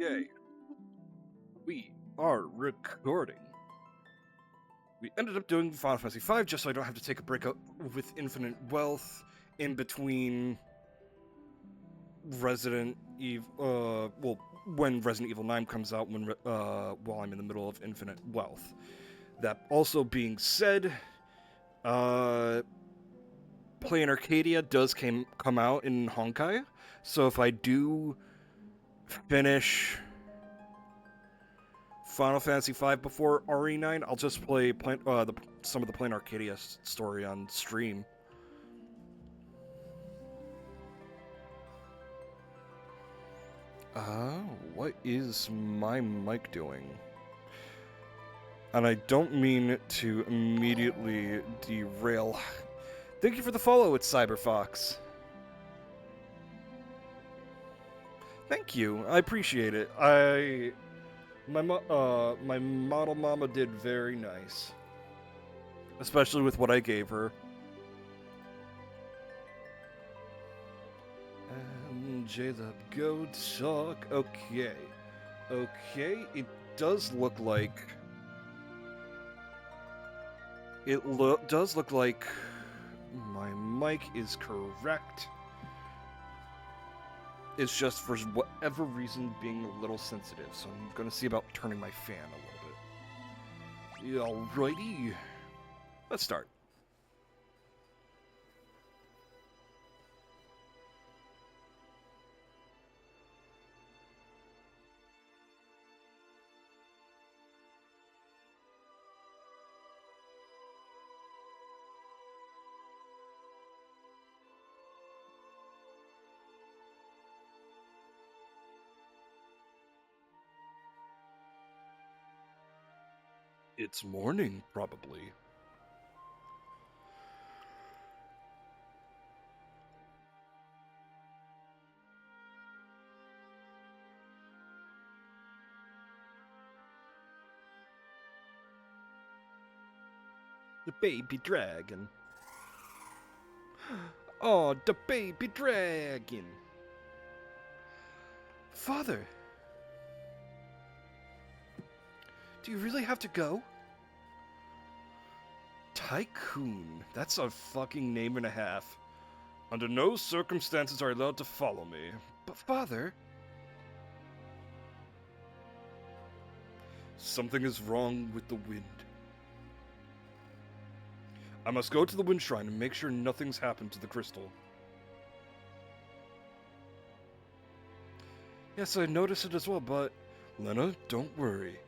Okay, we are recording. We ended up doing Final Fantasy V just so I don't have to take a break up with Infinite Wealth in between Resident Evil. When Resident Evil 9 comes out, while I'm in the middle of Infinite Wealth. That also being said, Play in Arcadia does come out in Honkai, so if I do finish Final Fantasy V before RE9, I'll just play some of the Plain Arcadia story on stream. What is my mic doing? And I don't mean to immediately derail. Thank you for the follow, it's CyberFox. Thank you, I appreciate it. My model mama did very nice. Especially with what I gave her. J-Lab, go talk. Okay. Okay, it does look like... does look like my mic is correct. It's just for whatever reason being a little sensitive, so I'm gonna see about turning my fan a little bit. Alrighty, let's start. It's morning, probably. The baby dragon. Oh, the baby dragon. Father. Do you really have to go? Tycoon. That's a fucking name and a half. Under no circumstances are you allowed to follow me. But father... Something is wrong with the wind. I must go to the wind shrine and make sure nothing's happened to the crystal. Yes, I noticed it as well, but... Lena, don't worry.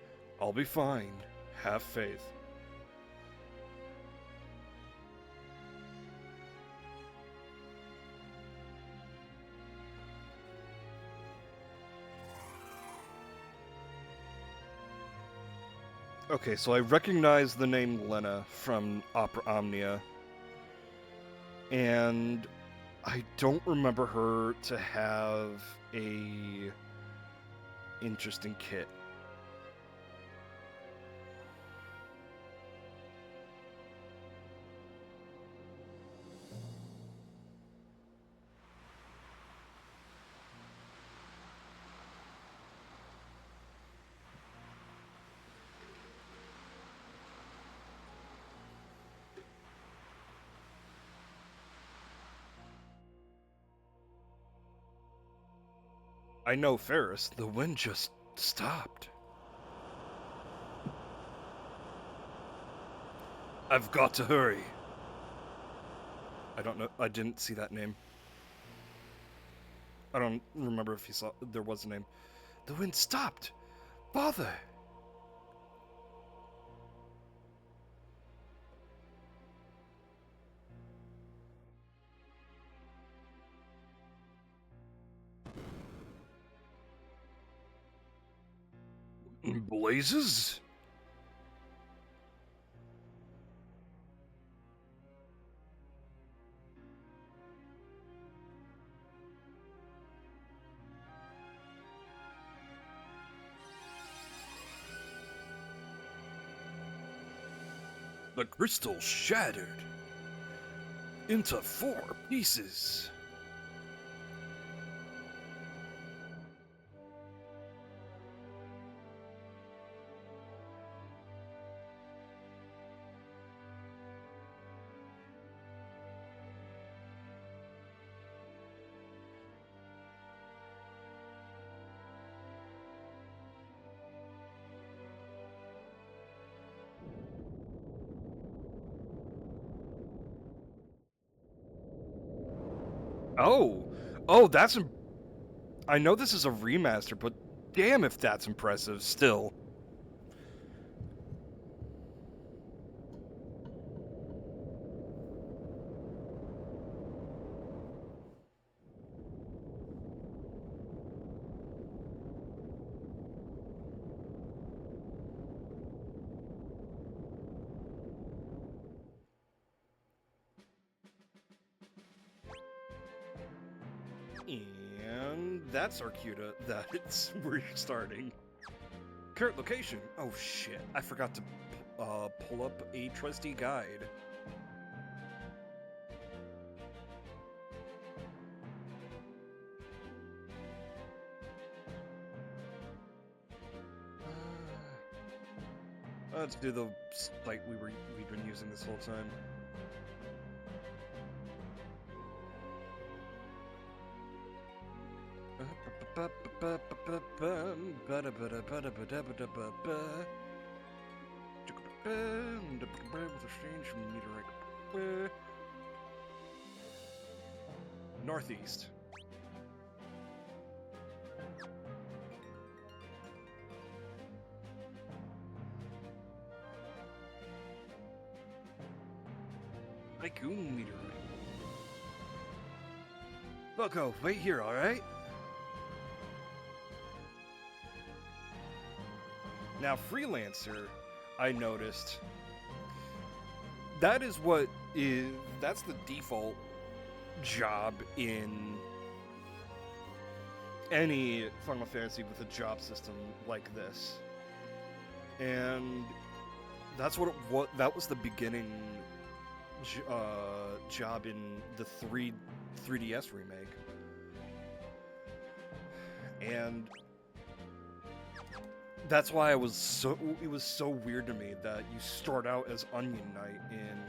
I'll be fine. Have faith. Okay, so I recognize the name Lena from Opera Omnia. And I don't remember her to have a interesting kit. I know Ferris, the wind just stopped. I've got to hurry. I don't know, I didn't see that name. I don't remember if there was a name. The wind stopped! Father! Blazes? The crystal shattered into 4 pieces. Oh, oh, I know this is a remaster, but damn if that's impressive still. And that's Arcuda. That's where you're starting. Current location. Oh shit, I forgot to pull up a trusty guide. Let's do the site we've been using this whole time. With a strange meteorite. Northeast. Lagoon meteorite. Loco, wait here, alright? Now, Freelancer, I noticed, that's the default job in any Final Fantasy with a job system like this. And that's that was the beginning job in the 3DS remake. And that's why it was so weird to me that you start out as Onion Knight in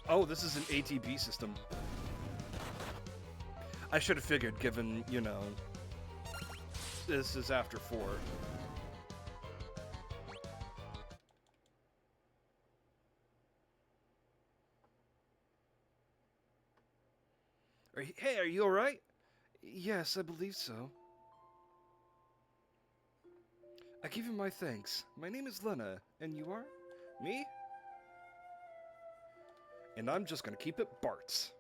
Oh, this is an ATB system. I should have figured, given, you know, this is after 4. Hey, are you alright? Yes, I believe so. I give you my thanks. My name is Lena, and you are? Me? And I'm just gonna keep it Bart's.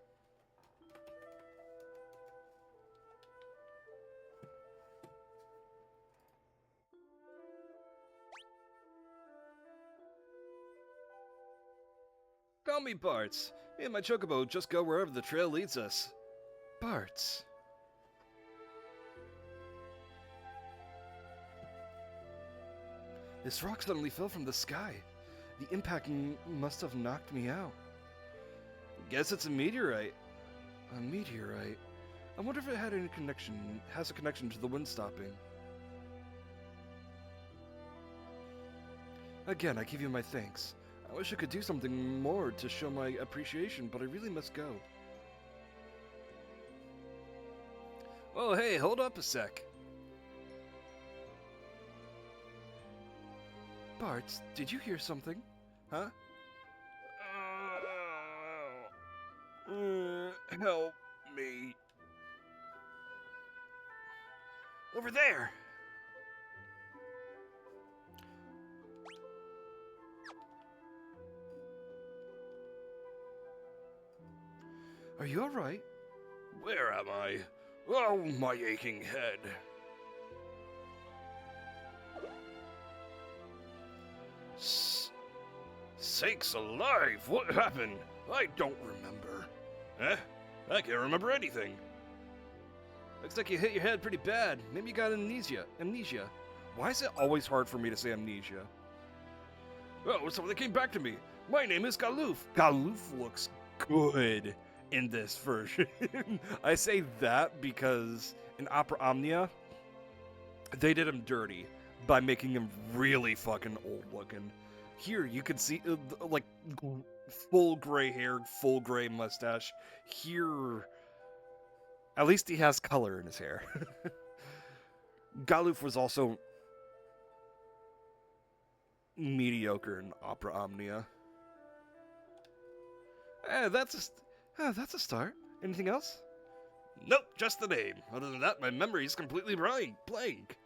Call me Bart's. Me and my chocobo just go wherever the trail leads us. Bart's. This rock suddenly fell from the sky. The impact must have knocked me out. Guess it's a meteorite. A meteorite? I wonder if it has a connection to the wind stopping. Again, I give you my thanks. I wish I could do something more to show my appreciation, but I really must go. Oh, hey, hold up a sec. Bart, did you hear something? Huh? Help me. Over there! Are you alright? Where am I? Oh, my aching head. Sakes alive! What happened? I don't remember. Eh? I can't remember anything. Looks like you hit your head pretty bad. Maybe you got amnesia. Why is it always hard for me to say amnesia? Oh, something came back to me. My name is Galoof. Galoof looks good in this version. I say that because in Opera Omnia, they did him dirty by making him really fucking old looking. Here, you can see, like, full gray hair, full gray mustache. Here, at least he has color in his hair. Galuf was also mediocre in Opera Omnia. That's a start. Anything else? Nope, just the name. Other than that, my memory is completely blank.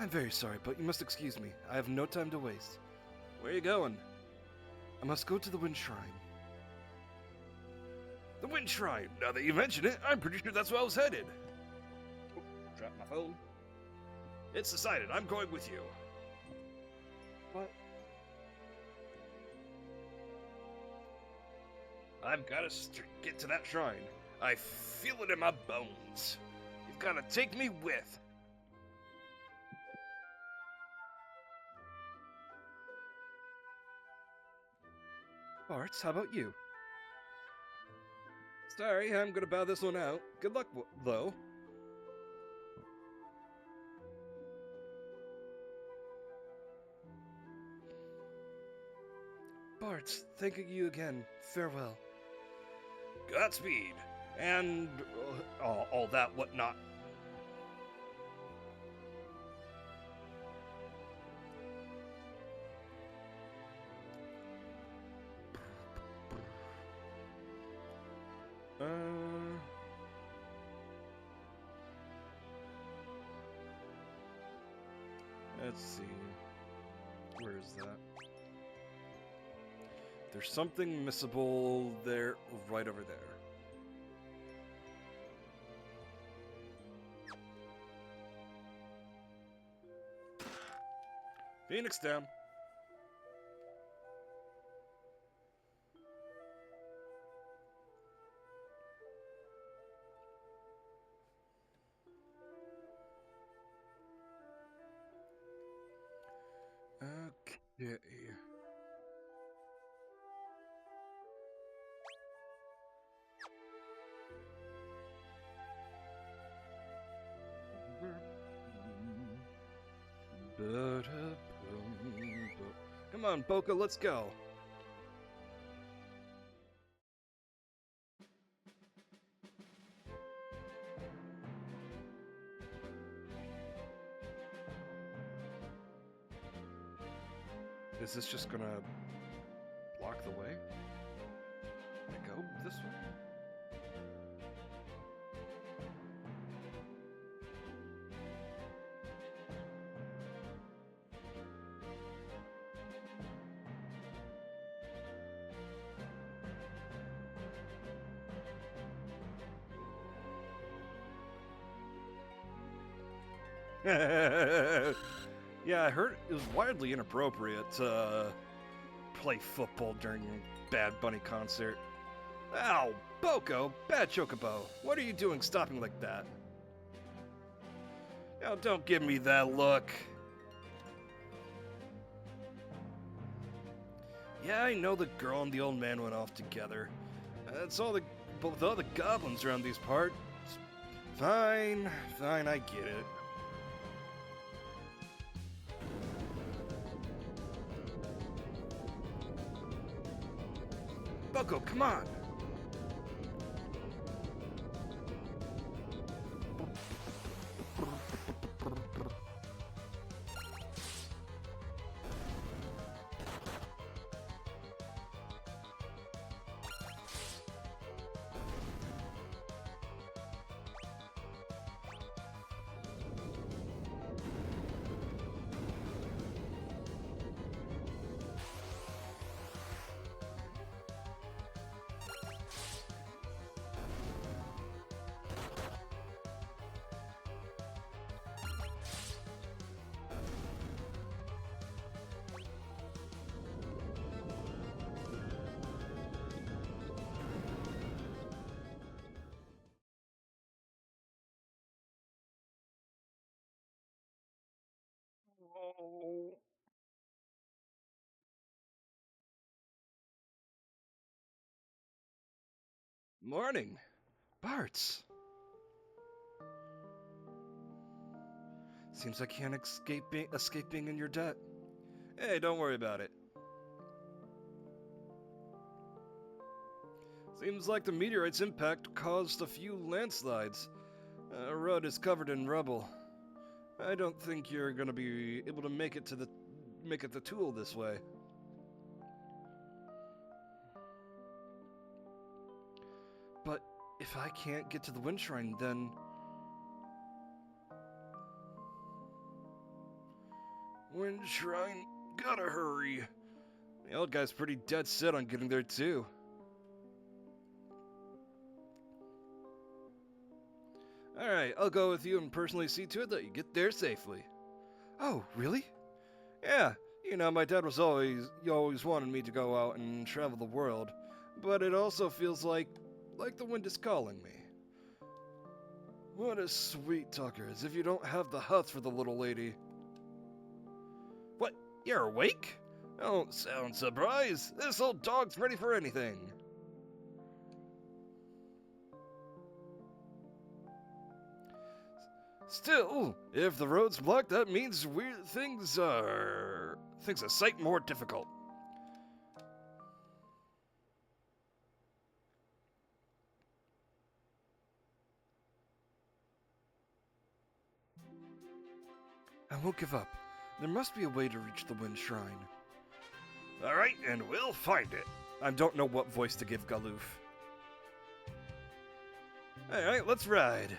I'm very sorry, but you must excuse me. I have no time to waste. Where are you going? I must go to the Wind Shrine. The Wind Shrine! Now that you mention it, I'm pretty sure that's where I was headed. Oh, dropped my phone. It's decided. I'm going with you. What? I've got to get to that shrine. I feel it in my bones. You've got to take me with. Bart, how about you? Sorry, I'm gonna bow this one out. Good luck, though. Bart, thank you again. Farewell. Godspeed, and all that whatnot. Let's see. Where is that? There's something missable there, right over there. Phoenix down. Okay. Come on, Boca, let's go. Is this just gonna block the way? Can I go this way? Yeah, I heard it was wildly inappropriate to play football during a Bad Bunny concert. Ow, Boko, bad Chocobo. What are you doing stopping like that? Now, don't give me that look. Yeah, I know the girl and the old man went off together. That's all but with all the goblins around these parts. Fine, I get it. Boko, come on! Oh. Morning. Barts. Seems I can't escape being in your debt. Hey, don't worry about it. Seems like the meteorite's impact caused a few landslides. A road is covered in rubble. I don't think you're gonna be able to make it the tool this way. But if I can't get to the wind shrine, then... Wind shrine, gotta hurry. The old guy's pretty dead set on getting there too. Alright, I'll go with you and personally see to it that you get there safely. Oh, really? Yeah, you know, my dad always wanted me to go out and travel the world, but it also feels like the wind is calling me. What a sweet talker, as if you don't have the huts for the little lady. What, you're awake? Don't sound surprised, this old dog's ready for anything. Still, if the road's blocked, that means things are a sight more difficult. I won't give up. There must be a way to reach the Wind Shrine. Alright, and we'll find it. I don't know what voice to give Galoof. Alright, let's ride.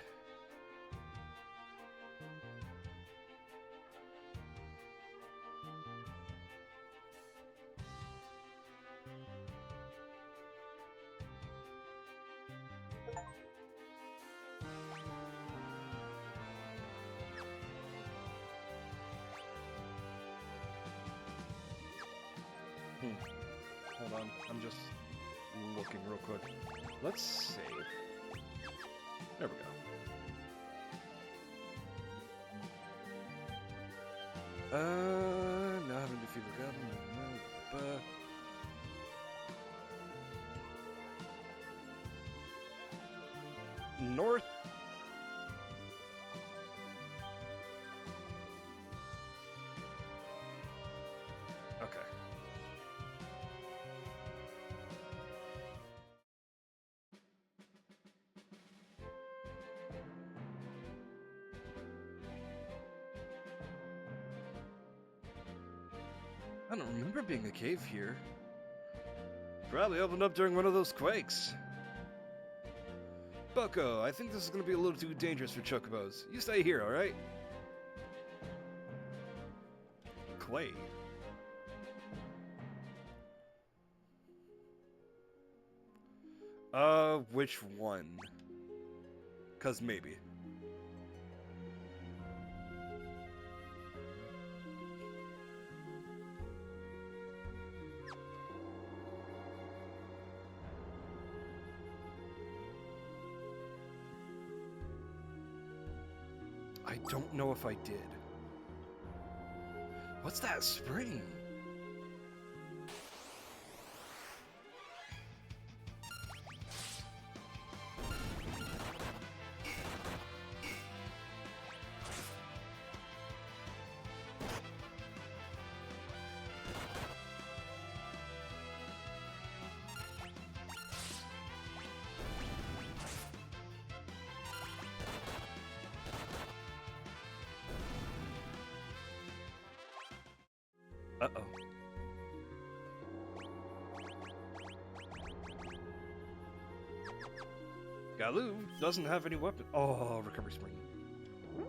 Hold on, I'm just looking real quick. Let's save. There we go. Now having to defeat the goblin. North. Okay. I don't remember being a cave here. Probably opened up during one of those quakes. Bucko, I think this is going to be a little too dangerous for chocobos. You stay here, alright? Clay. Which one? 'Cause maybe. I don't know if I did. What's that spring? Uh-oh. Galoo doesn't have any weapon. Oh, recovery spring. Ooh.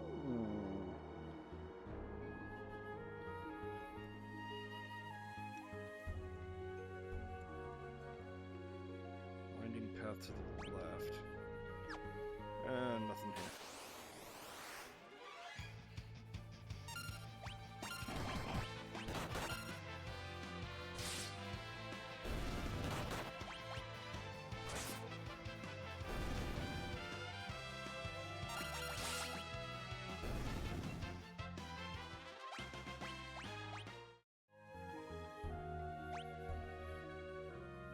Winding path to the left. And nothing here.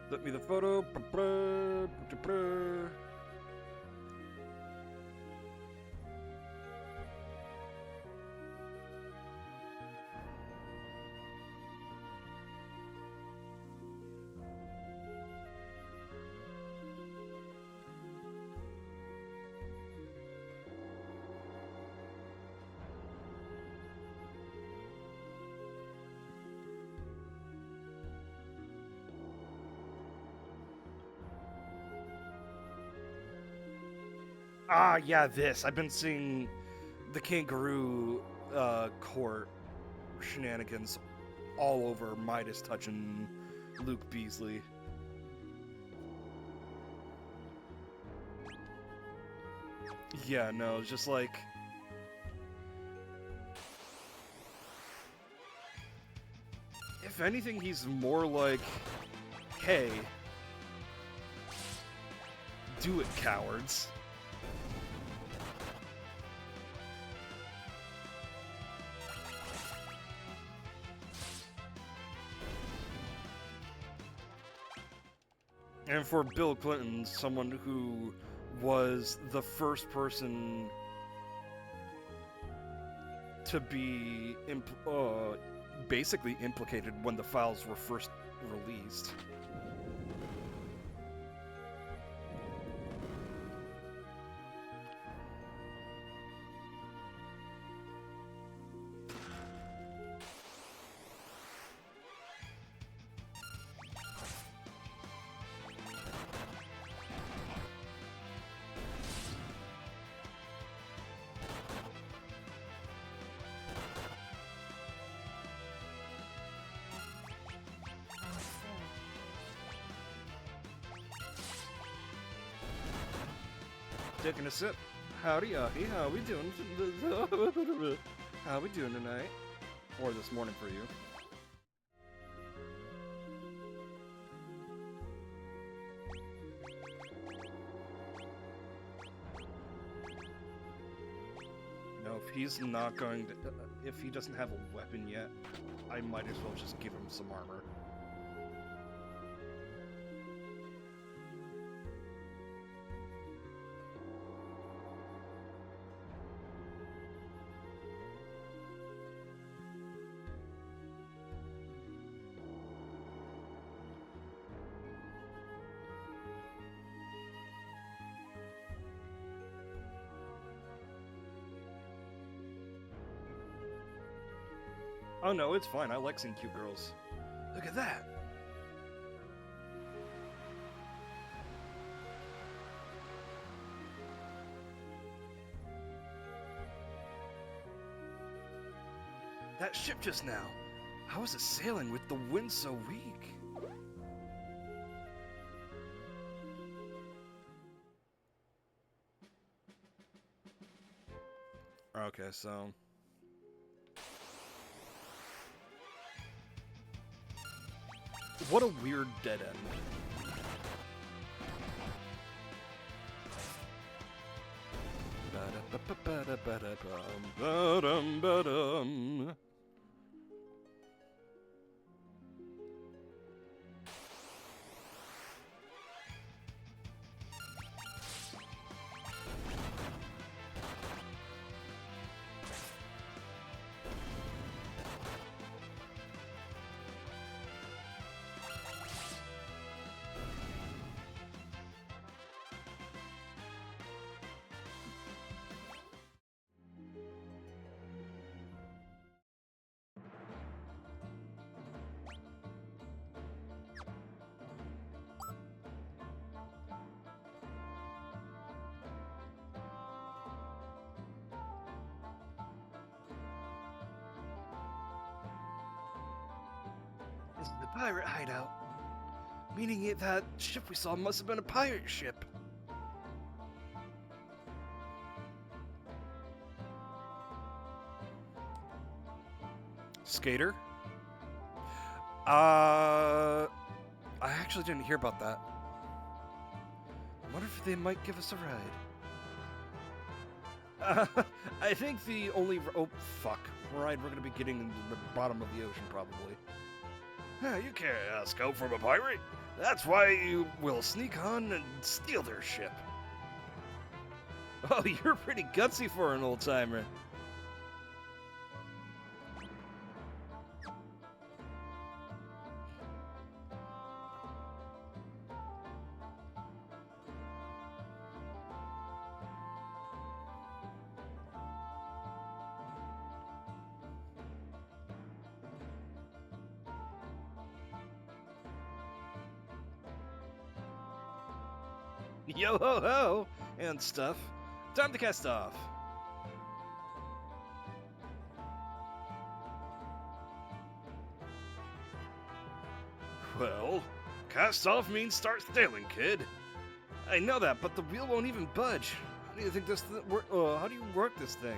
Let me the photo. Ah, yeah, this. I've been seeing the kangaroo court shenanigans all over Midas touching Luke Beasley. Yeah, no, it's just like... If anything, he's more like, hey, do it, cowards. And for Bill Clinton, someone who was the first person to be basically implicated when the files were first released. Taking a sip. Howdy, how we doing? How we doing tonight? Or this morning for you. No, if he's not going to... if he doesn't have a weapon yet, I might as well just give him some armor. Oh no, it's fine. I like seeing cute girls. Look at that! That ship just now. How is it sailing with the wind so weak? Okay, so... what a weird dead end. Ba-da-ba-ba-da-ba-da-bum, This is the pirate hideout. Meaning that ship we saw must have been a pirate ship. Skater? I actually didn't hear about that. I wonder if they might give us a ride. I think the only... oh, fuck. Ride we're gonna be getting into the bottom of the ocean, probably. You can't scout from a pirate. That's why you will sneak on and steal their ship. Oh, you're pretty gutsy for an old-timer. Yo ho ho and stuff. Time to cast off. Well, cast off means start sailing, kid. I know that, but the wheel won't even budge. How do you think this work? How do you work this thing?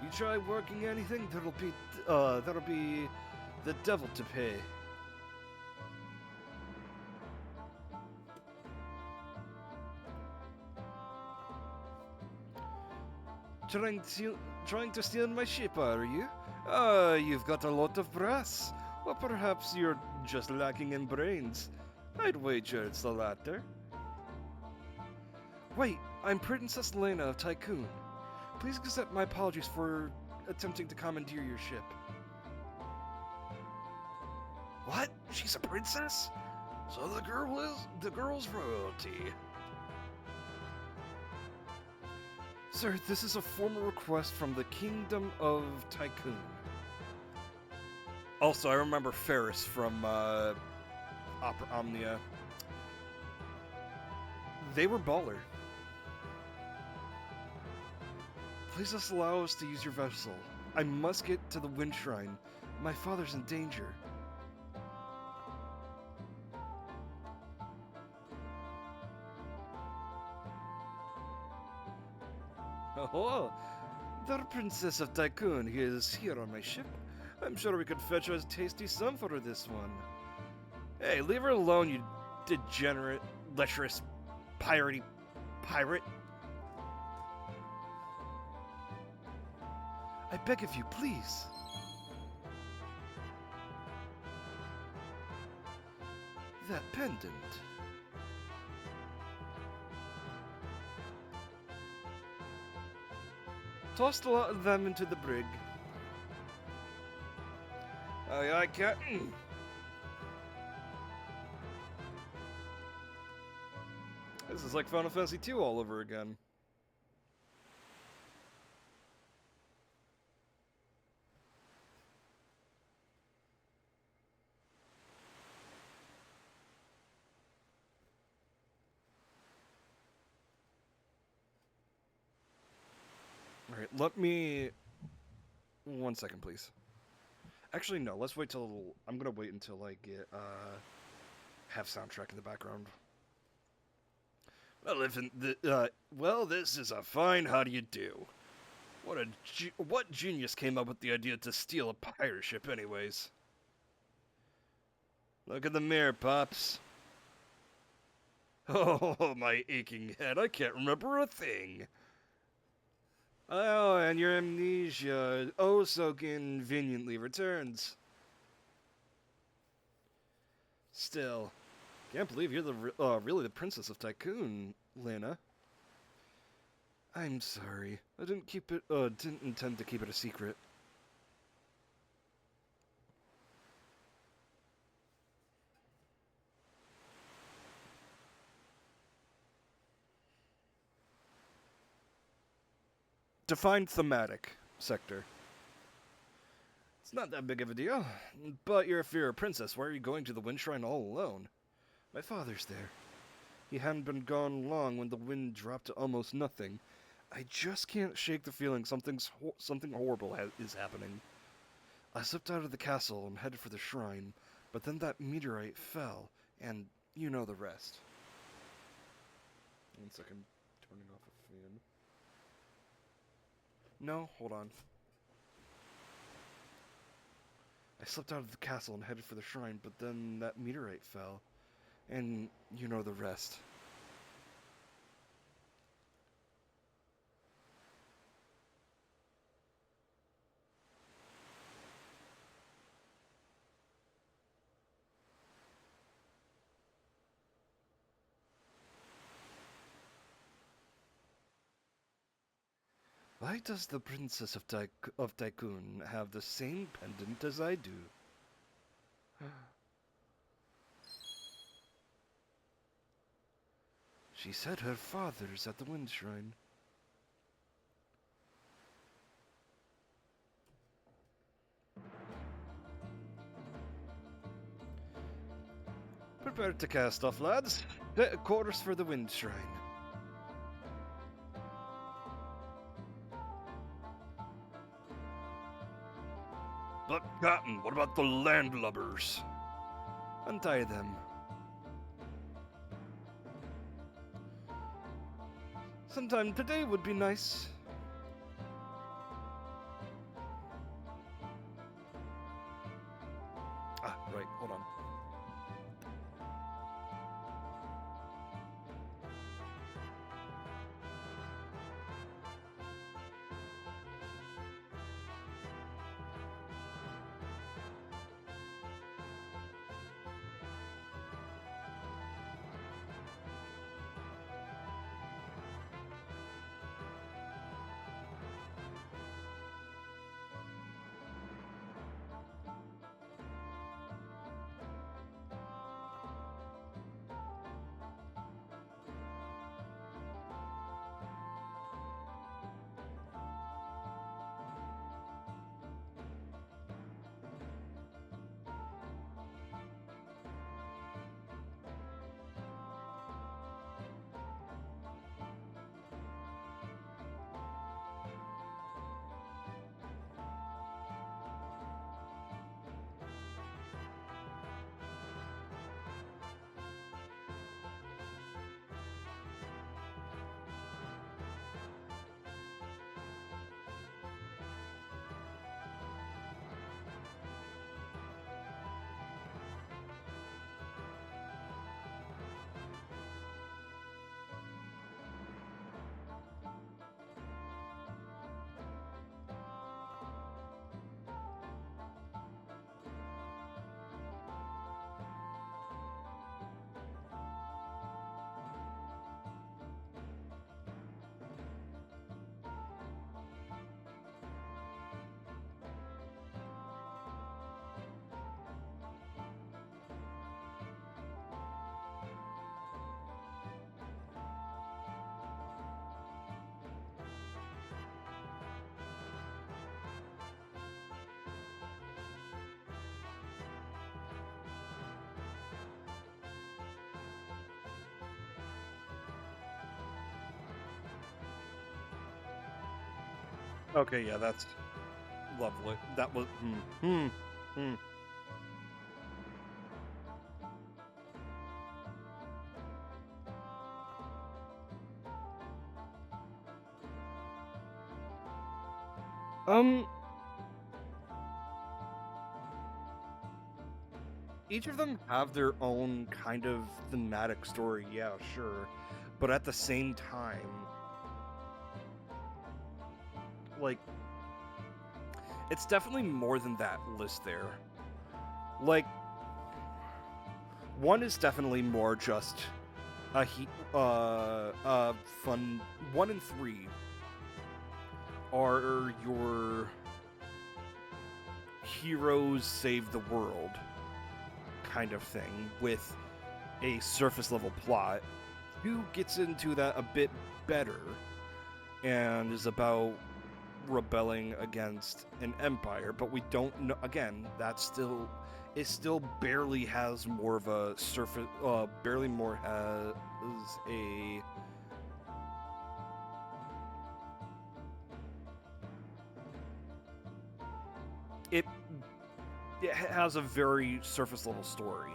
You try working anything, that'll be the devil to pay. Trying to steal my ship, are you? You've got a lot of brass. Or perhaps you're just lacking in brains. I'd wager it's the latter. Wait, I'm Princess Lena of Tycoon. Please accept my apologies for attempting to commandeer your ship. What? She's a princess? So the girl's royalty. Sir, this is a formal request from the Kingdom of Tycoon. Also, I remember Ferris from Opera Omnia. They were baller. Please just allow us to use your vessel. I must get to the Wind Shrine. My father's in danger. Oh, the Princess of Tycoon is here on my ship. I'm sure we could fetch a tasty sum for this one. Hey, leave her alone, you degenerate, lecherous, pirate. I beg of you, please. That pendant. Tossed a lot of them into the brig. Aye, aye, Captain. This is like Final Fantasy II all over again. Alright, let me... 1 second, please. Actually, no, let's wait till... I'm gonna wait until I get, have soundtrack in the background. Well, this is a fine how do you do. What genius came up with the idea to steal a pirate ship anyways? Look at the mirror, Pops. Oh, my aching head, I can't remember a thing. Oh, and your amnesia oh so conveniently returns. Still, can't believe you're really the Princess of Tycoon, Lena. I'm sorry. I didn't intend to keep it a secret. Define thematic sector. It's not that big of a deal, but you're a princess. Why are you going to the Wind Shrine all alone? My father's there. He hadn't been gone long when the wind dropped to almost nothing. I just can't shake the feeling something horrible is happening. I slipped out of the castle and headed for the shrine, but then that meteorite fell, and you know the rest. 1 second, turning off a fan. No, hold on. I slipped out of the castle and headed for the shrine, but then that meteorite fell. And you know the rest. Why does the Princess of Tycoon have the same pendant as I do? She said her father's at the Wind Shrine. Prepare to cast off, lads. Set a course for the Wind Shrine. But, Captain, what about the landlubbers? Untie them. Sometime today would be nice. Ah, right, hold on. Okay, yeah, that's lovely. That was. Hmm. Um, each of them have their own kind of thematic story, yeah, sure. But at the same time, like, it's definitely more than that list there. Like, one is definitely more just a fun. 1 and 3 are your heroes save the world kind of thing with a surface level plot. 2 gets into that a bit better and is about rebelling against an empire, but we don't know. Again, it still barely has more of a surface. Barely more has a. It has a very surface level story.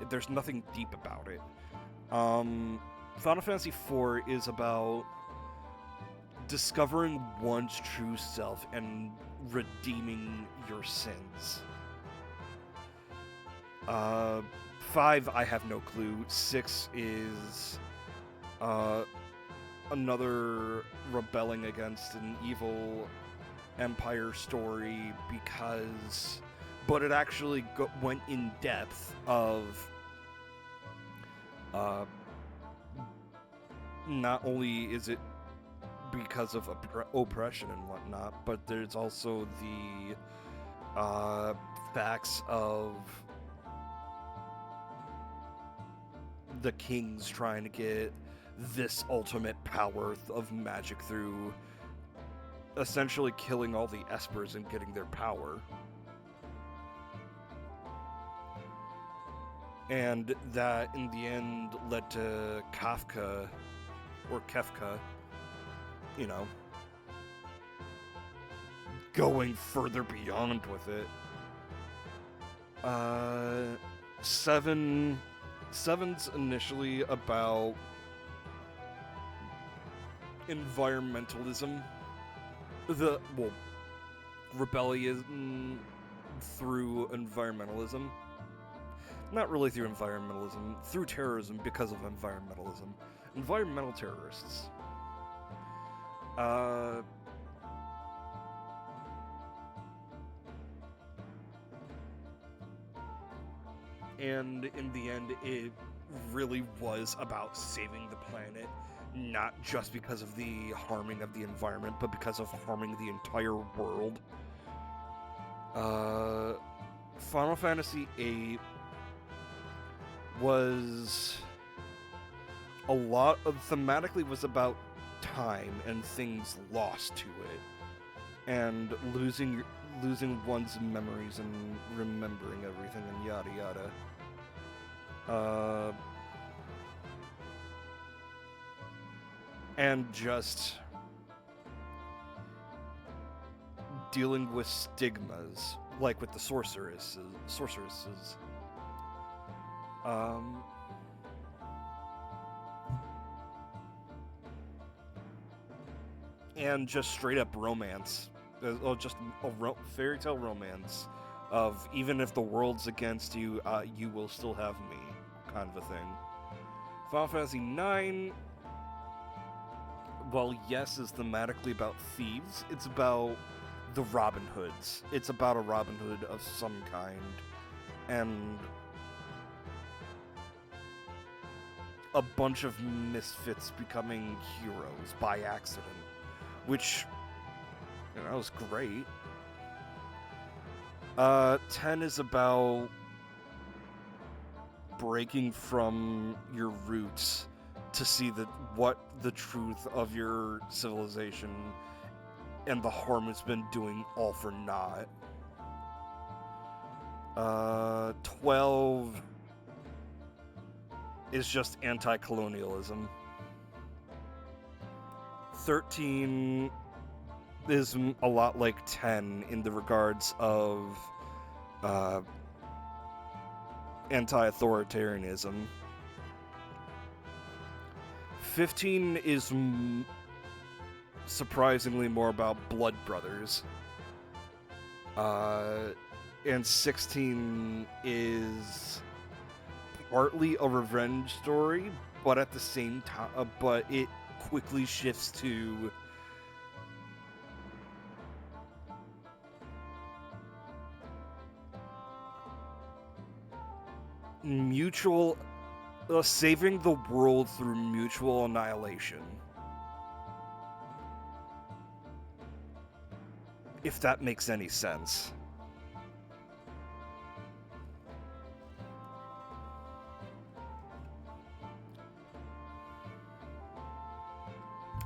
There's nothing deep about it. Final Fantasy IV is about discovering one's true self and redeeming your sins. 5, I have no clue. 6 is another rebelling against an evil empire story but it actually went in depth of not only is it because of oppression and whatnot, but there's also the facts of the kings trying to get this ultimate power of magic through essentially killing all the espers and getting their power. And that, in the end, led to Kafka, or Kefka, you know, going further beyond with it. Seven's initially about environmentalism. Rebellion through environmentalism. Not really through environmentalism, through terrorism because of environmentalism. Environmental terrorists. And in the end, it really was about saving the planet, not just because of the harming of the environment, but because of harming the entire world. Final Fantasy VIII was a lot of thematically was about time and things lost to it, and losing one's memories and remembering everything and yada yada. And just dealing with stigmas, like with the sorceresses. And just straight up romance. Just a fairy tale romance of even if the world's against you, you will still have me, kind of a thing. Final Fantasy IX, well, yes, is thematically about thieves. It's about the Robin Hoods. It's about a Robin Hood of some kind, and a bunch of misfits becoming heroes by accident, which, you know, was great. 10 is about breaking from your roots to see what the truth of your civilization and the harm it's been doing all for naught. 12 is just anti-colonialism. 13 is a lot like 10 in the regards of anti-authoritarianism. 15 is surprisingly more about blood brothers. And 16 is partly a revenge story, but at the same time, but it quickly shifts to mutual saving the world through mutual annihilation. If that makes any sense.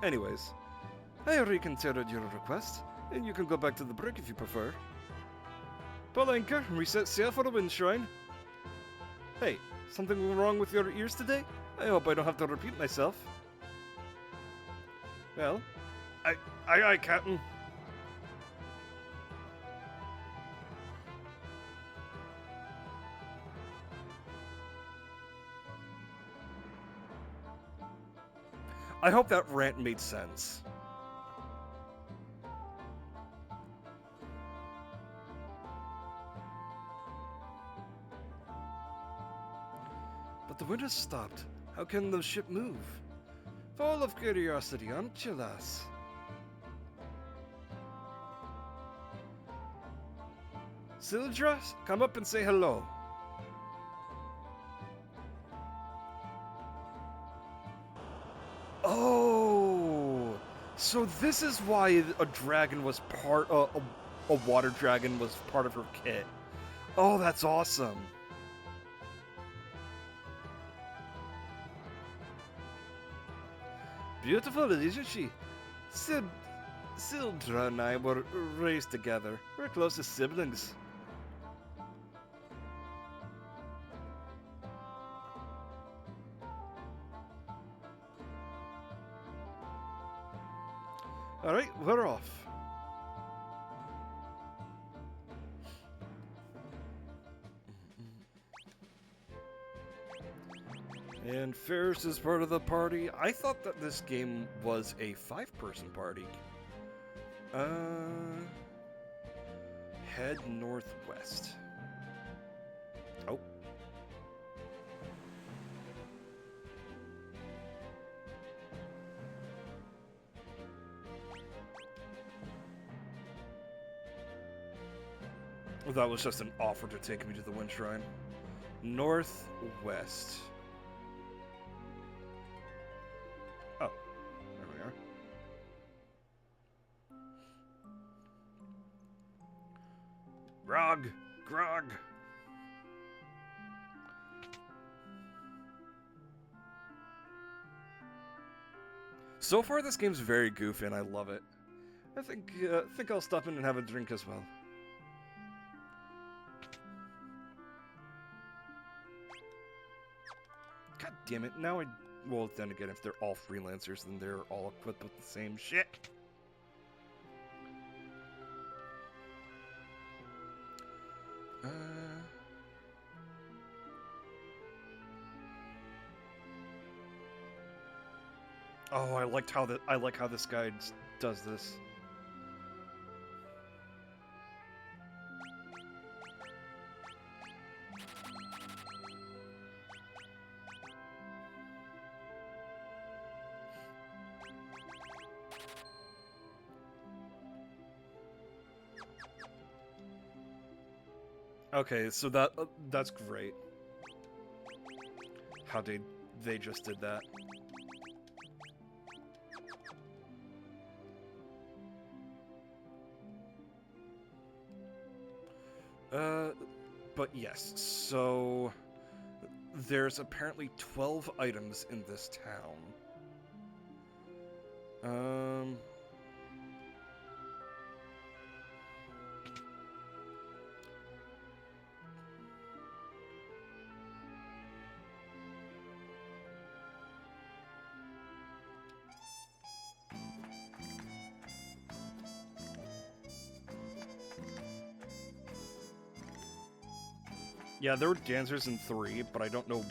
Anyways, I reconsidered your request, and you can go back to the brig if you prefer. Pull anchor, reset sail for the wind shrine. Hey, something wrong with your ears today? I hope I don't have to repeat myself. Well, aye, Captain. I hope that rant made sense. But the wind has stopped. How can the ship move? Full of curiosity, aren't you, lass? Sildra, come up and say hello. Oh, so this is why a dragon was a water dragon was part of her kit. Oh, that's awesome. Beautiful, isn't she? Sildra and I were raised together. We're close as siblings. Alright, we're off. And Ferris is part of the party. I thought that this game was a 5-person party. Head northwest. Oh. That was just an offer to take me to the Wind Shrine. Northwest. Oh, there we are. Grog! Grog! So far, this game's very goofy, and I love it. I think I'll stop in and have a drink as well. God damn it! Now I. Well, then again, if they're all freelancers, then they're all equipped with the same shit. Oh, I like how this guy does this. Okay, so that's great. How they just did that. But yes, so there's apparently 12 items in this town. Yeah, there were dancers in 3, but I don't know.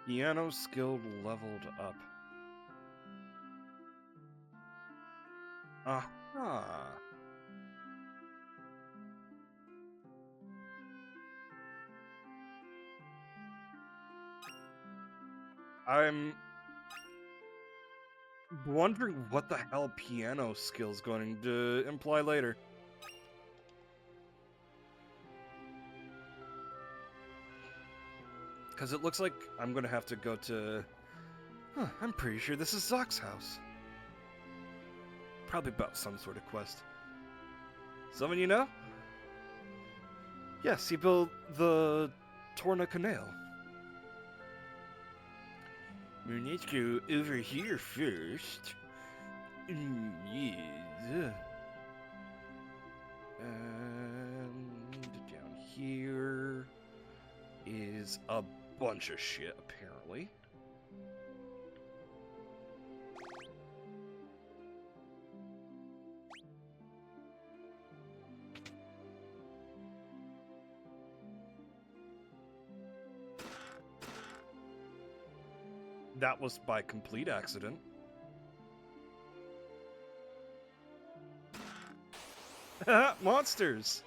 Piano skill leveled up. Aha. I'm wondering what the hell piano skill's going to imply later. Because it looks like I'm going to have to go to... Huh, I'm pretty sure this is Zock's house. Probably about some sort of quest. Someone you know? Yes, he built the Torna Canal. Well, let's go over here first. Yes. And down here is a bunch of shit, apparently. That was by complete accident. Monsters!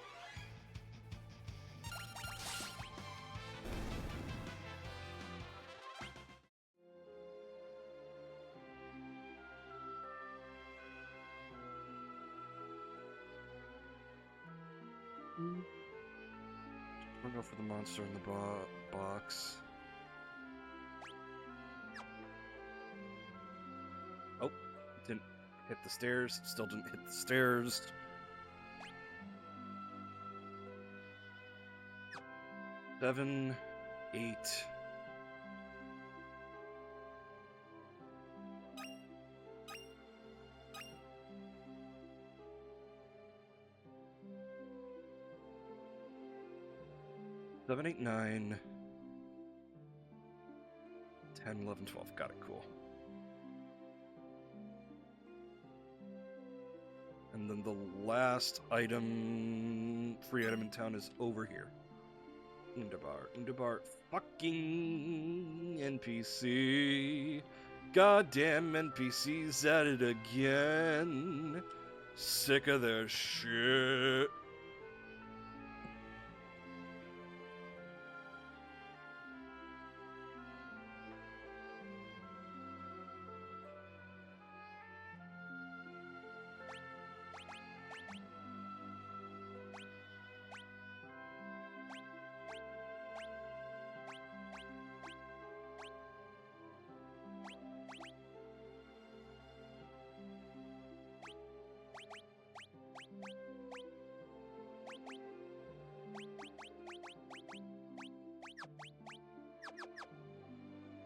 We'll go for the monster in the box. Oh, didn't hit the stairs. Still didn't hit the stairs. 7, 8. Seven, 8, 9, 10, 11, 12. Got it, cool. And then the last item, free item in town is over here. Underbar, fucking NPC. Goddamn NPCs at it again. Sick of their shit.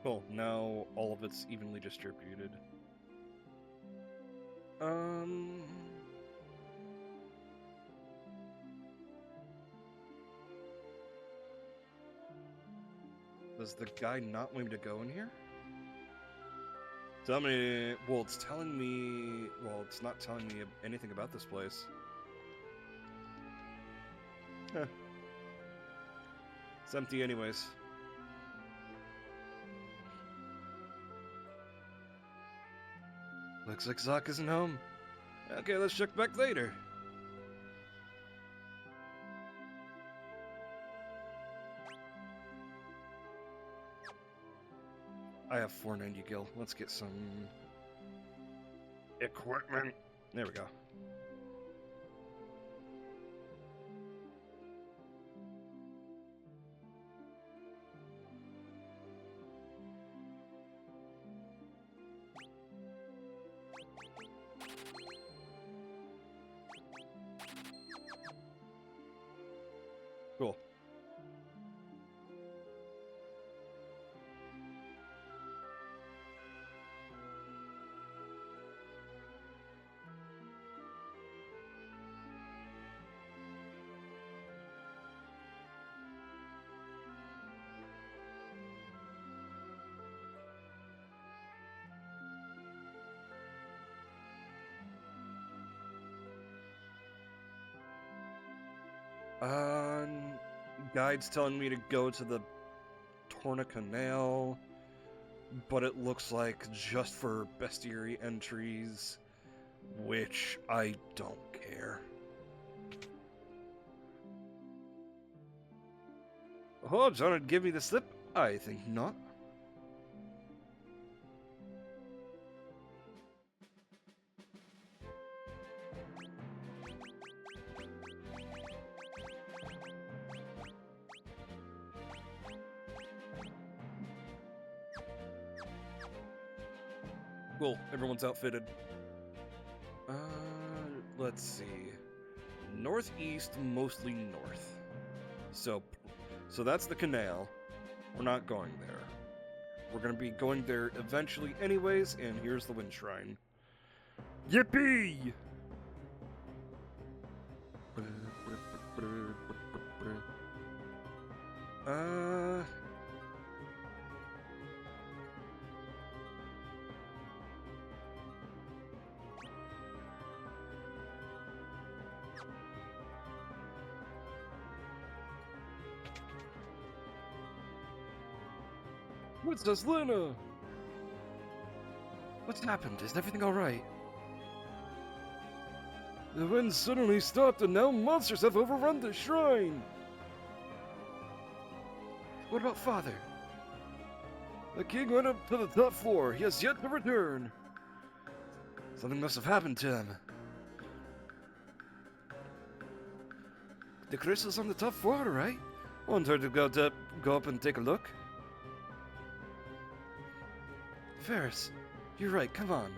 Cool, now all of it's evenly distributed. Does the guy not want me to go in here? Tell me, well, it's telling me, well, it's not telling me anything about this place. Huh. It's empty anyways. Looks like Zoc isn't home. Okay, let's check back later. I have 490 gil. Let's get some equipment. There we go. Cool. Guide's telling me to go to the Torna Canal, but it looks like just for bestiary entries, which I don't care. Oh, John would give me the slip? I think not. Cool, everyone's outfitted. Let's see. Northeast, mostly north. So that's the canal. We're not going there. We're gonna be going there eventually anyways, and here's the wind shrine. Yippee! What's this, Luna? What's happened? Is everything alright? The wind suddenly stopped and now monsters have overrun the shrine! What about Father? The king went up to the top floor. He has yet to return. Something must have happened to him. The crystal's on the top floor, right? Want her to go up and take a look? Ferris, you're right, come on.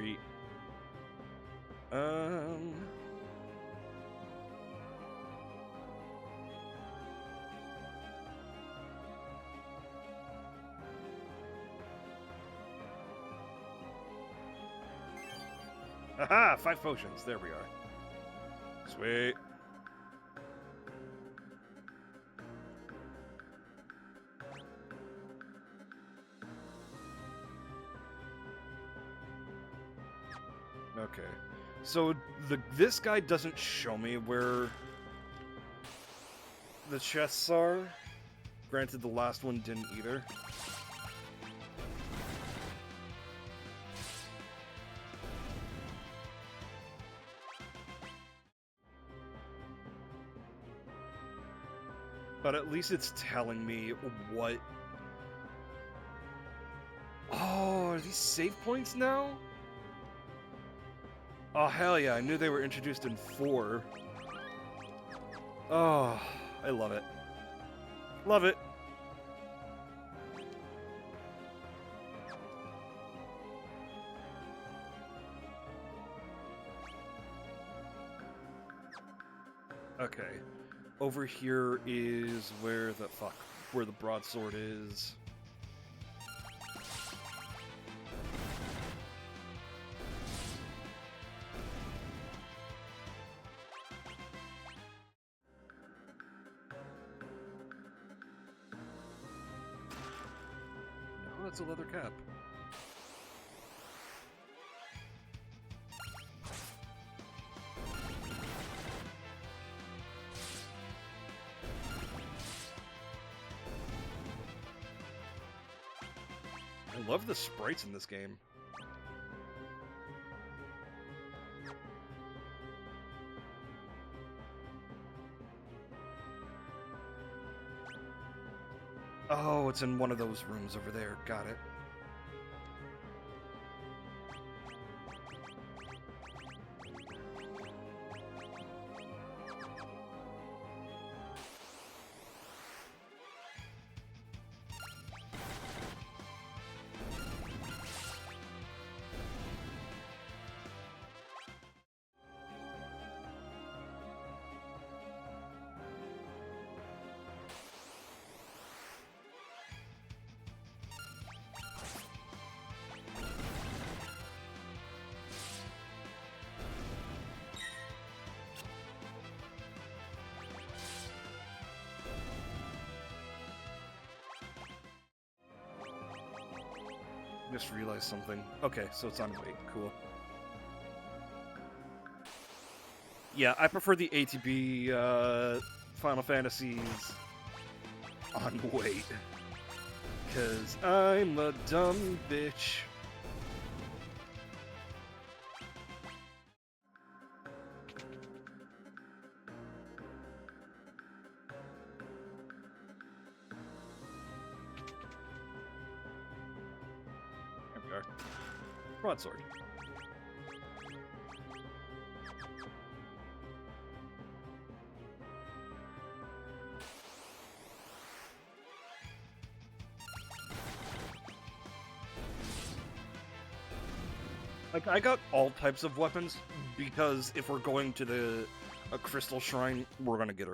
Sweet. Aha! 5 potions. There we are. Sweet. Okay. So this guy doesn't show me where the chests are. Granted, the last one didn't either. But at least it's telling me what... Oh, are these save points now? Oh, hell yeah, I knew they were introduced in 4. Oh, I love it. Love it. Okay. Over here is where the broadsword is. No, that's a leather cap. I love the sprites in this game. Oh, it's in one of those rooms over there. Got it. Just realized something. Okay, so it's on wait. Cool. Yeah, I prefer the ATB Final Fantasies on wait. Because I'm a dumb bitch. There we are. Broadsword. Like, I got all types of weapons, because if we're going to a crystal shrine, we're gonna get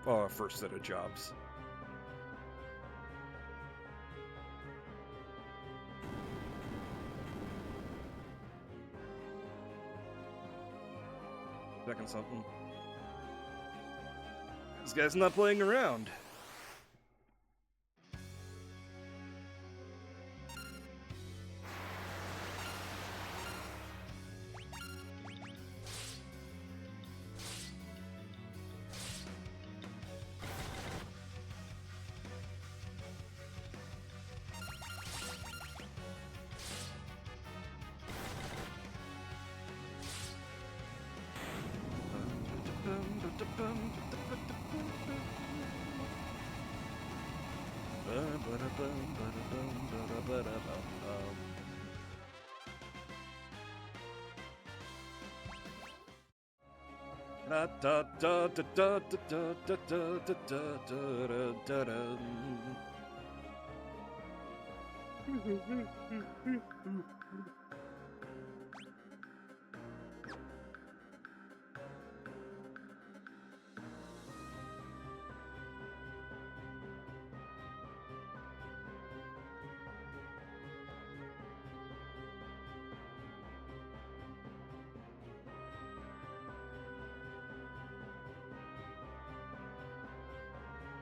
our first set of jobs. Checking something. This guy's not playing around.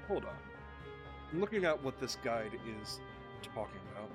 Hold on. I'm looking at what this guide is talking about.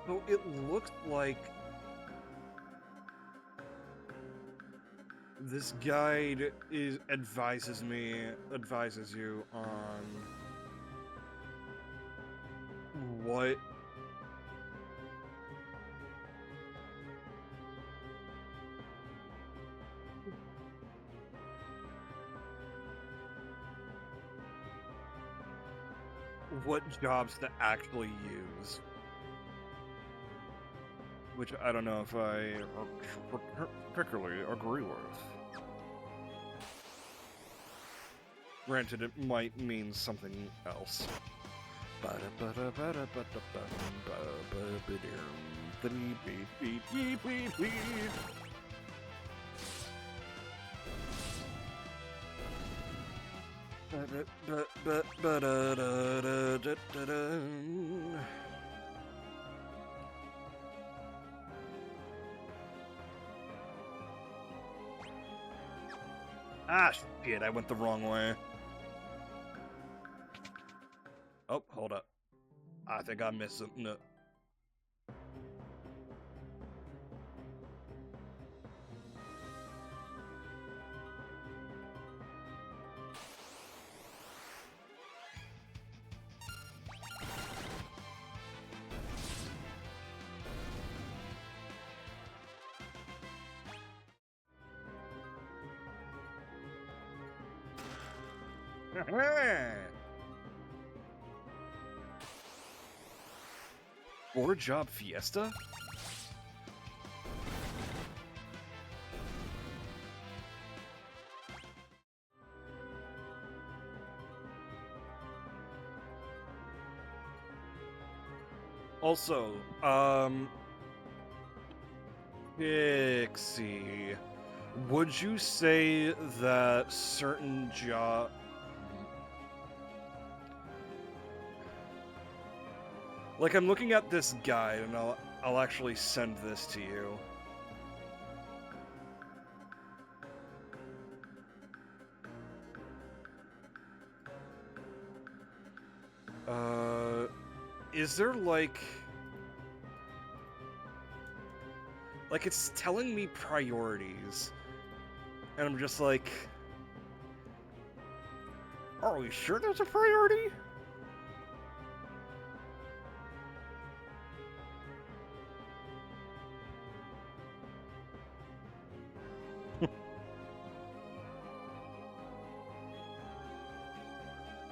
So it looks like this guide advises you on what jobs to actually use. Which I don't know if I particularly agree with. Granted, it might mean something else. Ah, shit, I went the wrong way. Oh, hold up. I think I missed something. No. Or job fiesta? Also, Pixie, would you say that certain job... Like, I'm looking at this guide, and I'll actually send this to you. Is there, like, it's telling me priorities, and I'm just like, are we sure there's a priority?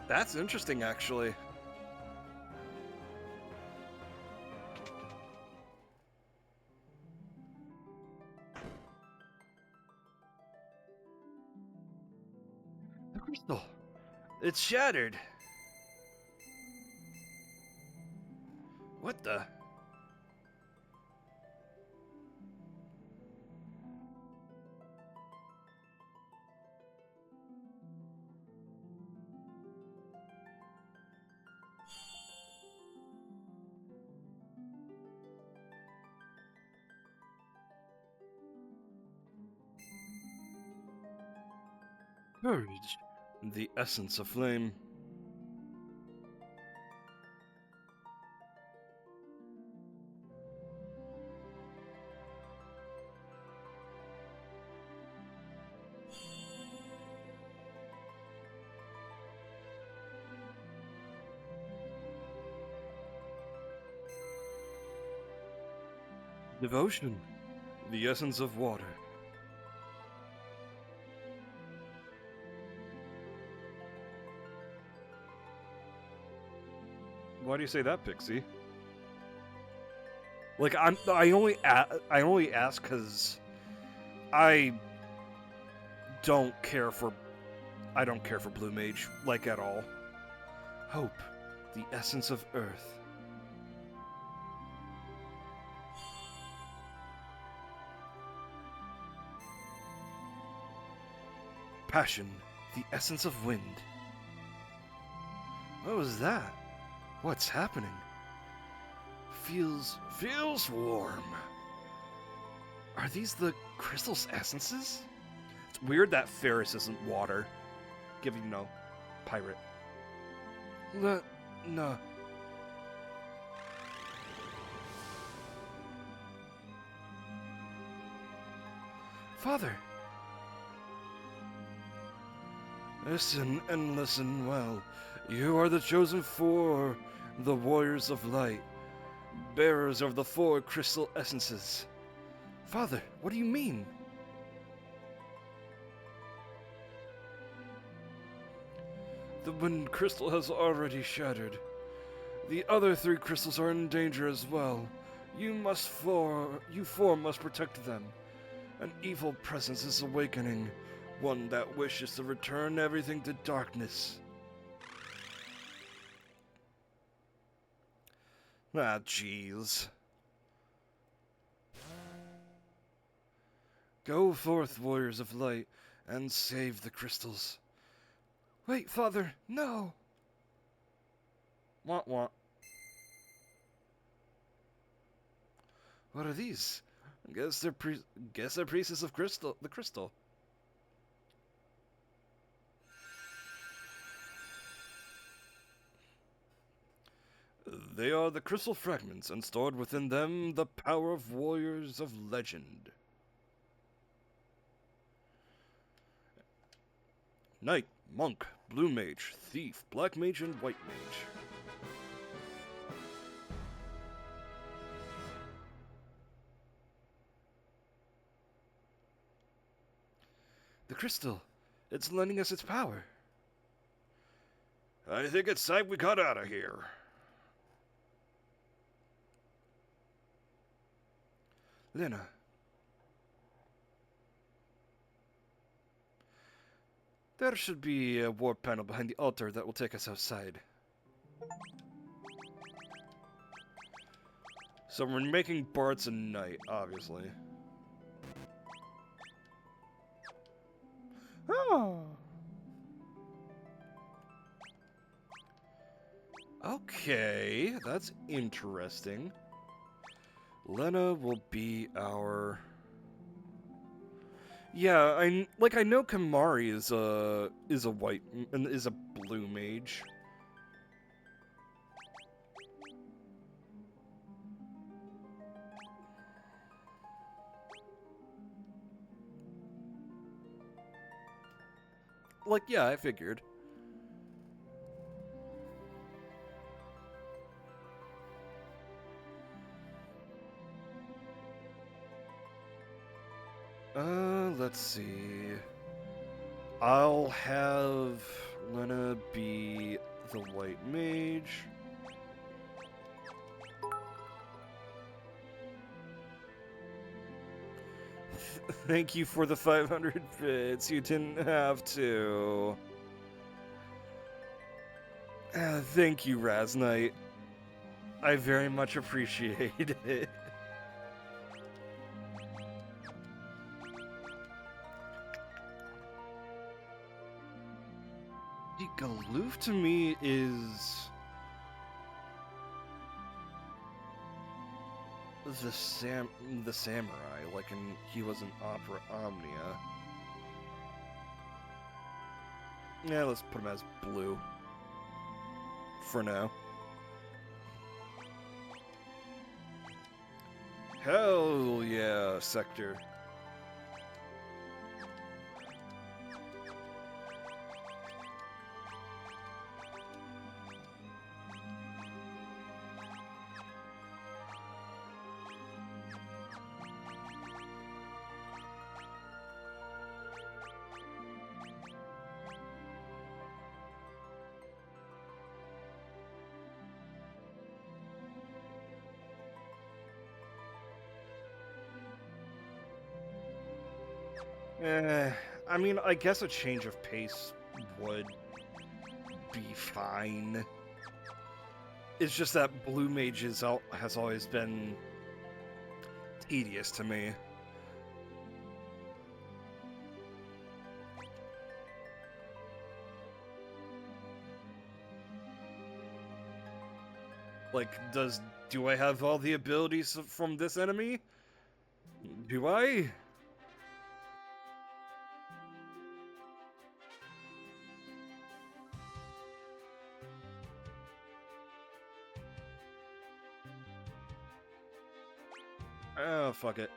That's interesting, actually. The crystal. It's shattered. What the? Courage. The essence of flame. Devotion, the essence of water. Why do you say that, Pixie? Like I only ask because I don't care for Blue Mage like at all. Hope, the essence of earth. Passion, the essence of wind. What was that? What's happening? Feels warm. Are these the crystal's essences? It's weird that Ferris isn't water. Giving, pirate. No. Father! Listen and listen well. You are the chosen four, the warriors of light, bearers of the four crystal essences. Father, what do you mean? The wind crystal has already shattered. The other three crystals are in danger as well. You four must protect them. An evil presence is awakening, one that wishes to return everything to darkness. Ah, jeez. Go forth, warriors of light, and save the crystals. Wait, Father, no! Wah. What are these? Guess they're priestess of the crystal. They are the crystal fragments, and stored within them the power of warriors of legend. Knight, monk, blue mage, thief, black mage, and white mage. The crystal, it's lending us its power. I think it's time we got out of here. Lena. There should be a warp panel behind the altar that will take us outside. So we're making Bart's a knight, obviously. Oh. Okay, that's interesting. Lena will be our... Yeah, I know Kamari is a white and is a blue mage. Like, yeah, I figured. Let's see. I'll have Lena be the white mage. Thank you for the 500 bits. You didn't have to. Thank you, Raz Knight. I very much appreciate it. Galoof to me is the samurai, like he was in Opera Omnia. Yeah, let's put him as blue for now. Hell yeah, Sector. Eh, I mean, I guess a change of pace would be fine. It's just that Blue Mage has always been tedious to me. Like, do I have all the abilities from this enemy? Do I? Oh, fuck it.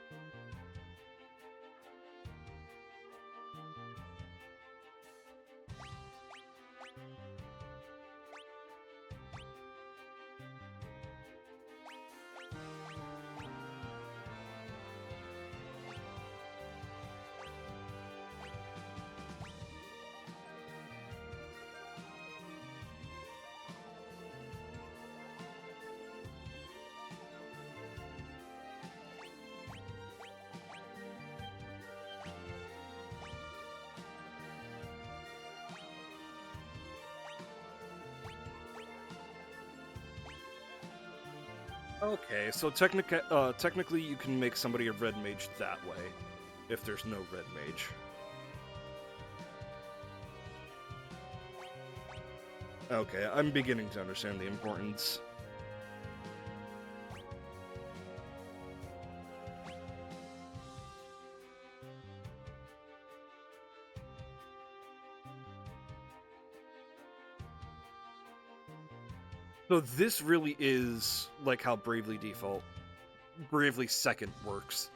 Okay, so technically you can make somebody a red mage that way, if there's no red mage. Okay, I'm beginning to understand the importance. So this really is like how Bravely Second works.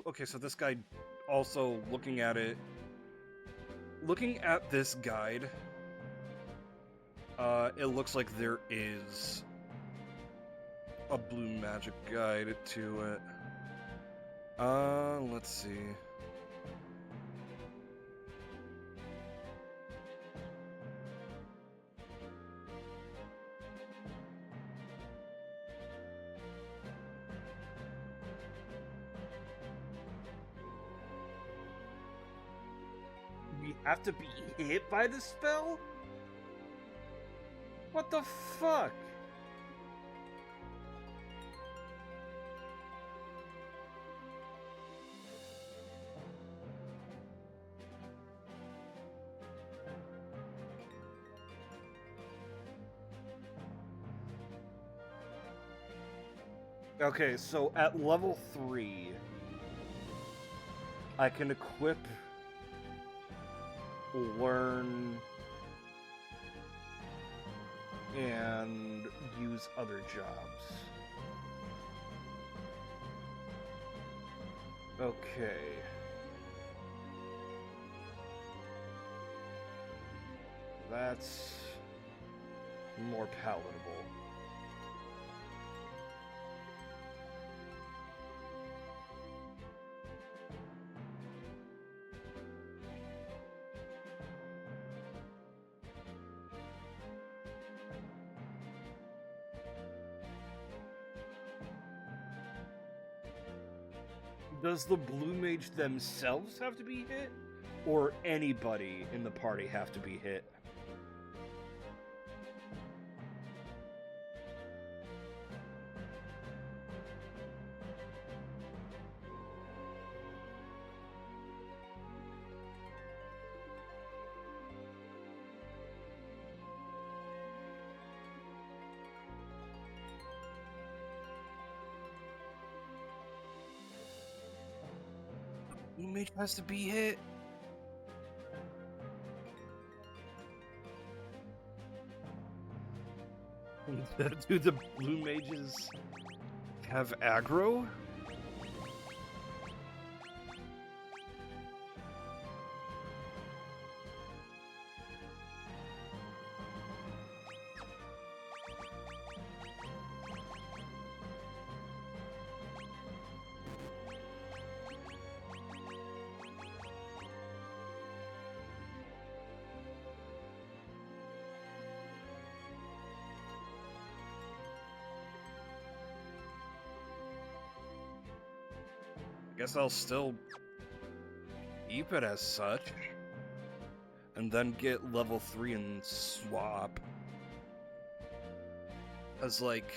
Okay, so this guy also looking at this guide, it looks like there is a blue magic guide to it. Let's see. We have to be hit by the spell? What the fuck? Okay, so at level 3, I can equip, learn, and use other jobs. Okay. That's more palatable. Does the blue mage themselves have to be hit? Or anybody in the party have to be hit? mage has to be hit. Do the blue mages have aggro? Guess I'll still keep it as such, and then get level 3 and swap. As like...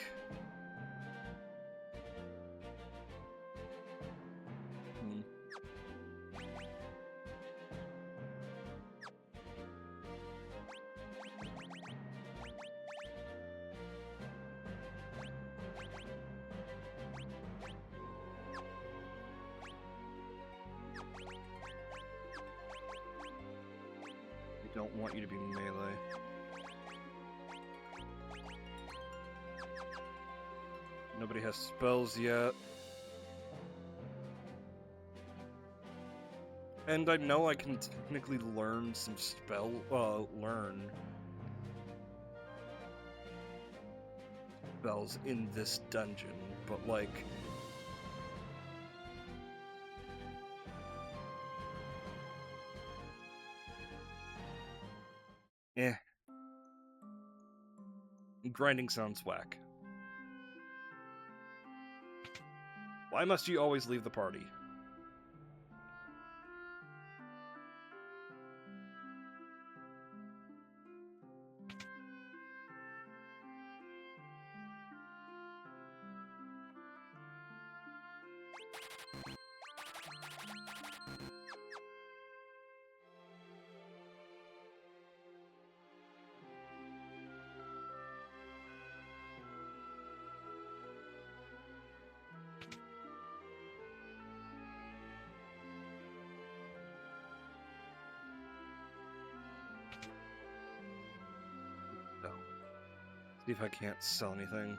don't want you to be melee. Nobody has spells yet. And I know I can technically learn some spells in this dungeon, but like... Eh. Grinding sounds whack. Why must you always leave the party? See if I can't sell anything.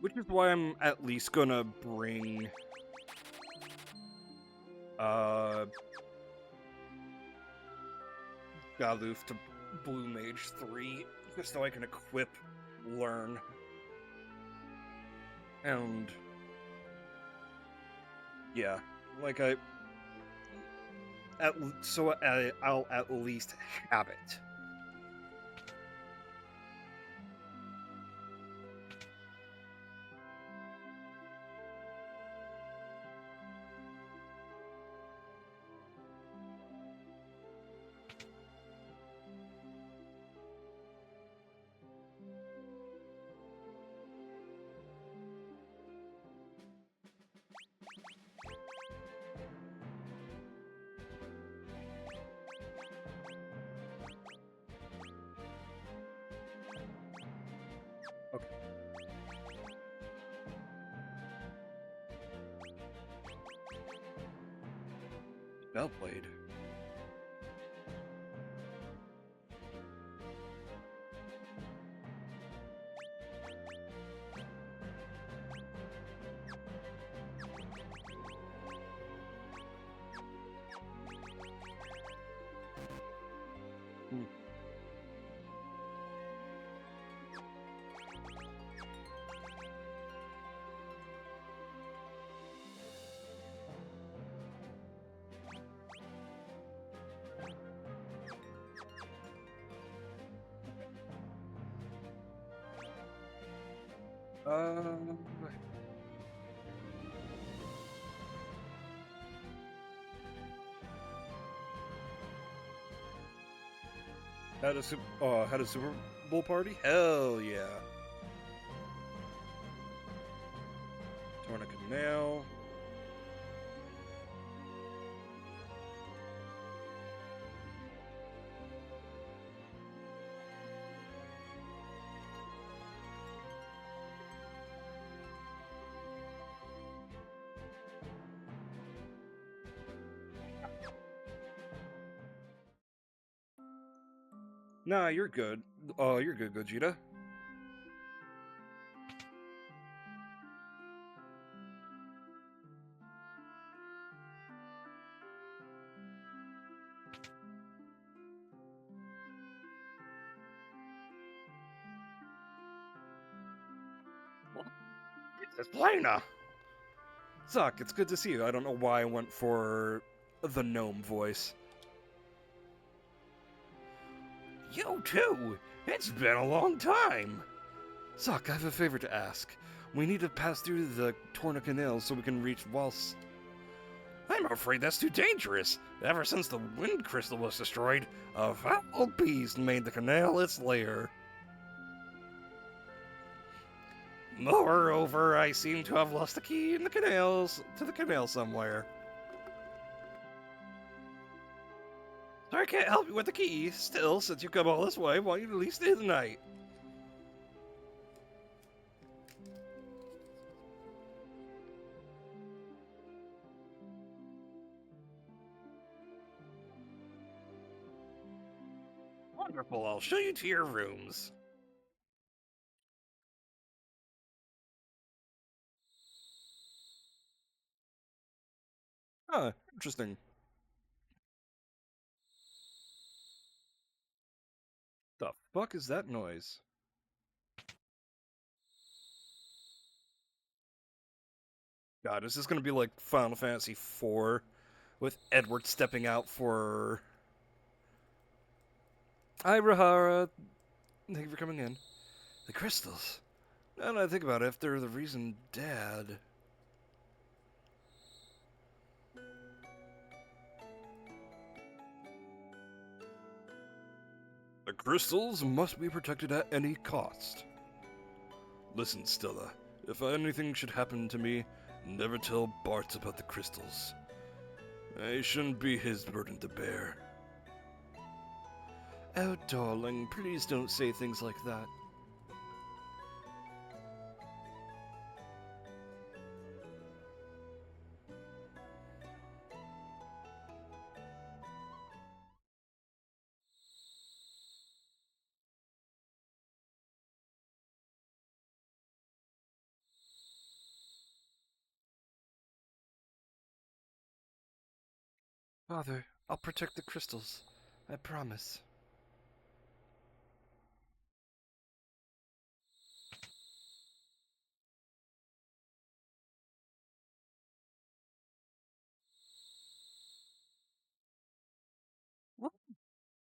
Which is why I'm at least gonna bring Galuf to Blue Mage 3, just so I can equip Learn. And yeah, like I'll at least have it. Okay. Spellblade. Had a Super Bowl party? Hell yeah. Torna Canal. Nah, you're good. Oh, you're good, Gogeta. It's Lena! Zuck, it's good to see you. I don't know why I went for the gnome voice. You too! It's been a long time! Zuck, I have a favor to ask. We need to pass through the Torna Canal so we can reach Waltz. I'm afraid that's too dangerous. Ever since the wind crystal was destroyed, a foul beast made the canal its lair. Moreover, I seem to have lost the key in the canals to the canal somewhere. I can't help you with the key. Still, since you come all this way, why don't you at least stay the night? Wonderful, I'll show you to your rooms. Huh, interesting. The fuck is that noise? God, is this gonna be like Final Fantasy IV with Edward stepping out for... Hi, Rahara. Thank you for coming in. The crystals. Now that I think about it, if they're the reason Dad... The crystals must be protected at any cost. Listen, Stella, if anything should happen to me, never tell Bart about the crystals. They shouldn't be his burden to bear. Oh, darling, please don't say things like that. Father, I'll protect the crystals. I promise.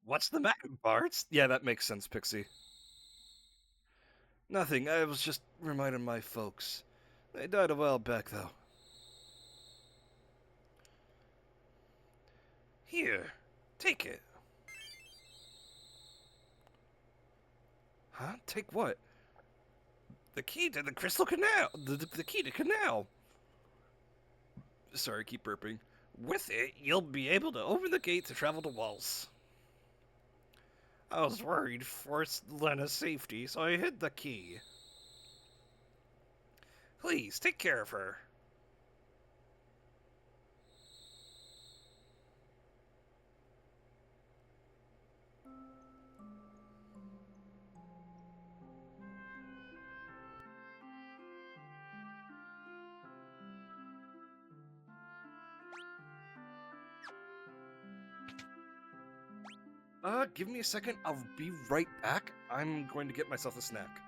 What's the matter, Bart? Yeah, that makes sense, Pixie. Nothing, I was just reminding my folks. They died a while back, though. Here, take it. Huh? Take what? The key to the crystal canal. The key to canal. Sorry, keep burping. With it, you'll be able to open the gate to travel to Waltz. I was worried for Lena's safety, so I hid the key. Please, take care of her. Give me a second. I'll be right back. I'm going to get myself a snack.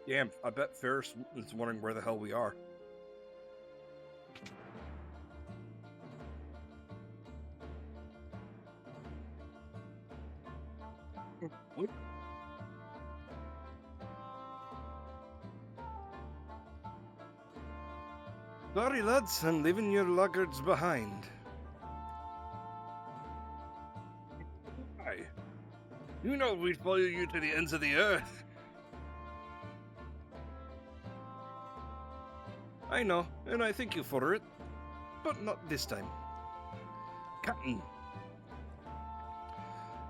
Damn, I bet Ferris is wondering where the hell we are. What? Sorry, lads, I'm leaving your laggards behind. Why? You know we'd follow you to the ends of the earth. I know, and I thank you for it. But not this time. Captain.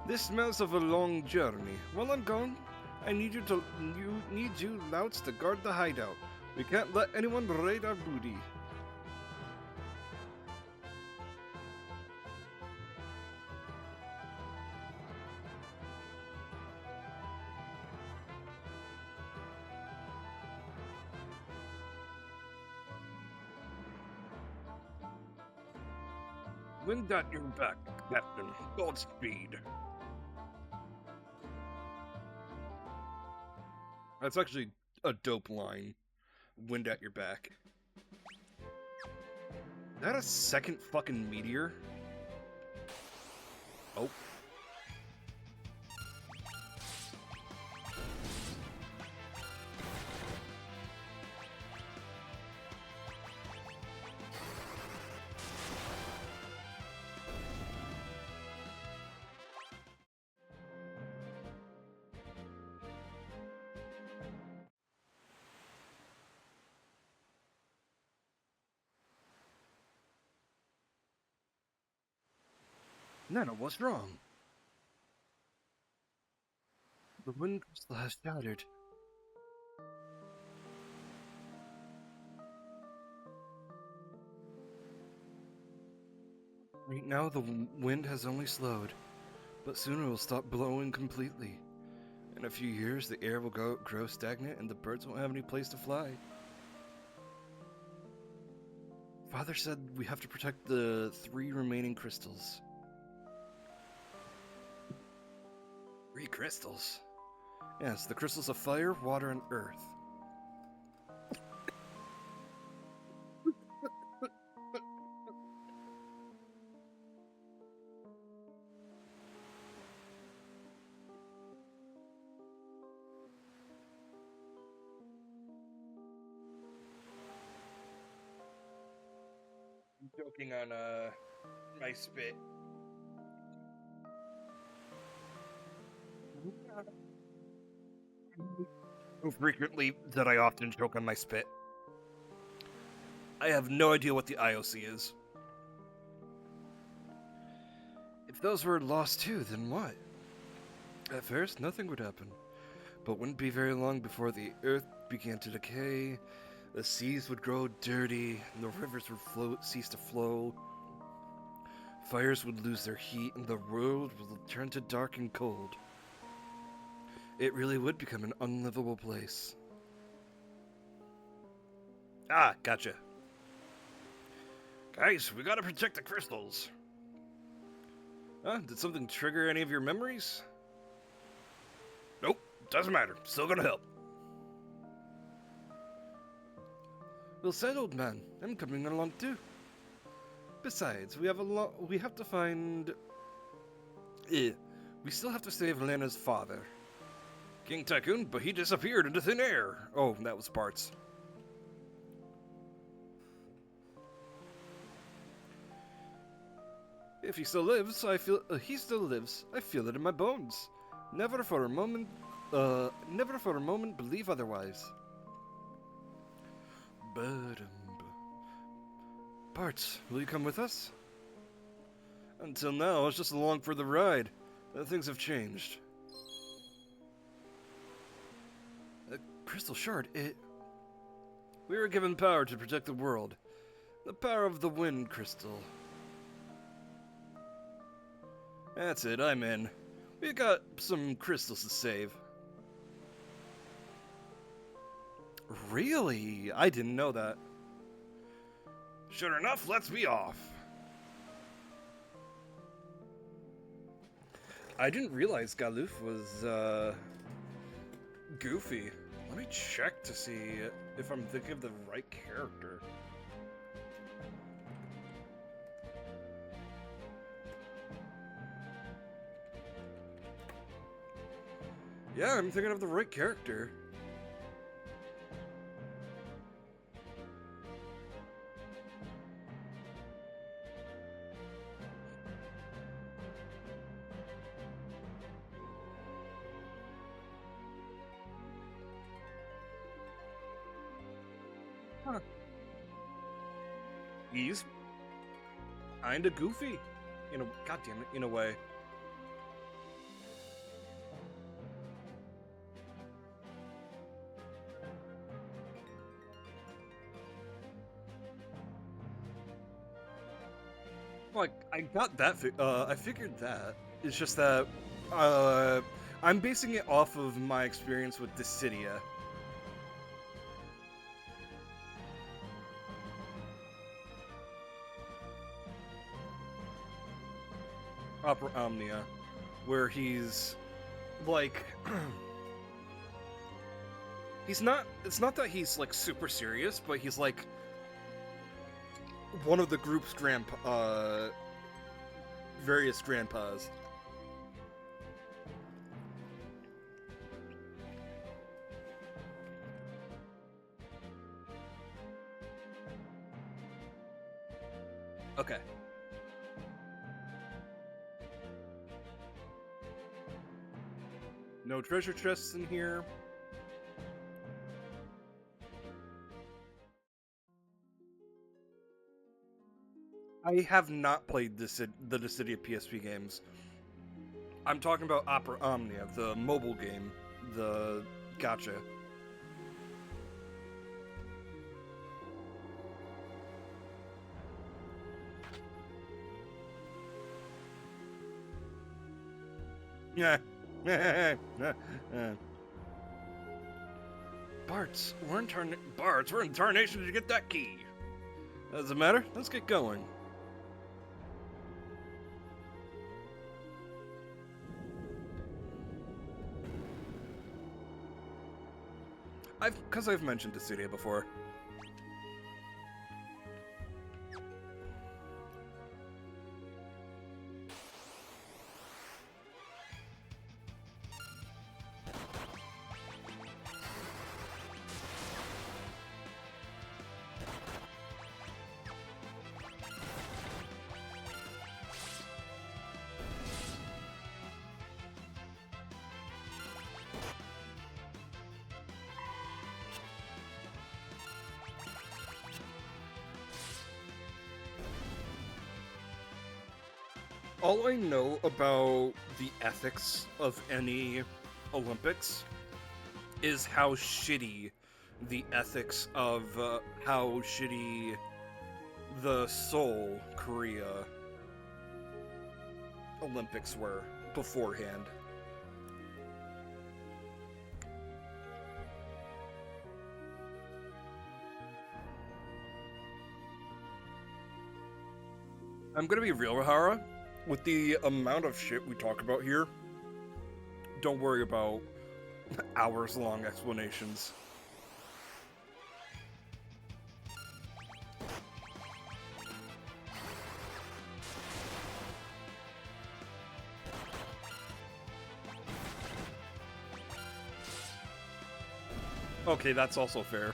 This smells of a long journey. While I'm gone, I need you louts to guard the hideout. We can't let anyone raid our booty. Wind at your back, Captain. Godspeed. That's actually a dope line. Wind at your back. Is that a second fucking meteor? Oh. Nana, what's wrong? The wind crystal has shattered. Right now, the wind has only slowed, but soon it will stop blowing completely. In a few years, the air will grow stagnant and the birds won't have any place to fly. Father said we have to protect the 3 remaining crystals. 3 crystals? Yes, the crystals of fire, water, and earth. I'm joking on my spit. So frequently that I often choke on my spit. I have no idea what the IOC is. If those were lost too, then what? At first, nothing would happen. But wouldn't be very long before the earth began to decay, the seas would grow dirty, and the rivers would cease to flow. Fires would lose their heat, and the world would turn to dark and cold. It really would become an unlivable place. Ah, gotcha. Guys, we gotta protect the crystals. Huh? Did something trigger any of your memories? Nope, doesn't matter. Still gonna help. Well said, old man. I'm coming along too. Besides, we have to find... we still have to save Lena's father. King Tycoon, but he disappeared into thin air. Oh, that was Bart's. If he still lives, he still lives. I feel it in my bones. Never for a moment believe otherwise. Bart, will you come with us? Until now, I was just along for the ride. Things have changed. Crystal Shard, we were given power to protect the world. The power of the wind crystal. That's it, I'm in. We got some crystals to save. Really? I didn't know that. Sure enough, let's be off. I didn't realize Galuf was, goofy. Let me check to see if I'm thinking of the right character. Yeah, I'm thinking of the right character. Huh. He's kinda goofy. You know, goddamn it, in a way. Like, I got that, I figured that. It's just that, I'm basing it off of my experience with Dissidia. Opera Omnia, where he's, like, it's not that he's, like, super serious, but he's, like, one of the group's various grandpas. Okay. No treasure chests in here. I have not played the Dissidia PSP games. I'm talking about Opera Omnia, the mobile game, the gacha. Yeah. Bart's, we're in Tarnation to get that key. Doesn't matter. Let's get going. Because I've mentioned Dissidia before. All I know about the ethics of any Olympics is how shitty the ethics of how shitty the Seoul, Korea Olympics were beforehand. I'm gonna be real, Rahara. With the amount of shit we talk about here, don't worry about hours-long explanations. Okay, that's also fair.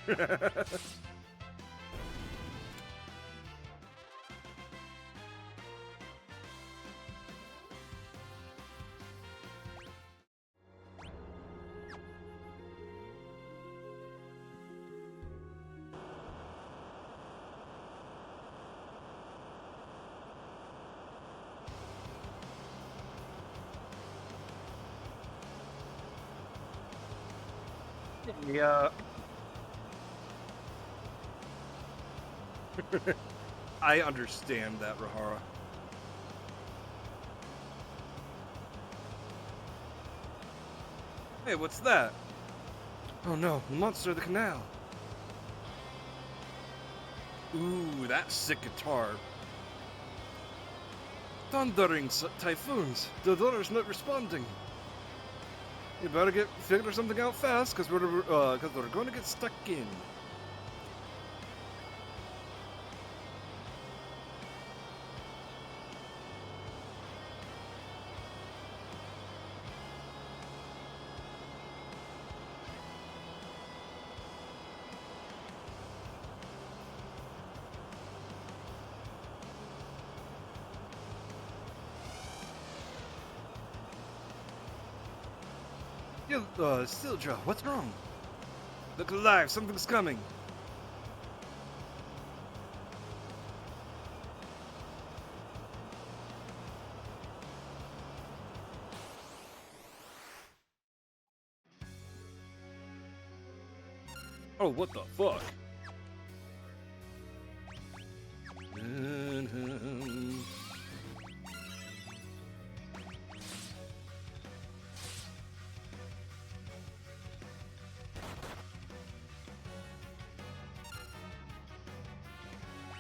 Yeah. I understand that, Rahara. Hey, what's that? Oh no, the monster of the canal. Ooh, that's sick guitar. Thundering typhoons. The daughter's not responding. You better figure something out fast, cause we're going to get stuck in. You, Steeljaw, what's wrong? Look alive, something's coming. Oh, what the fuck?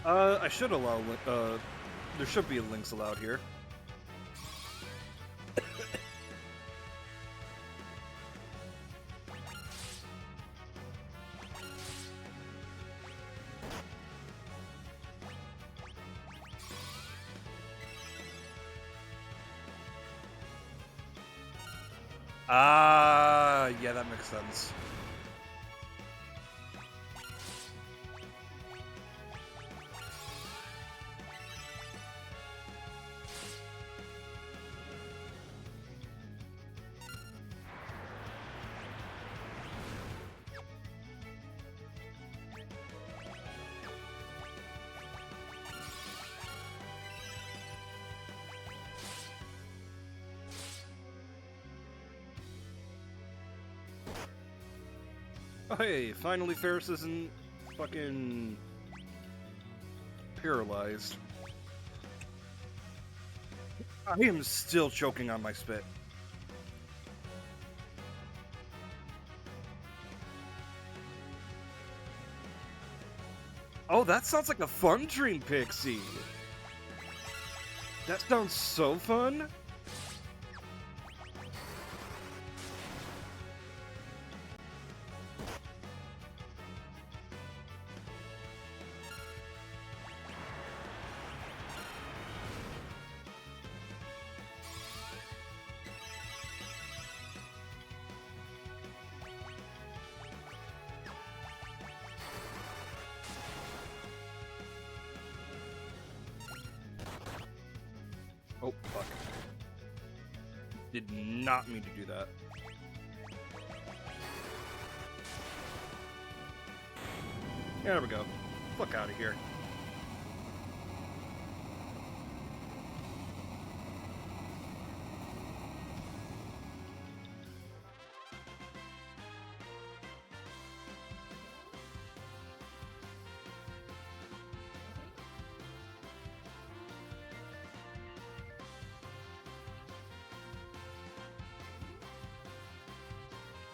I should allow, there should be links allowed here. Ah, yeah, that makes sense. Oh, hey, finally Ferris isn't fucking paralyzed. I am still choking on my spit. Oh, that sounds like a fun dream, Pixie. That sounds so fun. Oh, fuck. Did not mean to do that. There we go. Fuck out of here.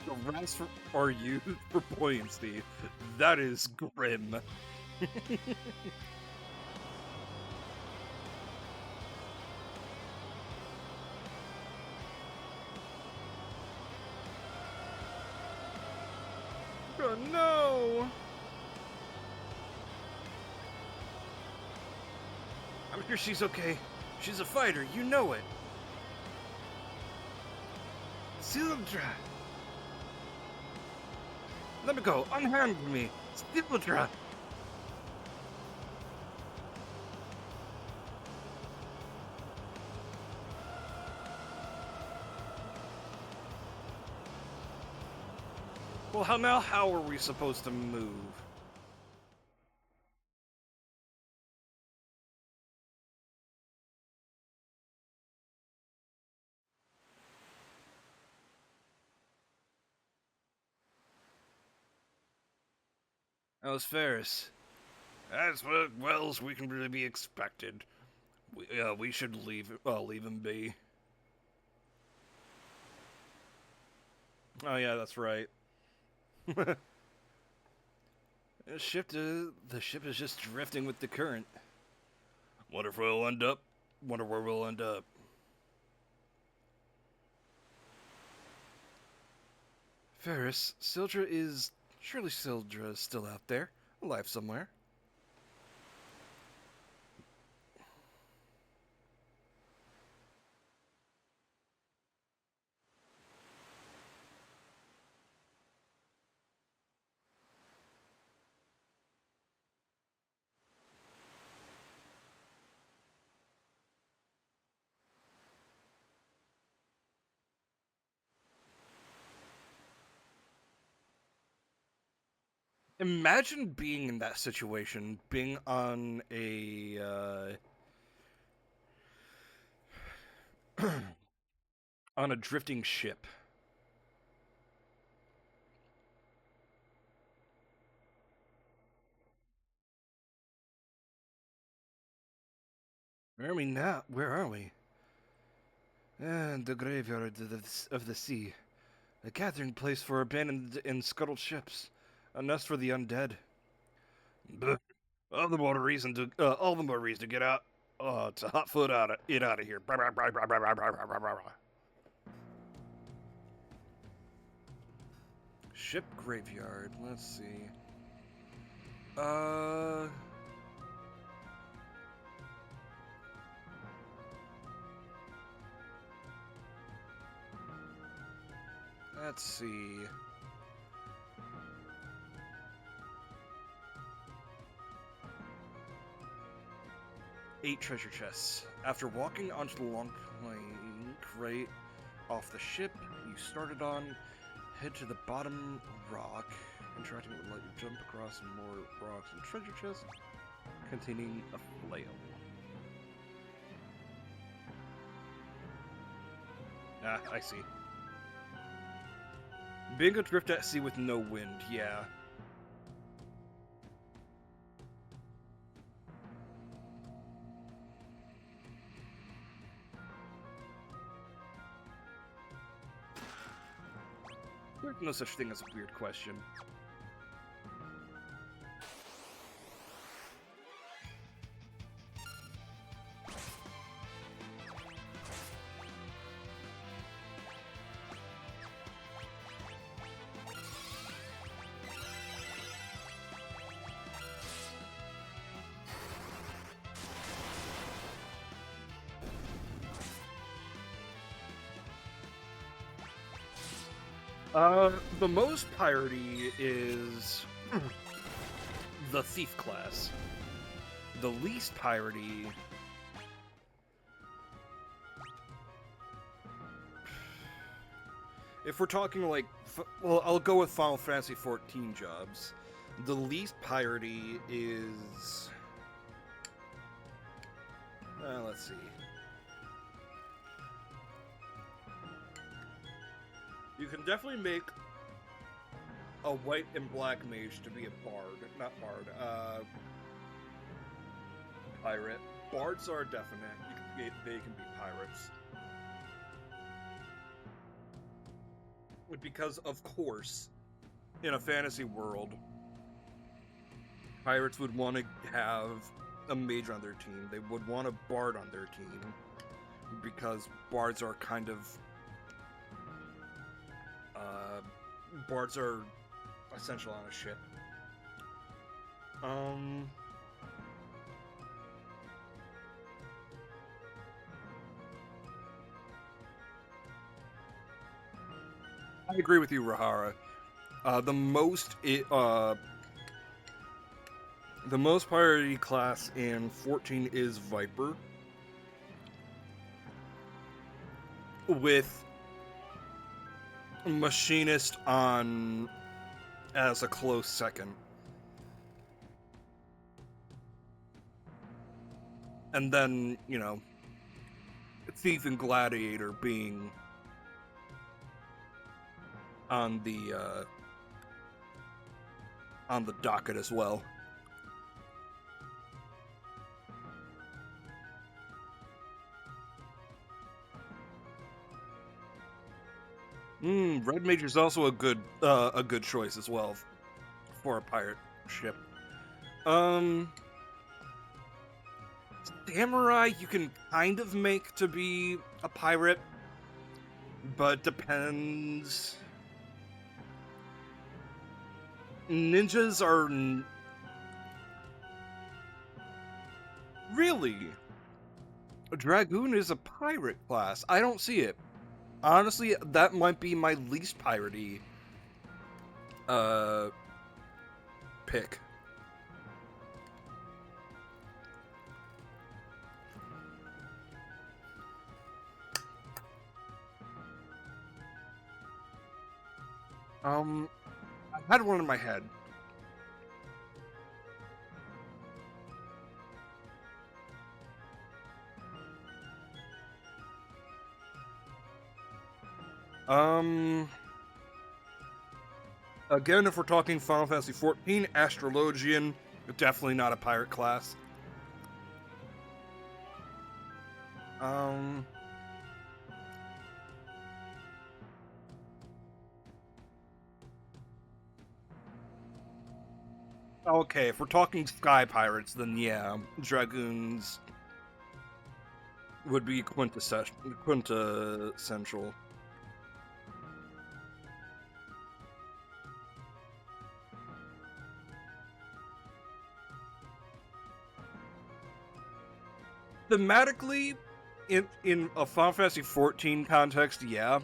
The rest are used for buoyancy. That is grim. Oh no! I'm sure she's okay. She's a fighter, you know it. Sildra! Let me go, unharmed me! Sildra! Well, how are we supposed to move? That was Ferris. That's what well as we can really be expected. We should leave him be. Oh yeah, that's right. The the ship is just drifting with the current. Wonder if we'll end up. Wonder where we'll end up. Ferris, Sildra is surely Sildra is still out there, alive somewhere. Imagine being in that situation, being on on a drifting ship. Where are we now? Where are we? And the graveyard of the sea. A gathering place for abandoned and scuttled ships. A nest for the undead. Blech. All the more reason to get out. To hot foot out of here. Ship graveyard. Let's see. Uh. Let's see. Eight treasure chests. After walking onto the long plank right off the ship you started on, head to the bottom rock. Interacting would let you jump across more rocks and treasure chests containing a flail. Ah, I see. Being adrift at sea with no wind, yeah. There's no such thing as a weird question. The most piratey is the thief class. The least piratey. If we're talking like, well, I'll go with Final Fantasy XIV jobs. The least piratey is. Let's see. You can definitely make a white and black mage to be a bard. Not bard, pirate. Bards are definite. They can be pirates. Because, of course, in a fantasy world, pirates would want to have a mage on their team. They would want a bard on their team. Because bards are kind of... bards are essential on a ship. I agree with you, Rahara. The most priority class in 14 is Viper, with Machinist on as a close second. And then, you know, Thief and Gladiator being on the docket as well. Red Mage is also a good choice as well for a pirate ship. Samurai you can kind of make to be a pirate, but depends. Ninjas are really. A Dragoon is a pirate class. I don't see it. Honestly, that might be my least piratey pick. I had one in my head. Again, if we're talking Final Fantasy XIV, Astrologian, definitely not a pirate class. Okay, if we're talking Sky Pirates, then yeah, Dragoons would be quintessential. Thematically, in a Final Fantasy XIV context, yeah.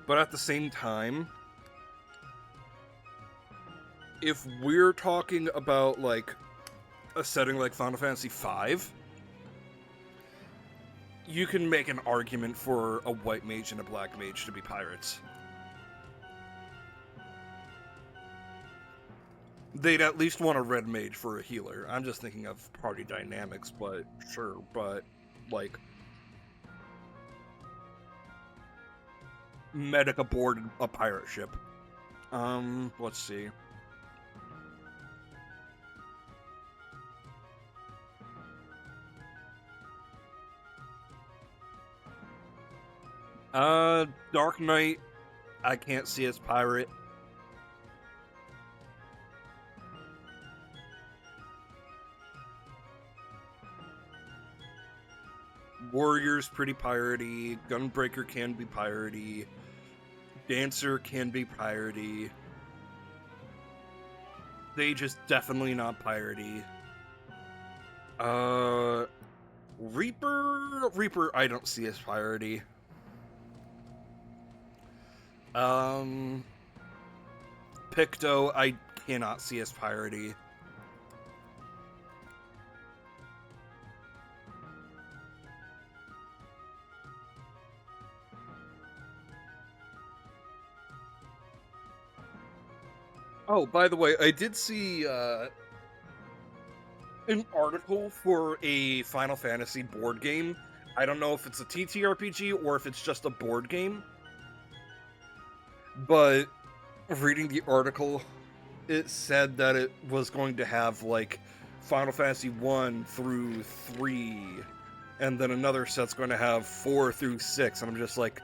But at the same time, if we're talking about, like, a setting like Final Fantasy V, you can make an argument for a white mage and a black mage to be pirates. They'd at least want a red mage for a healer. I'm just thinking of party dynamics, but sure, but, like, medic aboard a pirate ship. Let's see. Dark Knight, I can't see as pirate. Warrior's pretty piratey. Gunbreaker can be piratey. Dancer can be piratey. Sage is definitely not piratey. Reaper I don't see as piratey. Picto I cannot see as piratey. Oh, by the way, I did see an article for a Final Fantasy board game. I don't know if it's a TTRPG or if it's just a board game. But reading the article, it said that it was going to have, like, Final Fantasy 1 through 3, and then another set's going to have 4 through 6, and I'm just like,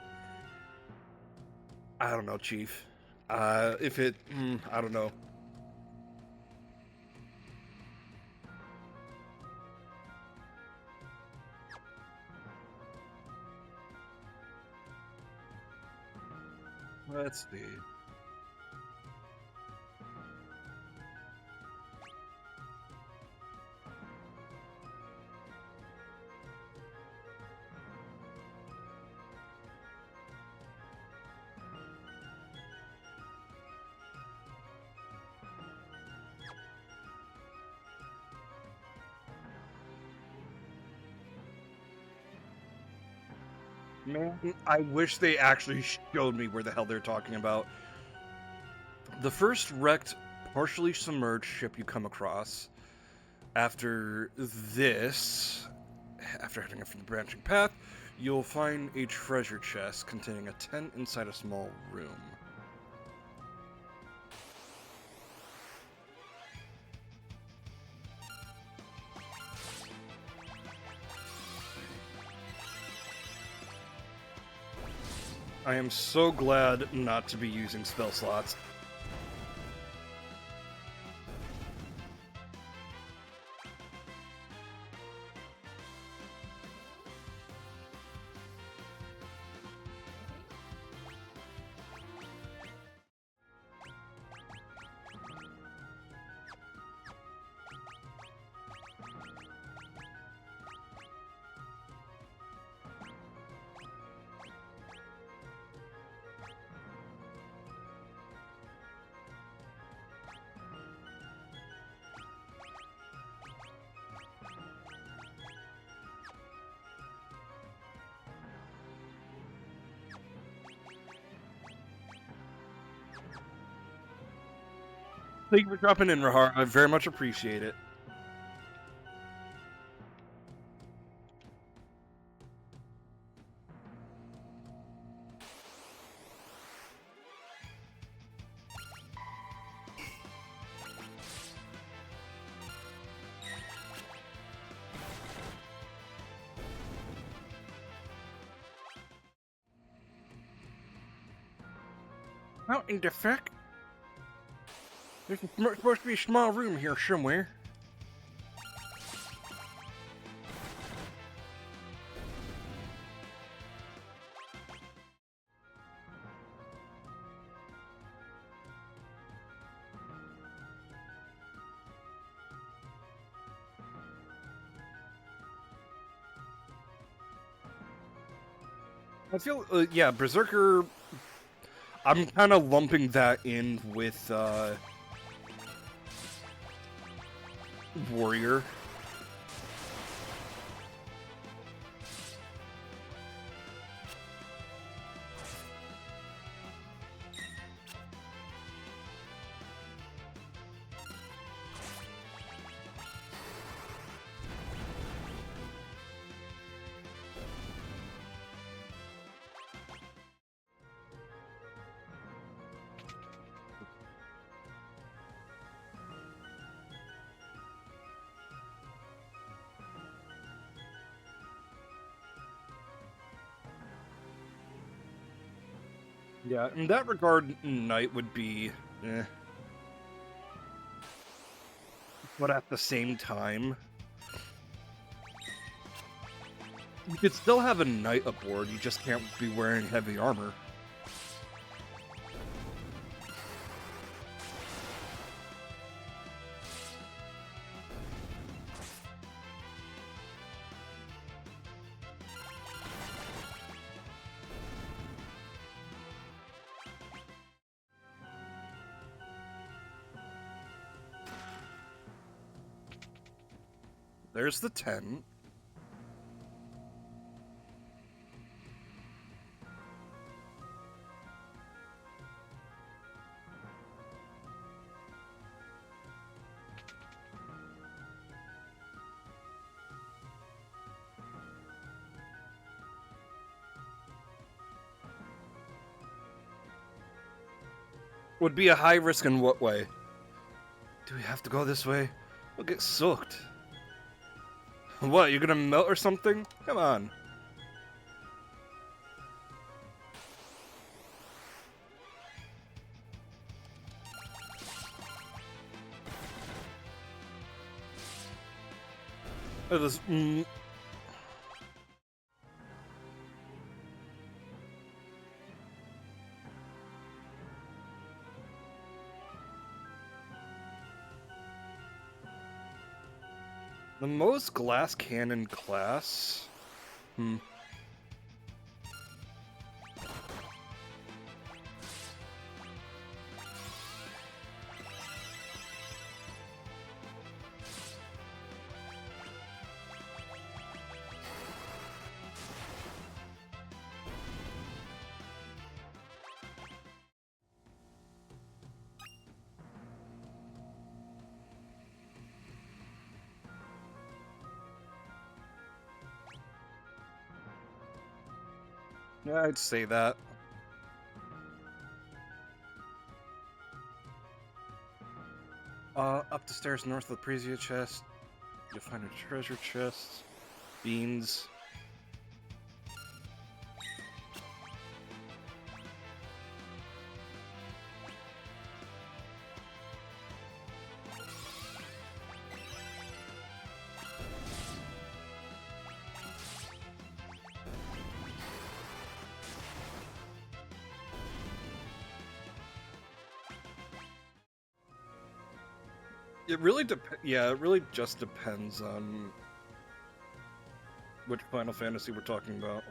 I don't know, Chief. I don't know. Let's see. Man, I wish they actually showed me where the hell they're talking about. The first wrecked, partially submerged ship you come across after this, after heading up the branching path, you'll find a treasure chest containing a tent inside a small room. I am so glad not to be using spell slots. Thank you for dropping in, Rahar. I very much appreciate it. Out in defect? There's supposed to be a small room here somewhere. I feel, yeah, Berserker. I'm kind of lumping that in with Warrior. Yeah, in that regard, Knight would be, eh. But at the same time, you could still have a Knight aboard, you just can't be wearing heavy armor. There's the 10. Would be a high risk in what way? Do we have to go this way? We'll get soaked. What, you're gonna melt or something? Come on. It was, the most glass cannon class? Yeah, I'd say that. Up the stairs north of the Prezia chest, you'll find a treasure chest, beans. It really yeah, it really just depends on which Final Fantasy we're talking about.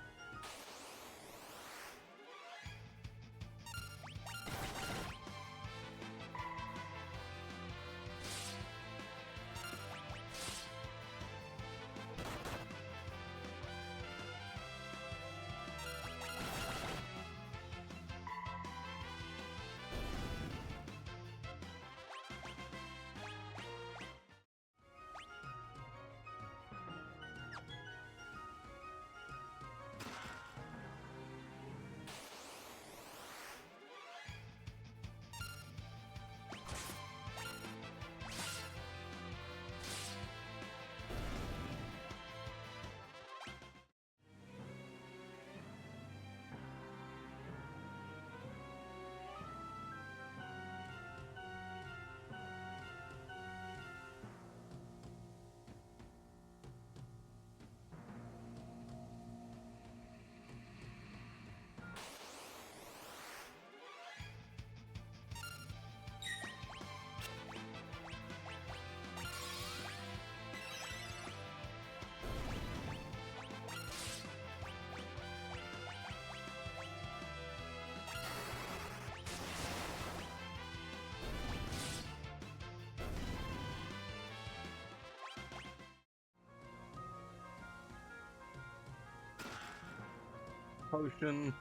Potion.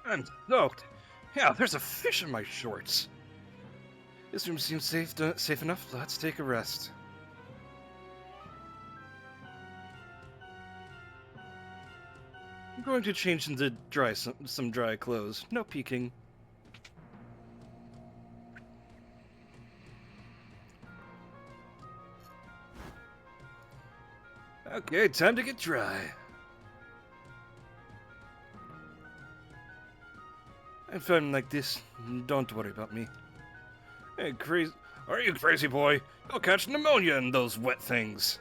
I'm soaked. Yeah, there's a fish in my shorts. This room seems safe enough. Let's take a rest. I'm going to change into some dry clothes. No peeking. Okay, time to get dry. If I'm like this, don't worry about me. Hey, crazy... Are you crazy, boy? You'll catch pneumonia in those wet things.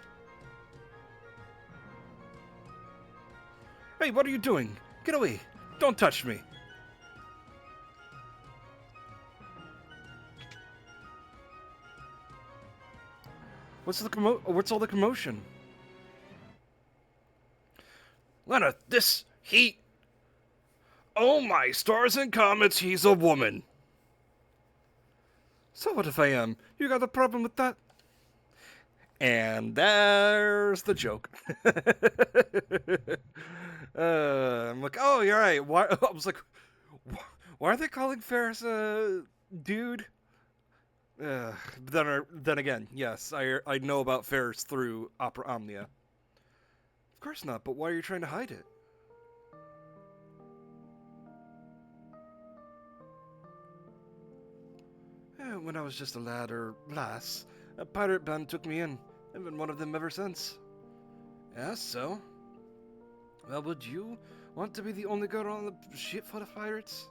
Hey, what are you doing? Get away. Don't touch me. What's all the commotion? Lena, he... Oh my stars and comets, he's a woman. So what if I am? You got a problem with that? And there's the joke. I'm like, oh, you're right. Why? I was like, why are they calling Ferris a dude? Then again, yes, I know about Ferris through Opera Omnia. Of course not, but why are you trying to hide it? When I was just a lad or lass, a pirate band took me in. I've been one of them ever since. Yeah, so? Well, would you want to be the only girl on the ship full of pirates?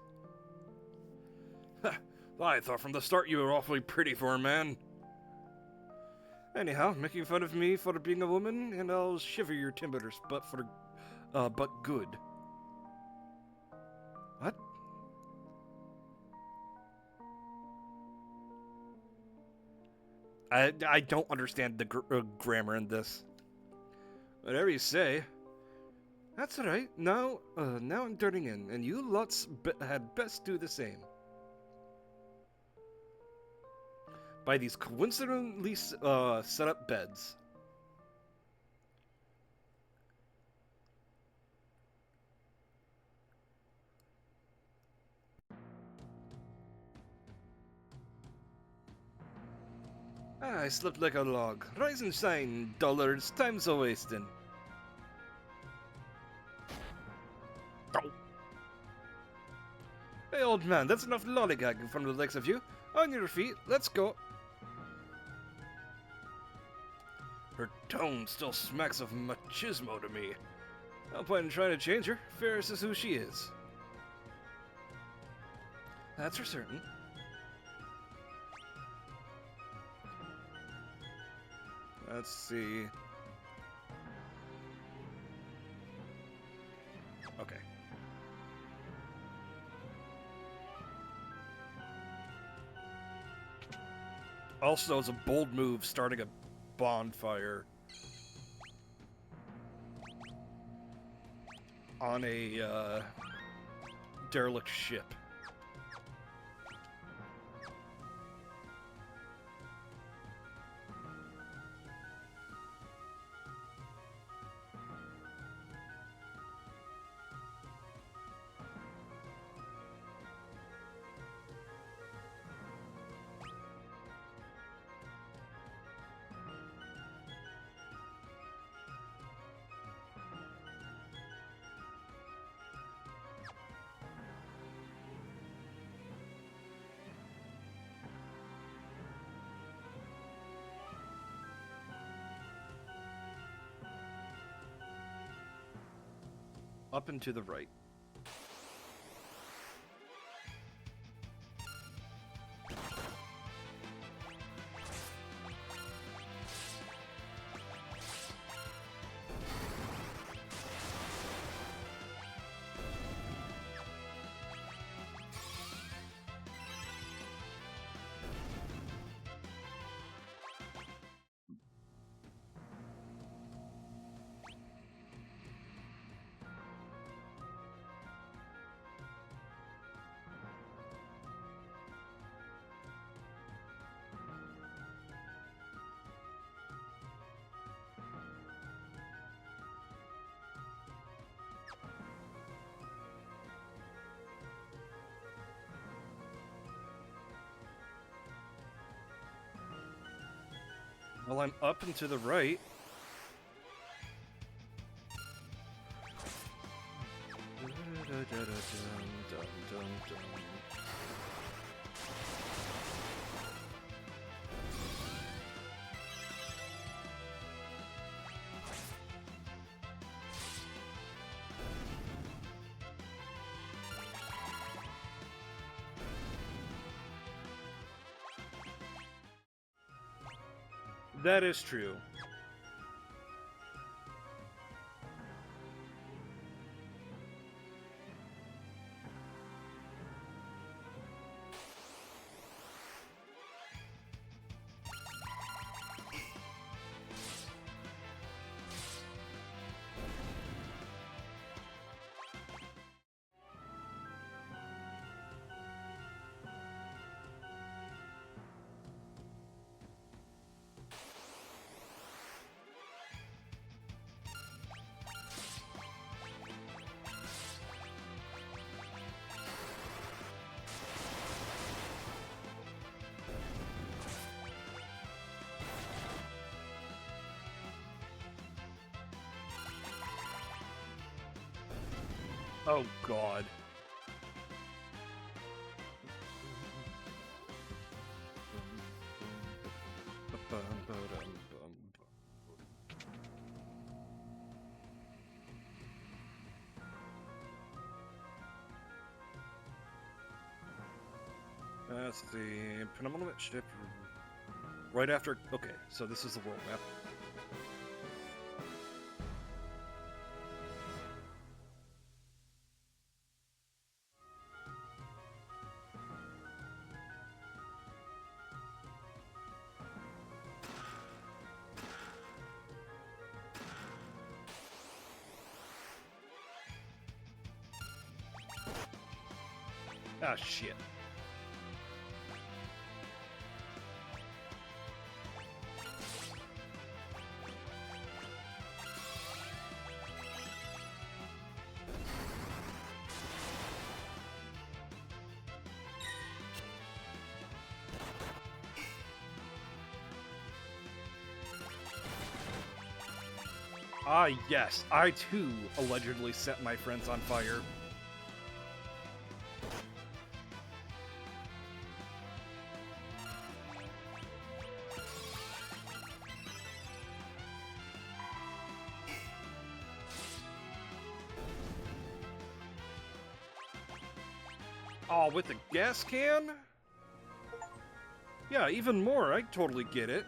I thought from the start you were awfully pretty for a man. Anyhow, making fun of me for being a woman, and I'll shiver your timbers, but good. What? I don't understand the grammar in this. Whatever you say. That's alright. Now I'm turning in, and you lots had best do the same. By these coincidentally set up beds. Ah, I slept like a log. Rise and shine, dullards. Time's a wasting. Oh. Hey, old man, that's enough lollygagging from the likes of you. On your feet, let's go. Her tone still smacks of machismo to me. No point in trying to change her. Ferris is who she is. That's for certain. Let's see. Okay. Also, it's a bold move starting a bonfire on a derelict ship. Up and to the right. Well, I'm up and to the right. That is true. Oh, God. That's the penultimate ship. Right after. Okay, so this is the world map. Ah, shit. Ah, yes, I too allegedly set my friends on fire. Oh, with a gas can? Yeah, even more, I totally get it.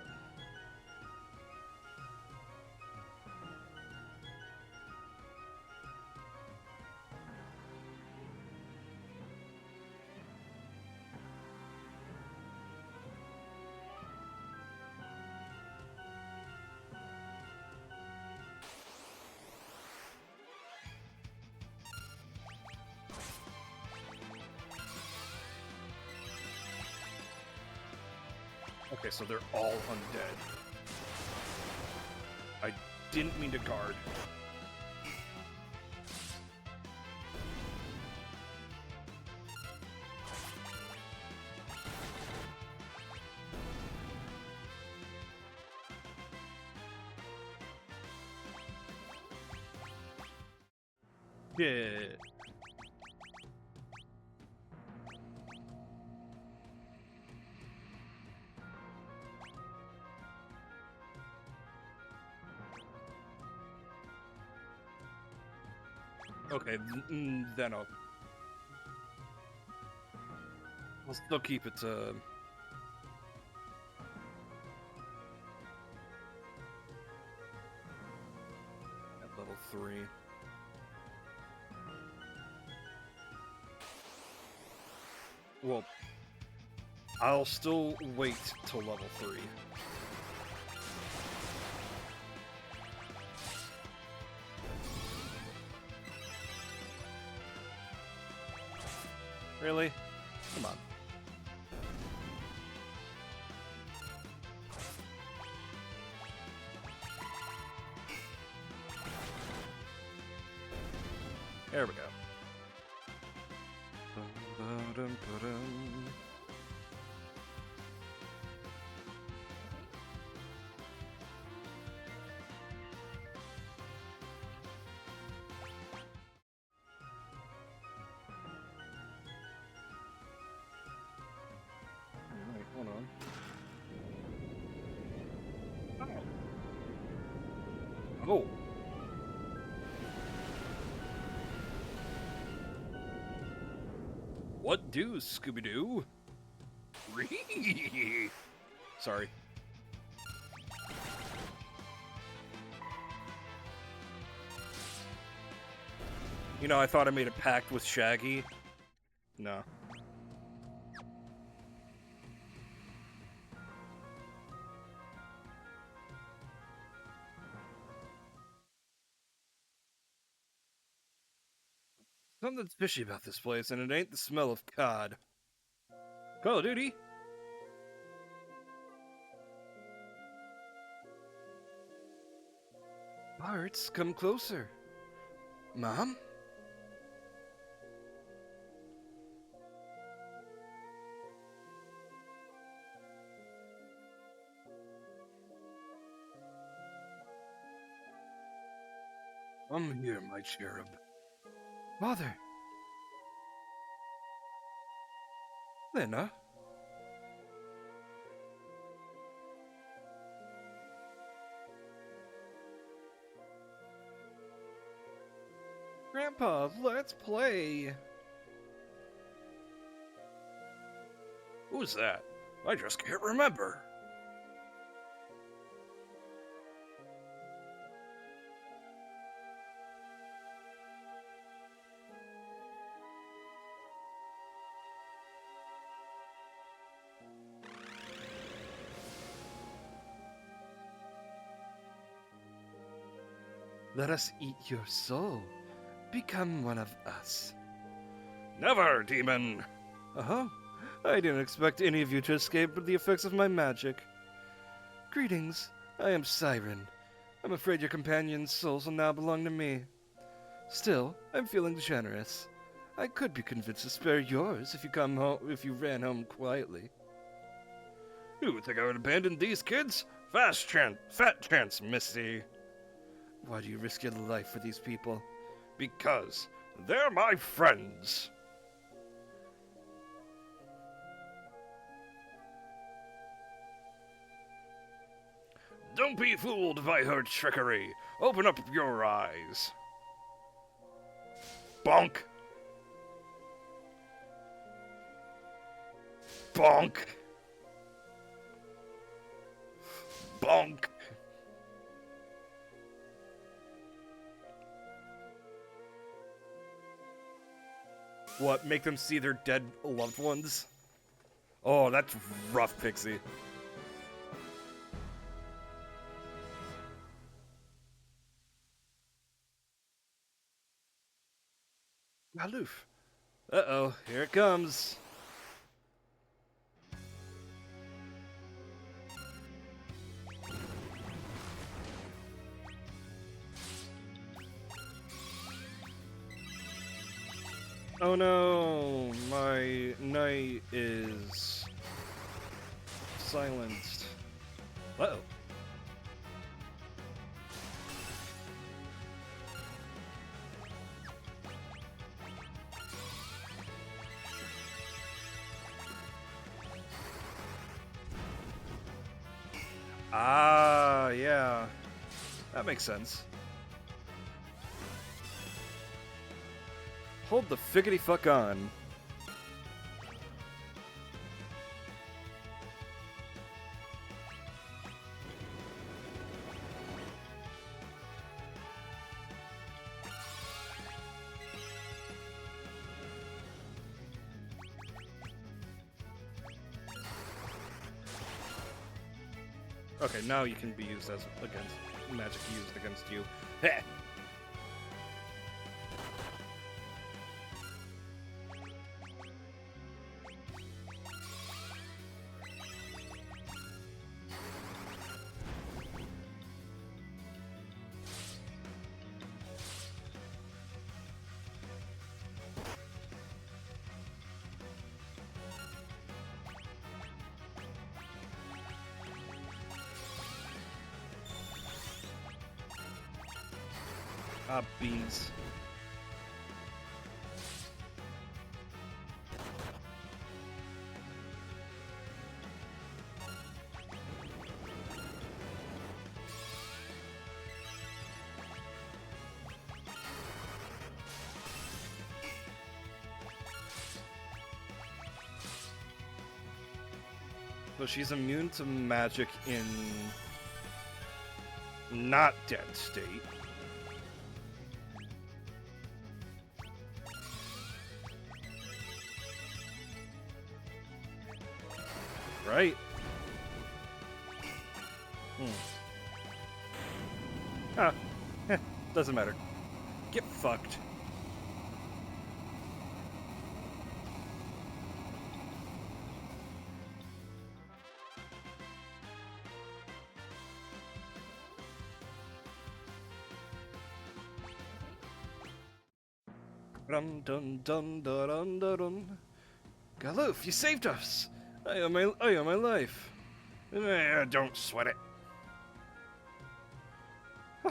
Okay, so they're all undead. I didn't mean to guard. Yeah. Okay, then I'll still keep it to... at level 3. Well, I'll still wait till level 3. Really? Come on. There we go. Alright, hold on. Oh. What do, Scooby-Doo? Sorry. You know, I thought I made a pact with Shaggy. No. Something's fishy about this place, and it ain't the smell of cod. Call of Duty? Bart's, come closer. Mom? Come here, my cherub. Mother! Lena? Grandpa, let's play! Who's that? I just can't remember. Let us eat your soul. Become one of us. Never, demon! Uh-huh. I didn't expect any of you to escape the effects of my magic. Greetings. I am Siren. I'm afraid your companions' souls will now belong to me. Still, I'm feeling generous. I could be convinced to spare yours if you ran home quietly. You think I would abandon these kids? Fat chance, Misty. Why do you risk your life for these people? Because they're my friends. Don't be fooled by her trickery. Open up your eyes. Bonk. Bonk. Bonk. What, make them see their dead loved ones? Oh, that's rough, Pixie. Aloof. Uh-oh, here it comes. Oh no, my knight is silenced. Uh-oh. Ah, yeah. That makes sense. Hold the figgity fuck on. Okay, now you can be used as against magic used against you. Heh. Ah, beans. So she's immune to magic in not dead state. Right? Ah, doesn't matter. Get fucked. Dun dun dun dun dun dun dun. Galoof, you saved us! I owe my life. Don't sweat it.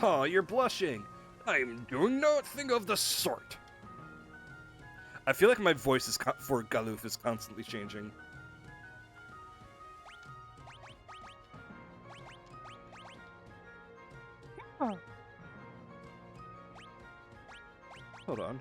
Oh, you're blushing. I'm doing nothing of the sort. I feel like my voice is for Galoof is constantly changing. Huh. Hold on.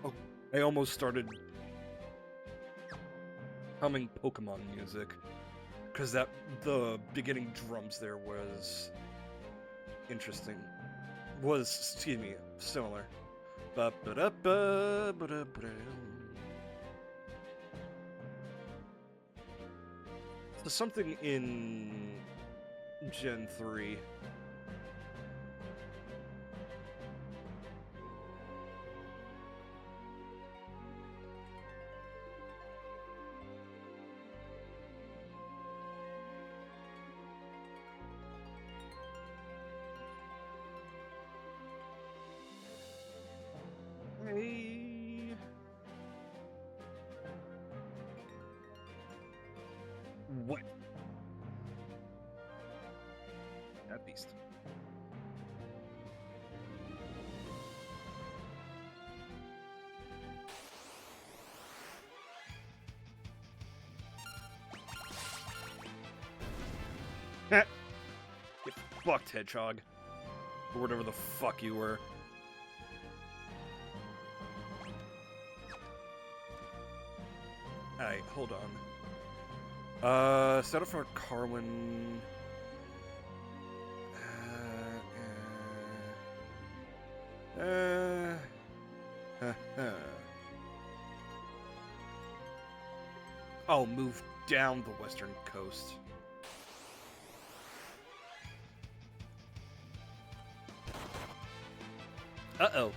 Oh, I almost started humming Pokemon music because the beginning drums there was interesting. Excuse me, similar. So something in Gen 3 east. Get fucked, hedgehog. Or whatever the fuck you were. Alright, hold on. Set up for Carwin. I'll move down the western coast. Uh-oh.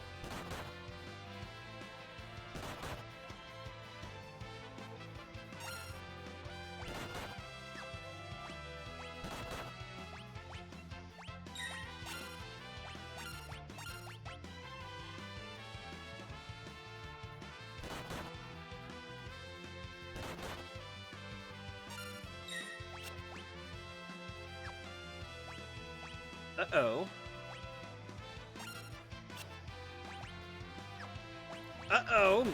Uh-oh. Uh-oh.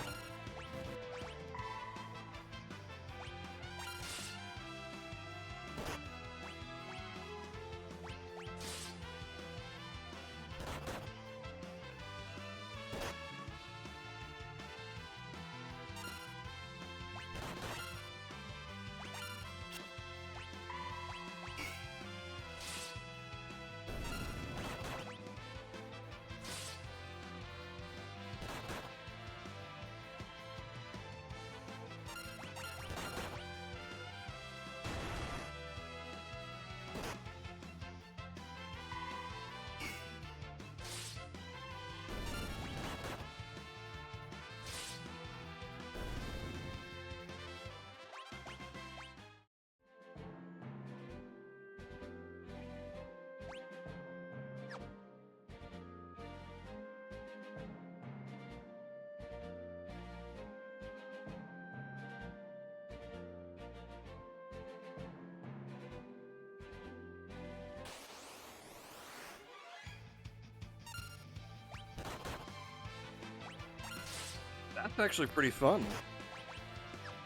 That's actually pretty fun.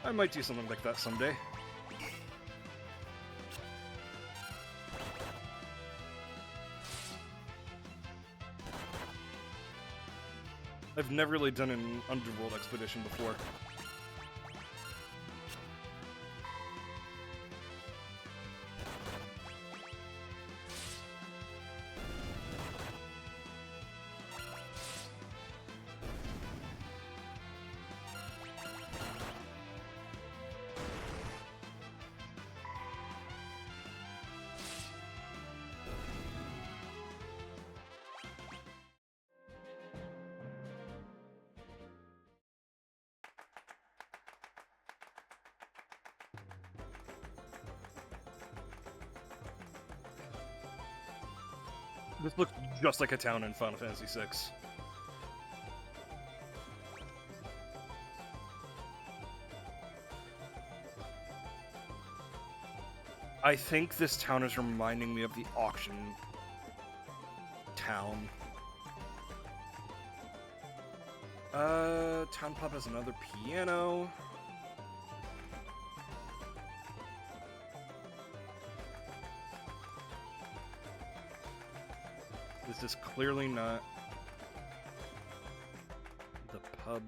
I might do something like that someday. I've never really done an underworld expedition before. This looks just like a town in Final Fantasy VI. I think this town is reminding me of the auction town. Town Pub has another piano. This is clearly not the pub.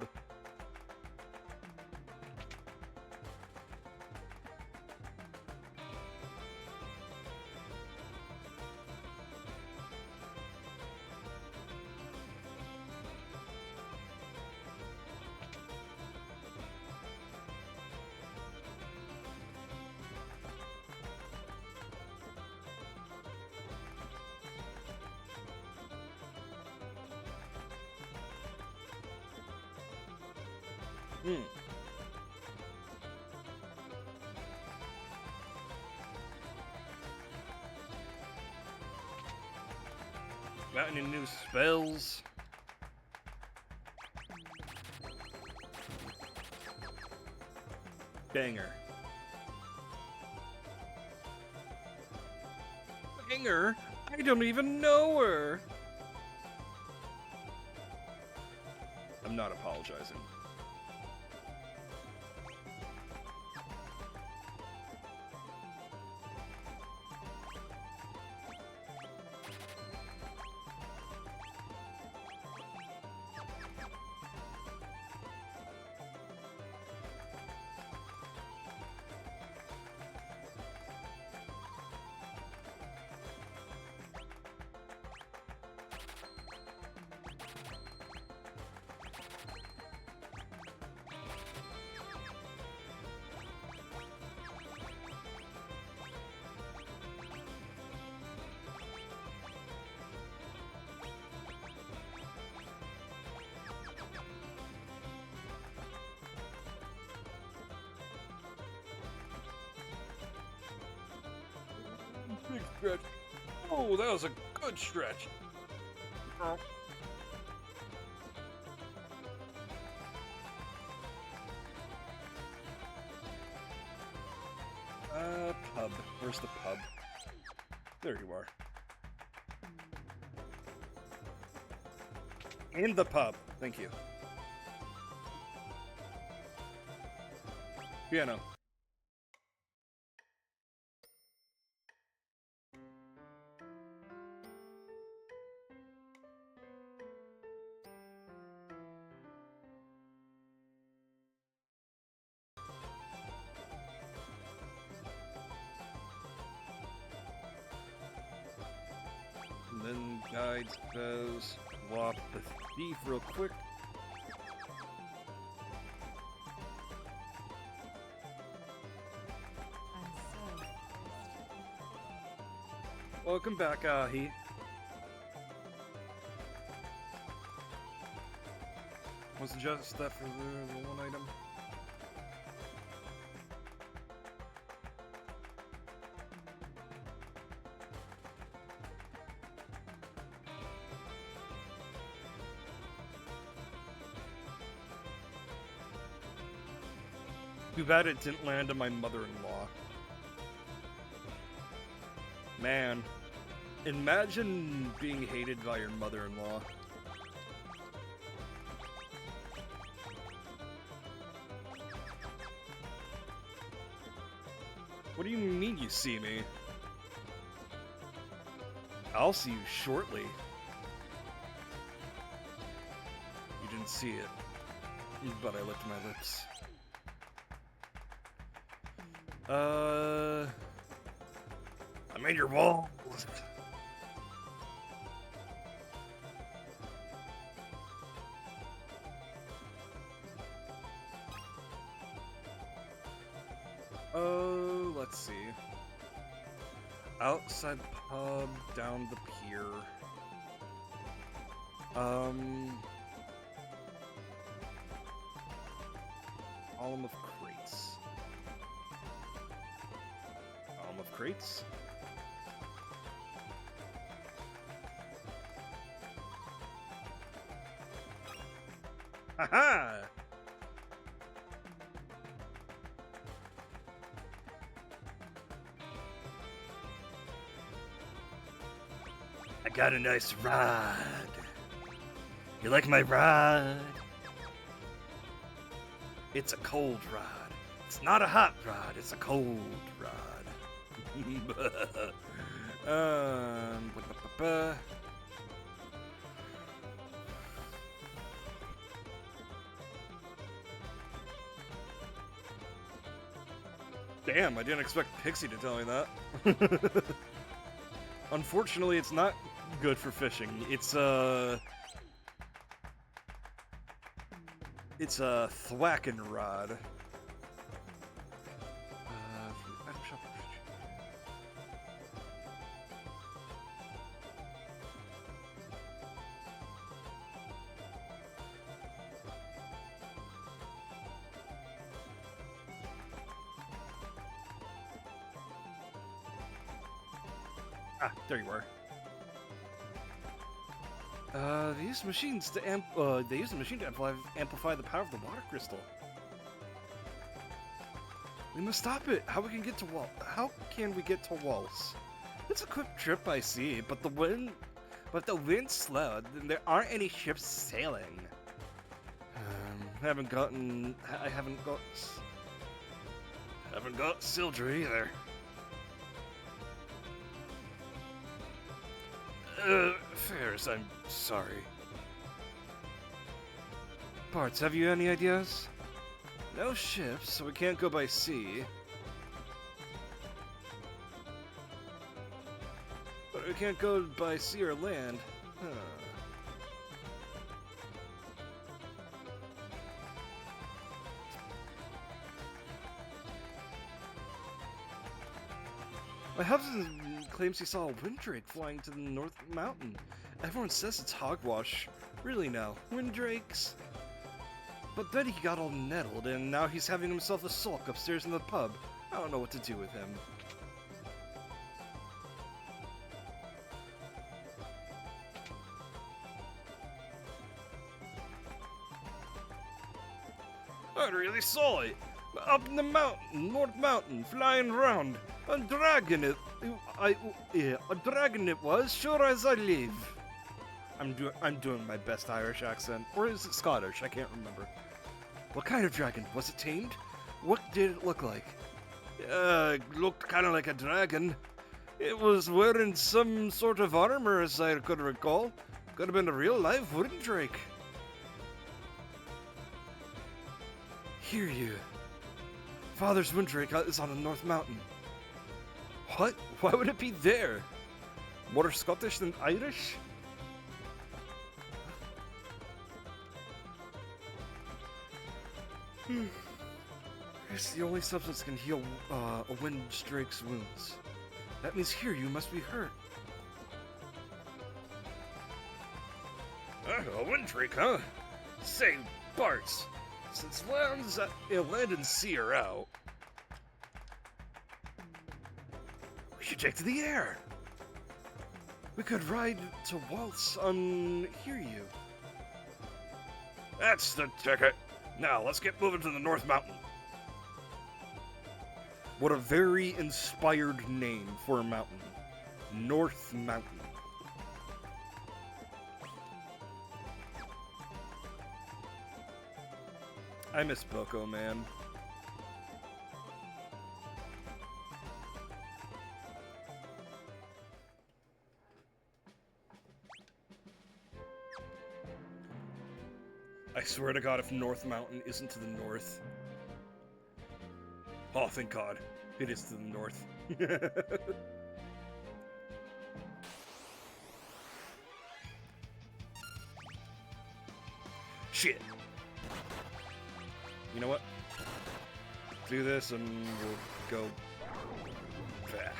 Got any new spells? Banger. Banger? I don't even know her! I'm not apologizing. Big stretch. Oh, that was a good stretch. Pub. Where's the pub? There you are. And the pub. Thank you. Piano. And then guide says, swap the thief real quick. Welcome back, Ahi. Was just that for the one item? Too bad it didn't land on my mother-in-law. Man, imagine being hated by your mother-in-law. What do you mean you see me? I'll see you shortly. You didn't see it, but I licked my lips. I made your walls. Let's see. Outside the pub, down the pier. Column of crates. Column of crates. Haha! I got a nice rod. You like my rod? It's a cold rod. It's not a hot rod, it's a cold rod. Damn, I didn't expect Pixie to tell me that. Unfortunately, it's not good for fishing. It's a thwacking rod. Item shop. Ah, there you are. They use machines to amplify the power of the water crystal. We must stop it. How can we get to Waltz? It's a quick trip, I see, but if the wind's slowed, then there aren't any ships sailing. I haven't got Sildra either. Fairs, I'm sorry. Parts, have you any ideas? No ships, so we can't go by sea. But we can't go by sea or land. Huh. My husband claims he saw a winddrake flying to the North Mountain. Everyone says it's hogwash. Really now, windrakes? But then he got all nettled, and now he's having himself a sulk upstairs in the pub. I don't know what to do with him. I really saw it. Up in the mountain, North Mountain, flying around. A dragon a dragon it was, sure as I live. I'm doing my best Irish accent. Or is it Scottish? I can't remember. What kind of dragon? Was it tamed? What did it look like? It looked kind of like a dragon. It was wearing some sort of armor, as I could recall. Could have been a real live winddrake. Hear you. Father's winddrake is on the North Mountain. What? Why would it be there? More Scottish than Irish? It's the only substance that can heal a winddrake's wounds. That means here you must be hurt. A winddrake, huh? Say, Barts, since land and sea are out, we should take to the air. We could ride to Waltz on Hiryu. That's the ticket. Now, let's get moving to the North Mountain. What a very inspired name for a mountain. North Mountain. I miss Boko, man. I swear to God, if North Mountain isn't to the north. Oh, thank God. It is to the north. Shit. You know what? Do this and we'll go back.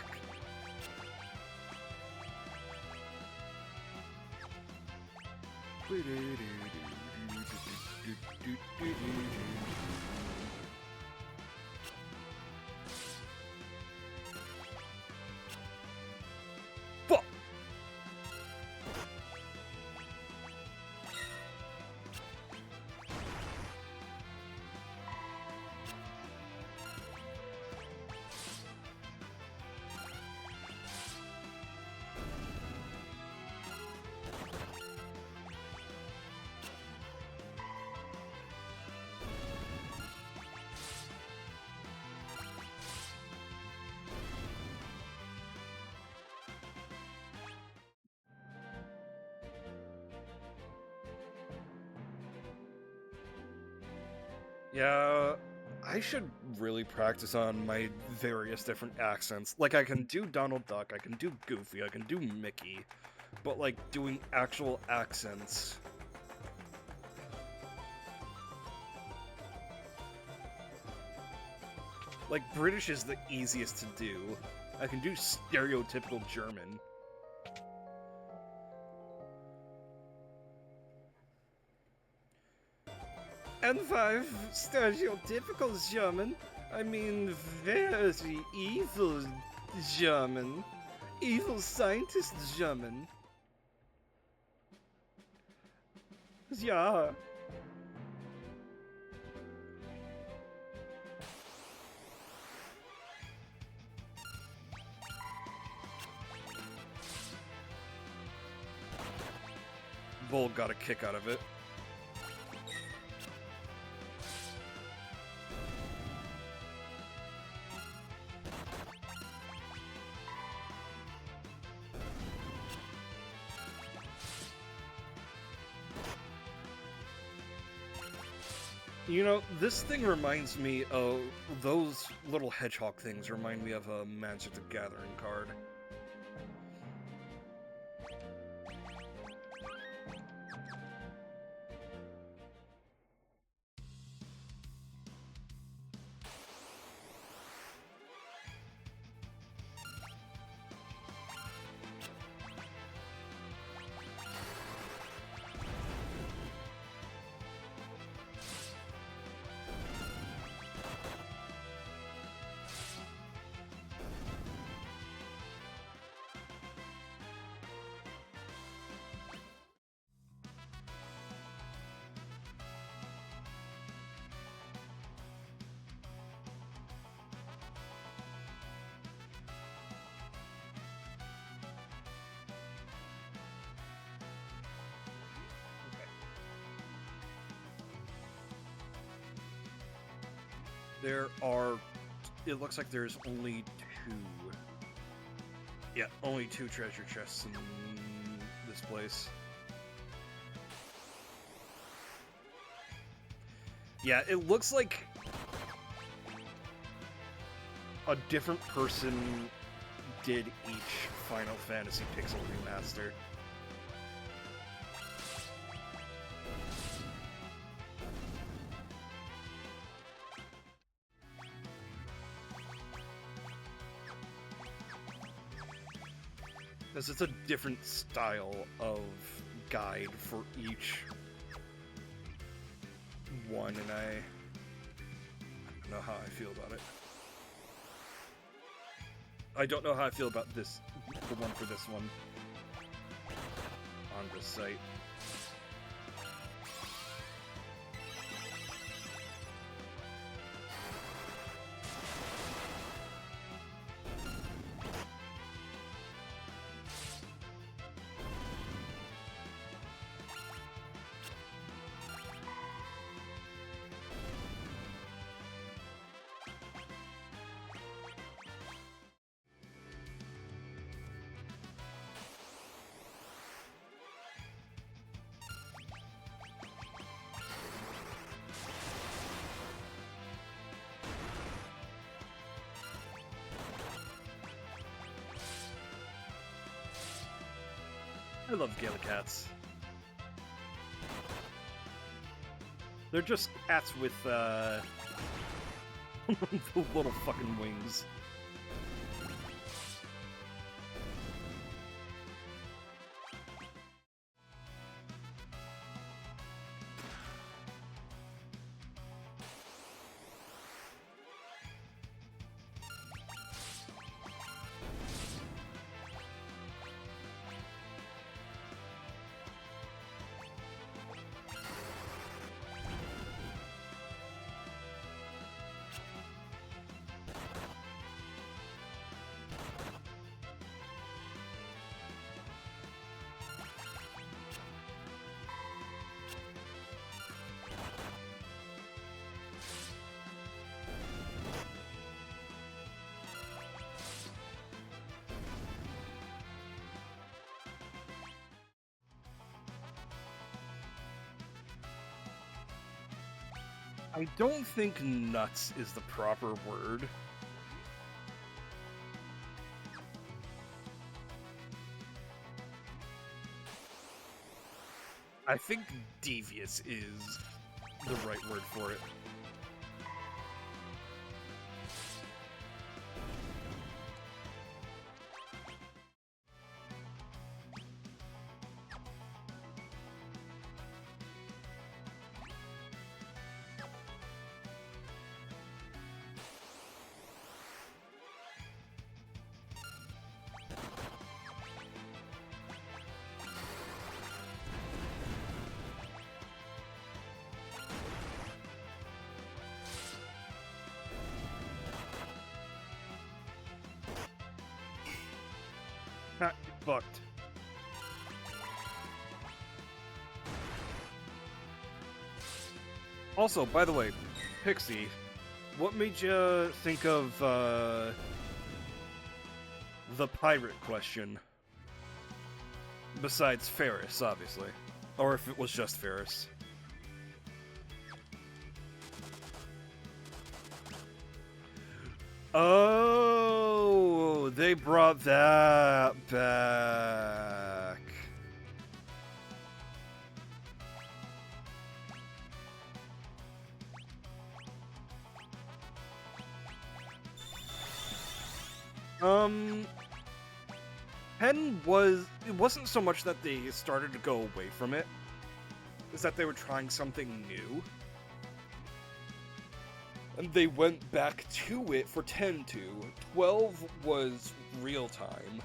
Fuck! Yeah, I should really practice on my various different accents. Like, I can do Donald Duck, I can do Goofy, I can do Mickey, but, like, doing actual accents. Like, British is the easiest to do. I can do stereotypical German. And 5 stereotypical German. I mean, very evil German. Evil scientist German. Yeah. Bull got a kick out of it. You know, this thing reminds me of... Those little hedgehog things remind me of a Magic the Gathering card. There are... It looks like there's only 2. Yeah, only 2 treasure chests in this place. Yeah, it looks like a different person did each Final Fantasy Pixel Remaster. Because it's a different style of guide for each one, and I don't know how I feel about it. I don't know how I feel about this, the one for this one, on this site. I love Gallicats. They're just cats with, the little fucking wings. I don't think nuts is the proper word. I think devious is the right word for it. Ha, fucked. Also, by the way, Pixie, what made you think of the pirate question? Besides Ferris, obviously. Or if it was just Ferris. Oh, they brought that back. It wasn't so much that they started to go away from it, is that they were trying something new. And they went back to it for 10-2. 12 was real time.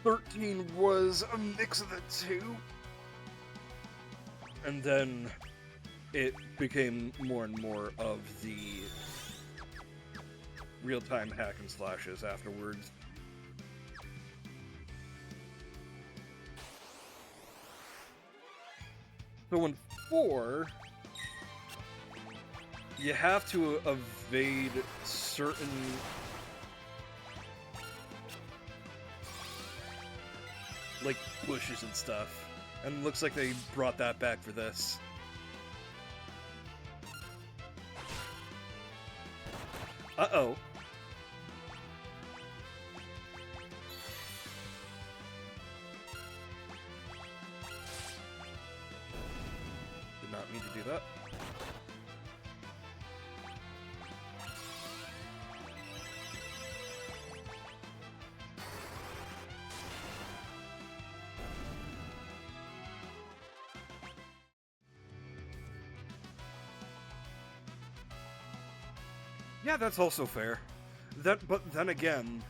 13 was a mix of the two. And then it became more and more of the real-time hack and slashes afterwards. So in 4, you have to evade certain like bushes and stuff. And it looks like they brought that back for this. Uh-oh. Did not mean to do that. Yeah, that's also fair. But then again,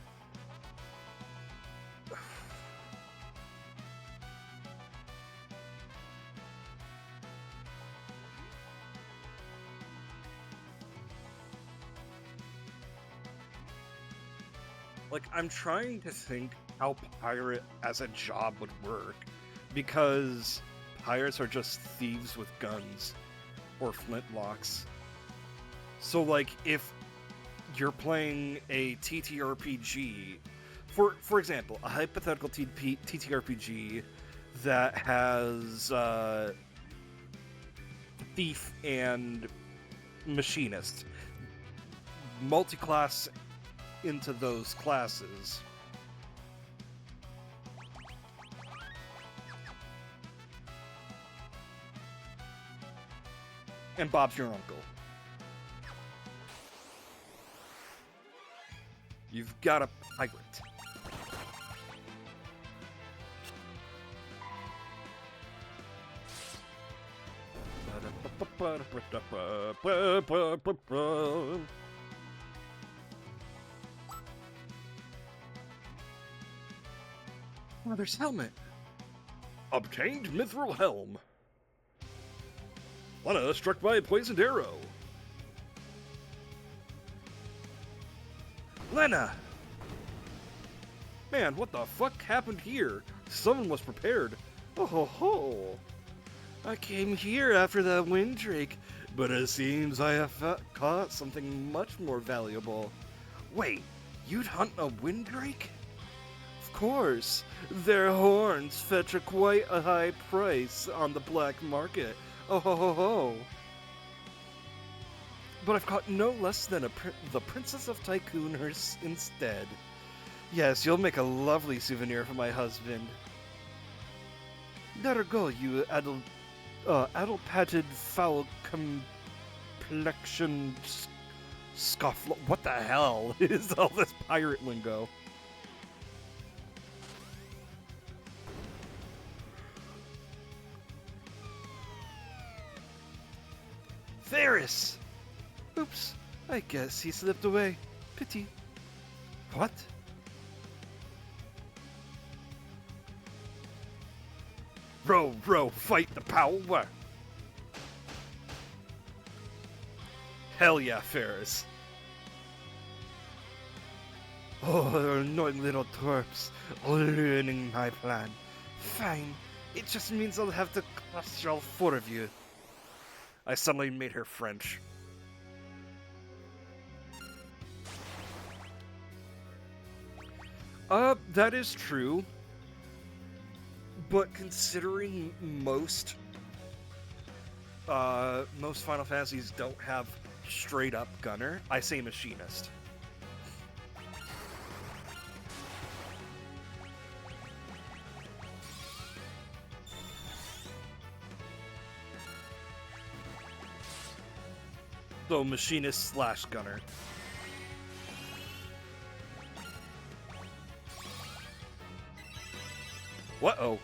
like, I'm trying to think how pirate as a job would work, because pirates are just thieves with guns or flintlocks. So, like, if you're playing a TTRPG, for example, a hypothetical TTRPG that has Thief and Machinist, multi-class into those classes. And Bob's your uncle. You've got a pirate. Mother's helmet. Obtained mithril helm. Lana struck by a poisoned arrow. Lena! Man, what the fuck happened here? Someone was prepared. Oh ho ho! I came here after that windrake, but it seems I have caught something much more valuable. Wait, you'd hunt a windrake? Of course. Their horns fetch quite a high price on the black market. Oh ho ho ho! But I've caught no less than the Princess of Tycoon instead. Yes, you'll make a lovely souvenir for my husband. Let her go, you addle-pated, foul-complexion scofflaw. What the hell is all this pirate lingo? Ferris! Oops, I guess he slipped away. Pity. What? Row, row, fight the power! Hell yeah, Ferris. Oh, annoying little twerps, all ruining my plan. Fine, It just means I'll have to crush all four of you. I suddenly made her French. That is true. But considering most Final Fantasies don't have straight up gunner, I say machinist. So machinist slash gunner. What-oh?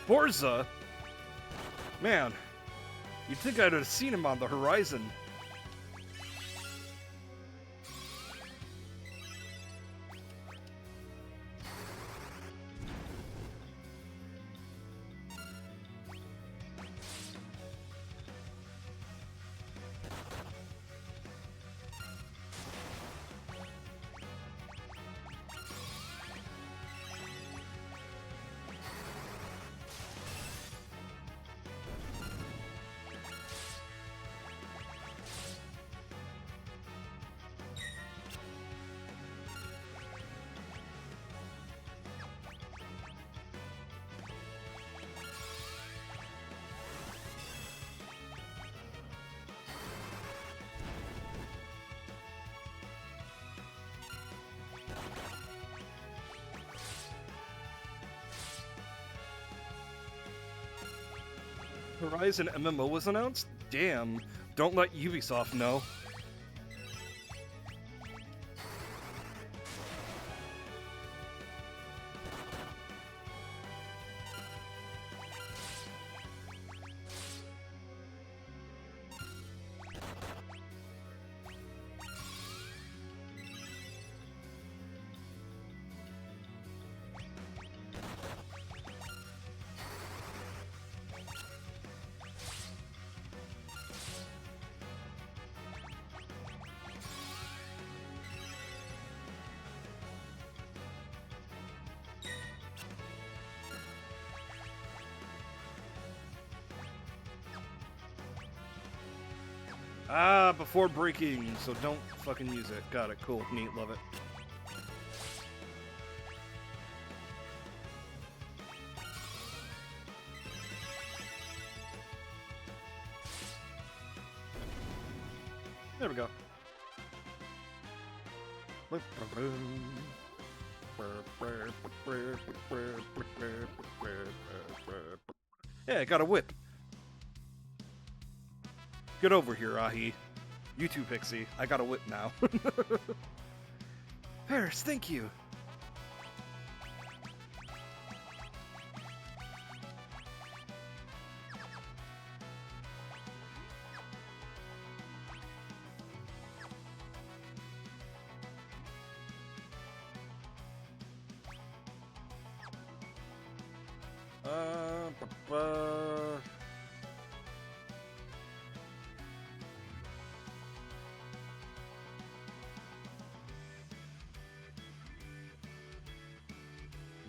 Forza? Man, you'd think I'd have seen him on the horizon. Horizon MMO was announced? Damn. Don't let Ubisoft know. Ah, before breaking, so don't fucking use it. Got it, cool, neat, love it. There we go. Yeah, I got a whip. Get over here, Ahi. You too, Pixie. I got a whip now. Paris, thank you.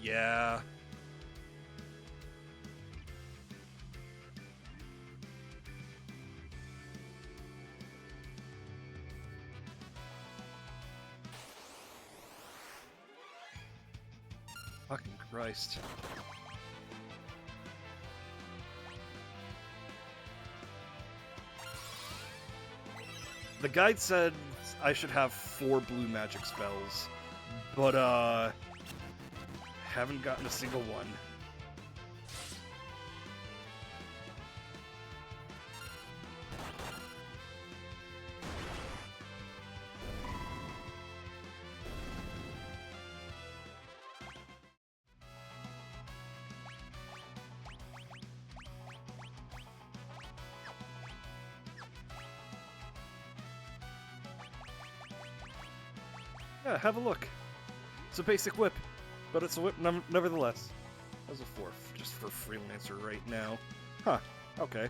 Yeah. Fucking Christ. The guide said I should have 4 blue magic spells, but haven't gotten a single one. Yeah, have a look. It's a basic whip, but it's a whip nevertheless. How's a 4 just for freelancer right now? Huh, okay.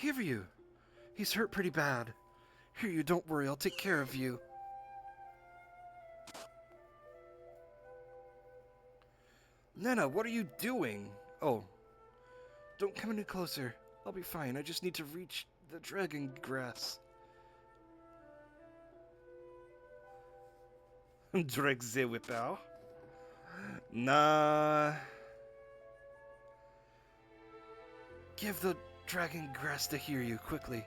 Hiryu! He's hurt pretty bad. Hiryu, don't worry, I'll take care of you. Nena, what are you doing? Oh. Don't come any closer. I'll be fine. I just need to reach the dragon grass. Drag the whip out. Nah. Give the dragon grass to Hiryu quickly.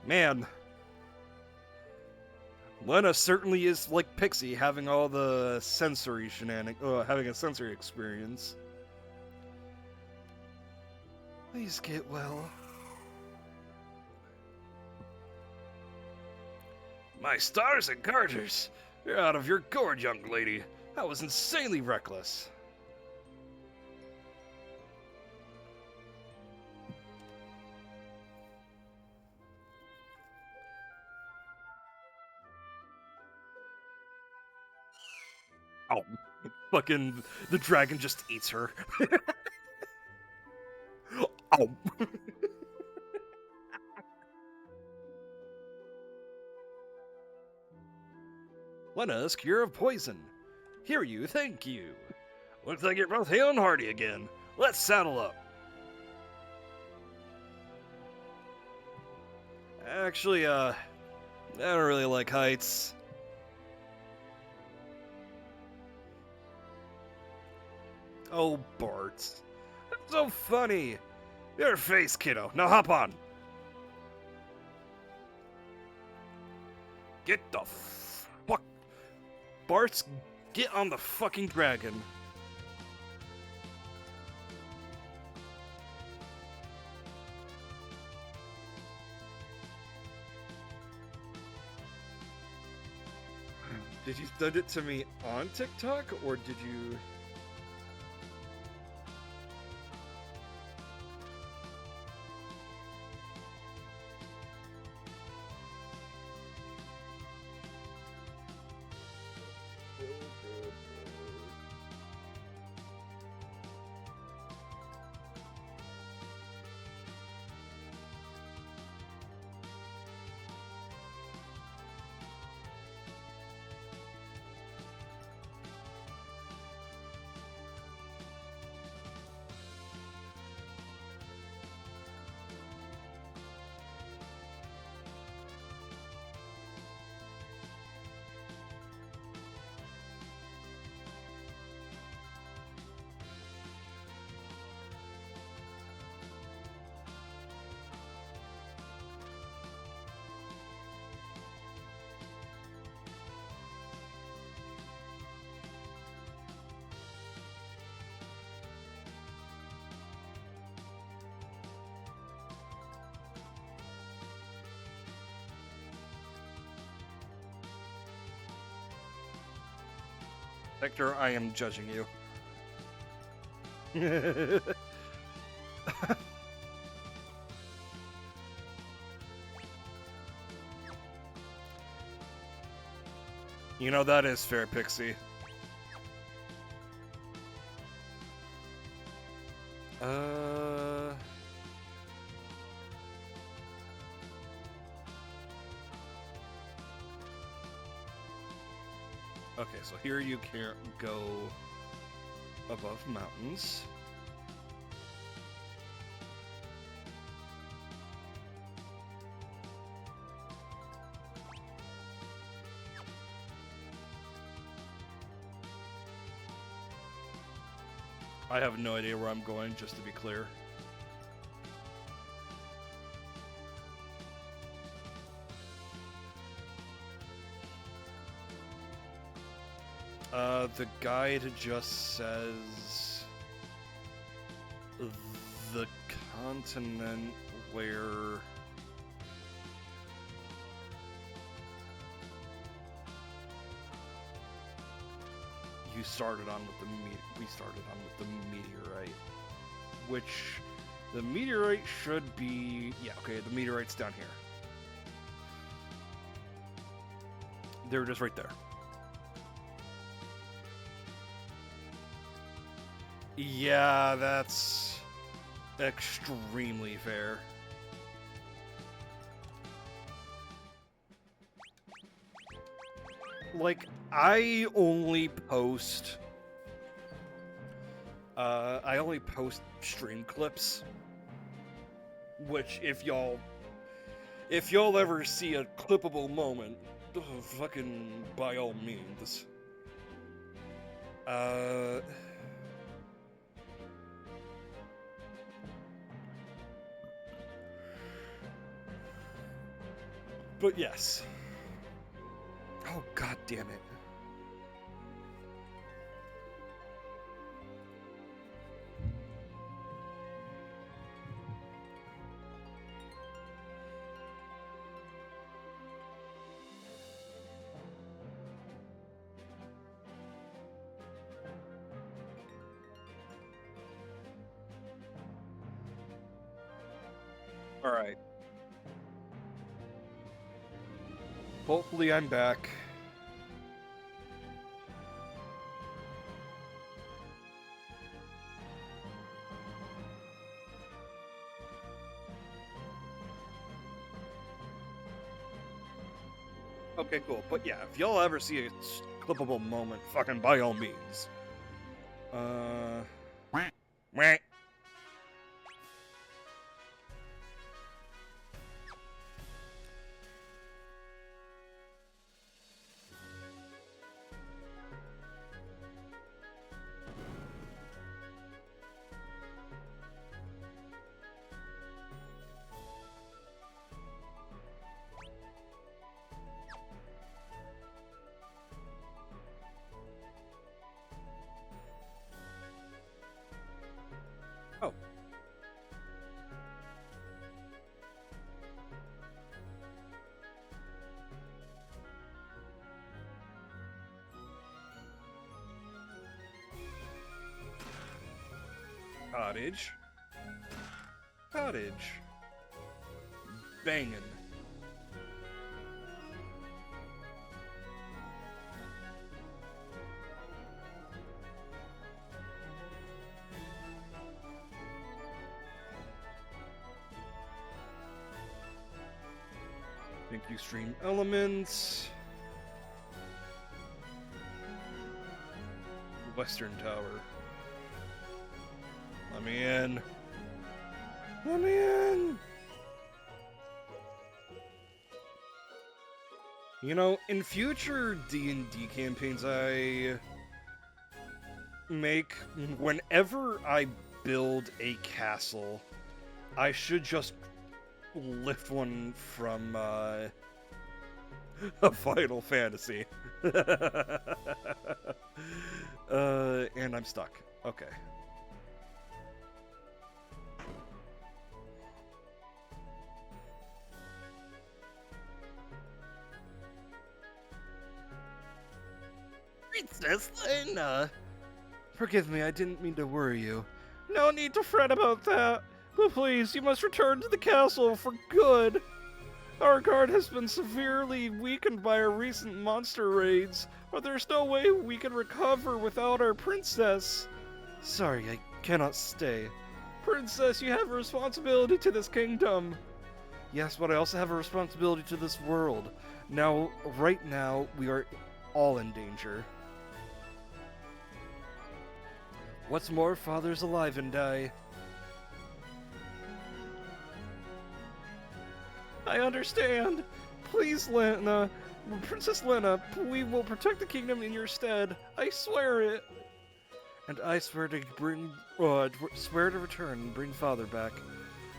Man. Lena certainly is like Pixie, having all the sensory having a sensory experience. Please get well. My stars and garters! You're out of your gourd, young lady. That was insanely reckless. Oh, fucking the dragon just eats her. Oh. Lena's cure of poison. Hiryu, thank you. Looks like you're both hale and hearty again. Let's saddle up. Actually, I don't really like heights. Oh, Bart. That's so funny. Your face, kiddo. Now hop on. Get the fuck. Bart's get on the fucking dragon. Did you send it to me on TikTok, or did you... Hector, I am judging you. You know, that is fair, Pixie. Okay, so here you can't go above mountains. I have no idea where I'm going, just to be clear. The guide just says the continent where you started on with the meteorite, which the meteorite should be, yeah, okay, the meteorite's down here. They're just right there. Yeah, that's extremely fair. Like, I only post stream clips, which if y'all ever see a clippable moment, fucking by all means. But yes. Oh, god damn it. All right. Hopefully I'm back. Okay, cool. But yeah, if y'all ever see a clippable moment, fucking by all means. Meh. Oh. Cottage. Cottage. Bangin'. Thank you, Stream Elements. Western Tower. Let me in. Let me in! You know, in future D&D campaigns I make, whenever I build a castle, I should just lift one from a Final Fantasy. And I'm stuck. Okay. Princess Lena! Forgive me, I didn't mean to worry you. No need to fret about that. But please, you must return to the castle for good. Our guard has been severely weakened by our recent monster raids, but there's no way we can recover without our princess. Sorry, I cannot stay. Princess, you have a responsibility to this kingdom. Yes, but I also have a responsibility to this world. Now, right now, we are all in danger. What's more, Father's alive and die. I understand. Please, Lena, Princess Lena, we will protect the kingdom in your stead. I swear it. And I swear to return and bring Father back.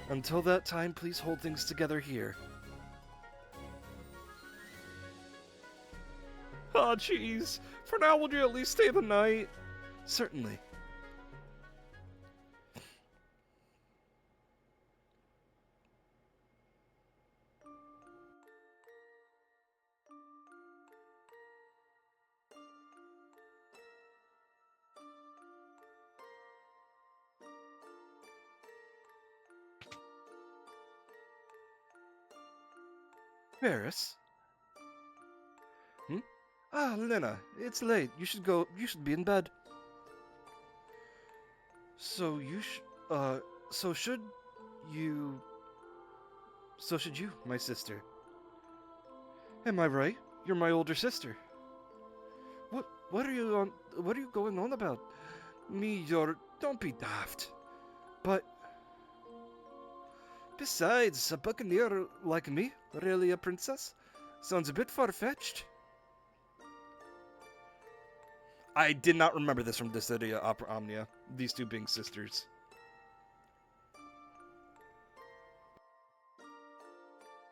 Until that time, please hold things together here. Aw, jeez. For now, would you at least stay the night? Certainly. Paris? Hmm? Ah, Lena, it's late. You should go. You should be in bed. So you so should you. So should you, my sister. Am I right? You're my older sister. What are you on? What are you going on about? Me, you're. Don't be daft. But besides, a buccaneer like me, really a princess? Sounds a bit far-fetched. I did not remember this from Dissidia Opera Omnia, these two being sisters.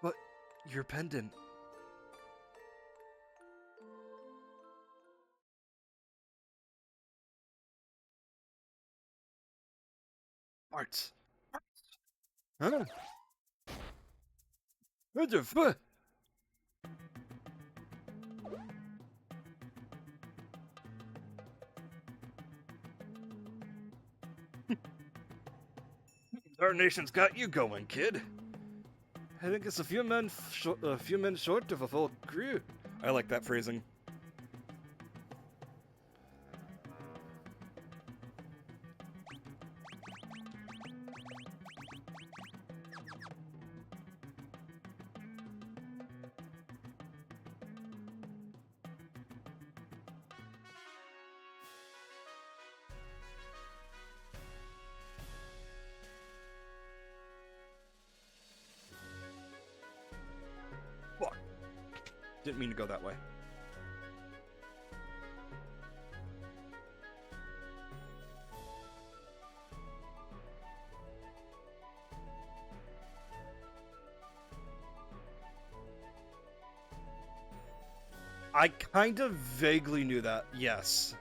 But your pendant. Arts. Huh? What the fuck? Our nation's got you going, kid. I think it's a few men short of a full crew. I like that phrasing. Fuck. Didn't mean to go that way. I kind of vaguely knew that, yes.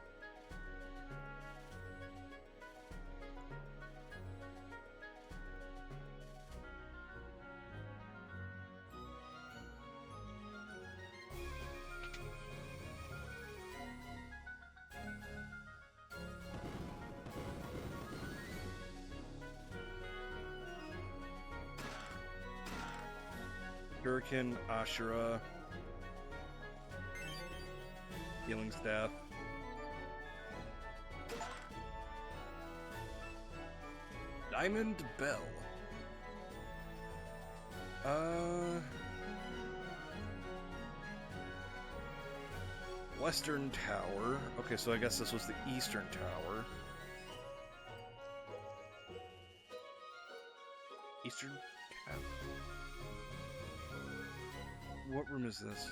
Hurricane, Ashura, Healing Staff. Diamond Bell. Western Tower. Okay, so I guess this was the Eastern Tower. Eastern Tower. What room is this?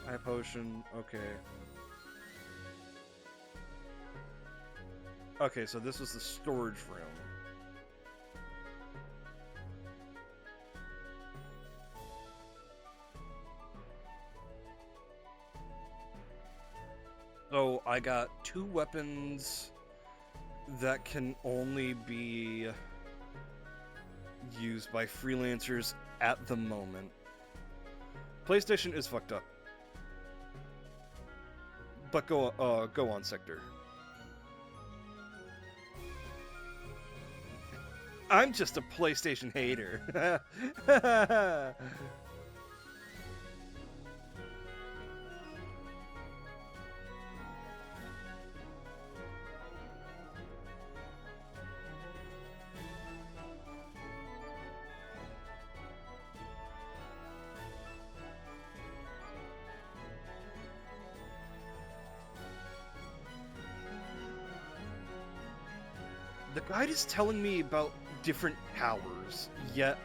High potion. Okay. Okay, so this was the storage room. So I got 2 weapons that can only be used by freelancers at the moment. PlayStation is fucked up. But go on, Sector. I'm just a PlayStation hater. The guide is telling me about different towers, yet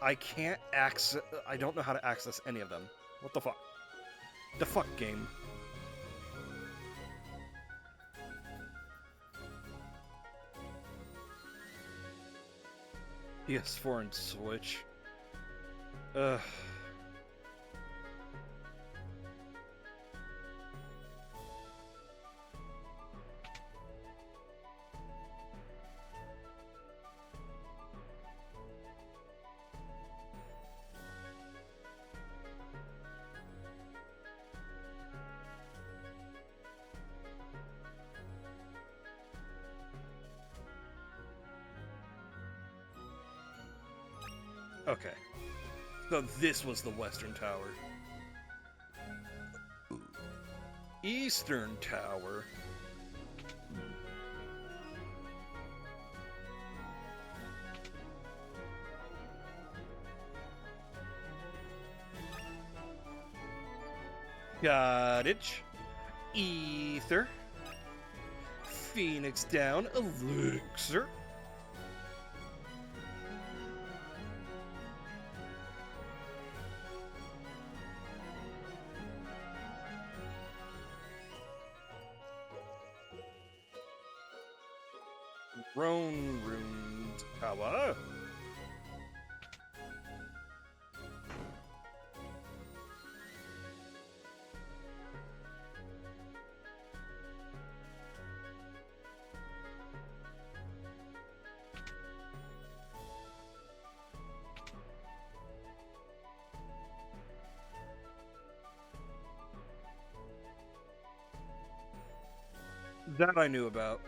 I can't access. I don't know how to access any of them. What the fuck? The fuck game. PS4 and Switch. Ugh. Okay. So this was the Western Tower. Eastern Tower. Cottage. Ether. Phoenix Down. Elixir. Roan Ruined Tower. That I knew about.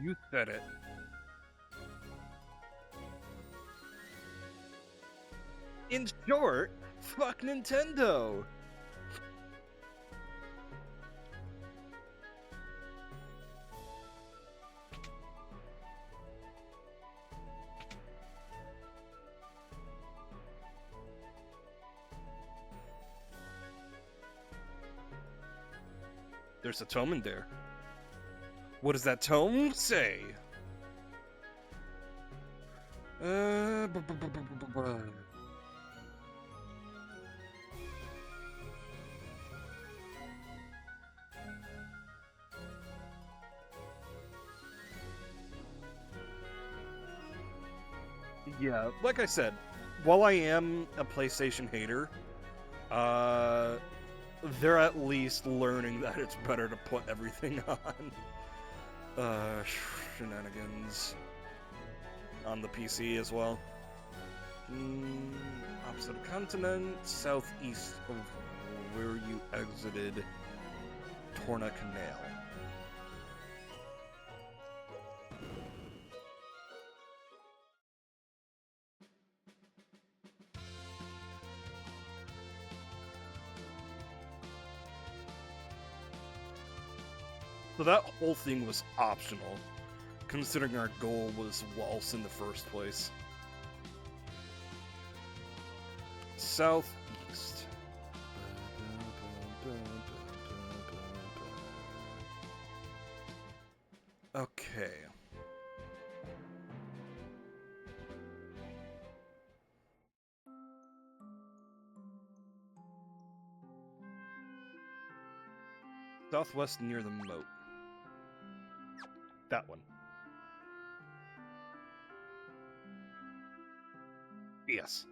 You said it. In short, fuck Nintendo. There's a tome in there. What does that tome say? Yeah, like I said, while I am a PlayStation hater, they're at least learning that it's better to put everything on shenanigans on the PC as well. Opposite continent, southeast of where you exited Torna Canal. So that whole thing was optional, considering our goal was waltz in the first place. Southeast. Okay. Southwest near the moat. That one. Yes.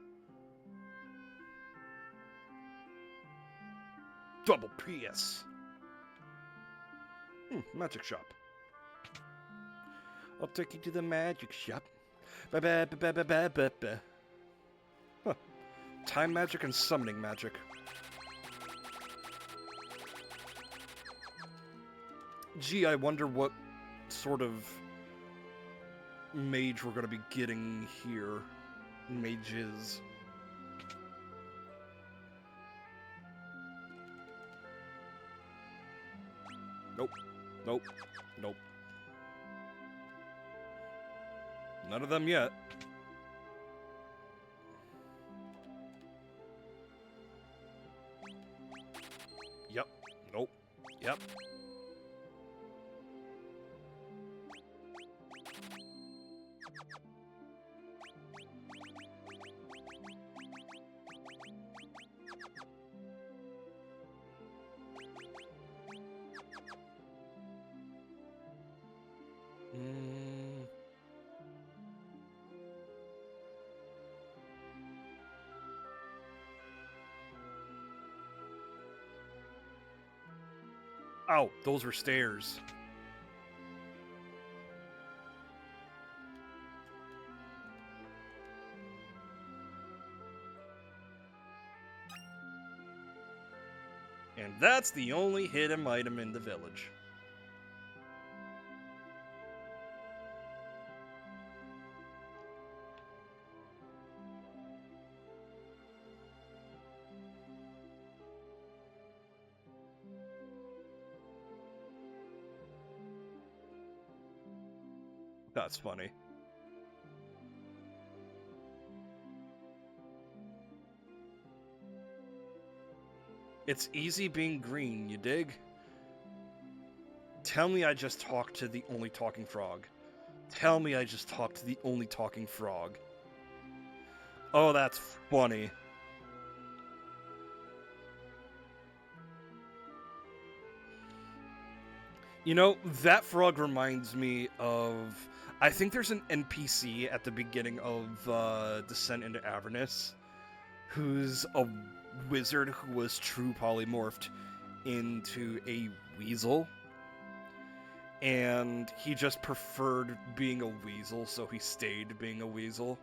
Double PS. Magic shop. I'll take you to the magic shop. Ba-ba-ba-ba-ba-ba-ba. Huh. Time magic and summoning magic. Gee, I wonder what sort of mage we're gonna be getting here. Mages. Nope. Nope. Nope. None of them yet. Yep. Yep. Oh, those were stairs. And that's the only hidden item in the village. That's funny. It's easy being green, you dig? Tell me I just talked to the only talking frog. Tell me I just talked to the only talking frog. Oh, that's funny. You know, that frog reminds me of... I think there's an NPC at the beginning of Descent into Avernus who's a wizard who was true polymorphed into a weasel. And he just preferred being a weasel, so he stayed being a weasel.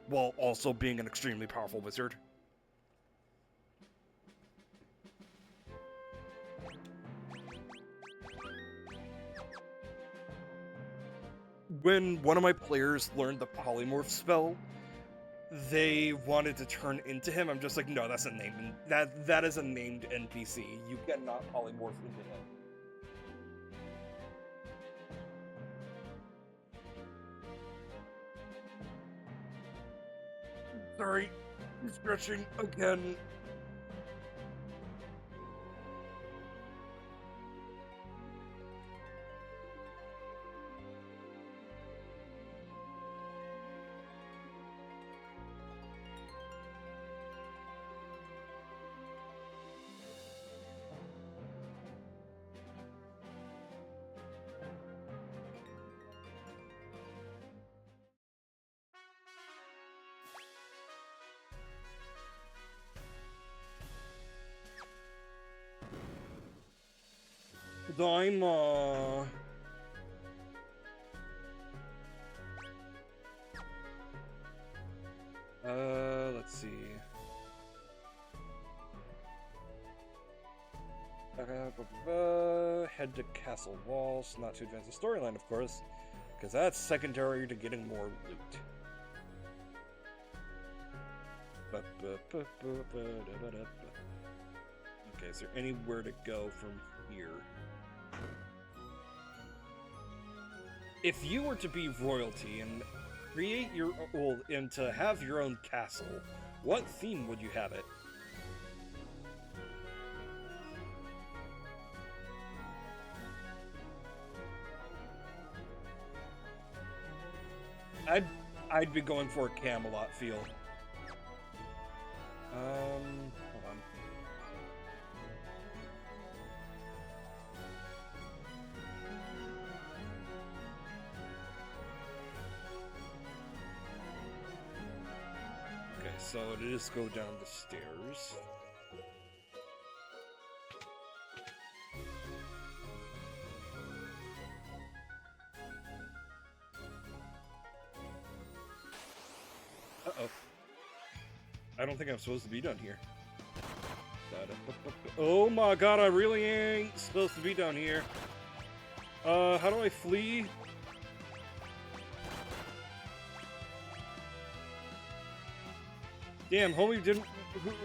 While also being an extremely powerful wizard. When one of my players learned the polymorph spell, they wanted to turn into him. I'm just like, no, that's a named that is a named NPC. You cannot polymorph into him. Sorry, I'm stretching again. Daima. Let's see. Head to Castle Walls, not to advance the storyline, of course, because that's secondary to getting more loot. Okay, is there anywhere to go from here? If you were to be royalty and create your and to have your own castle, what theme would you have it? I'd be going for a Camelot feel. Hold on. Okay, so it is go down the stairs. Uh-oh. I don't think I'm supposed to be down here. Oh my god, I really ain't supposed to be down here. How do I flee? Damn, homie didn't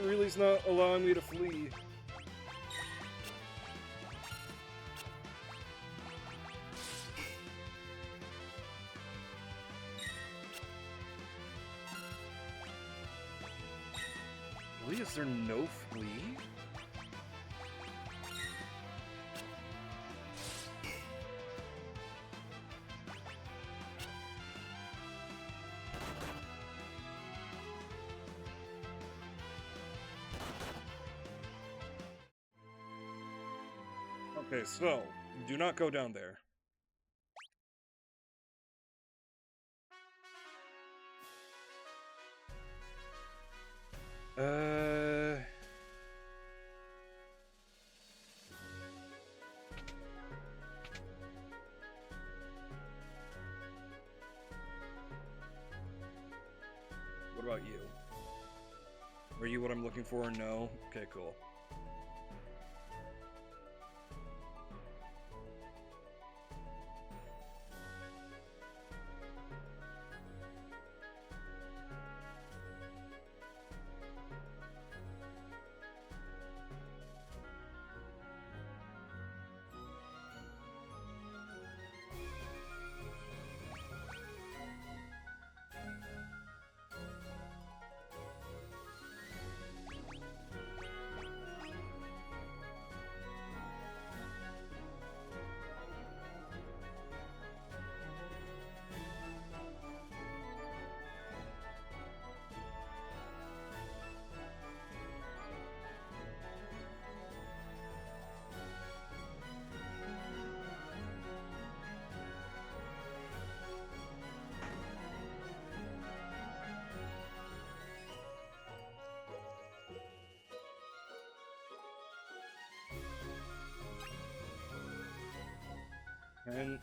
really's not allowing me to flee. Really? Is there no flee? Okay, so, do not go down there. What about you? Are you what I'm looking for? No? Okay, cool. And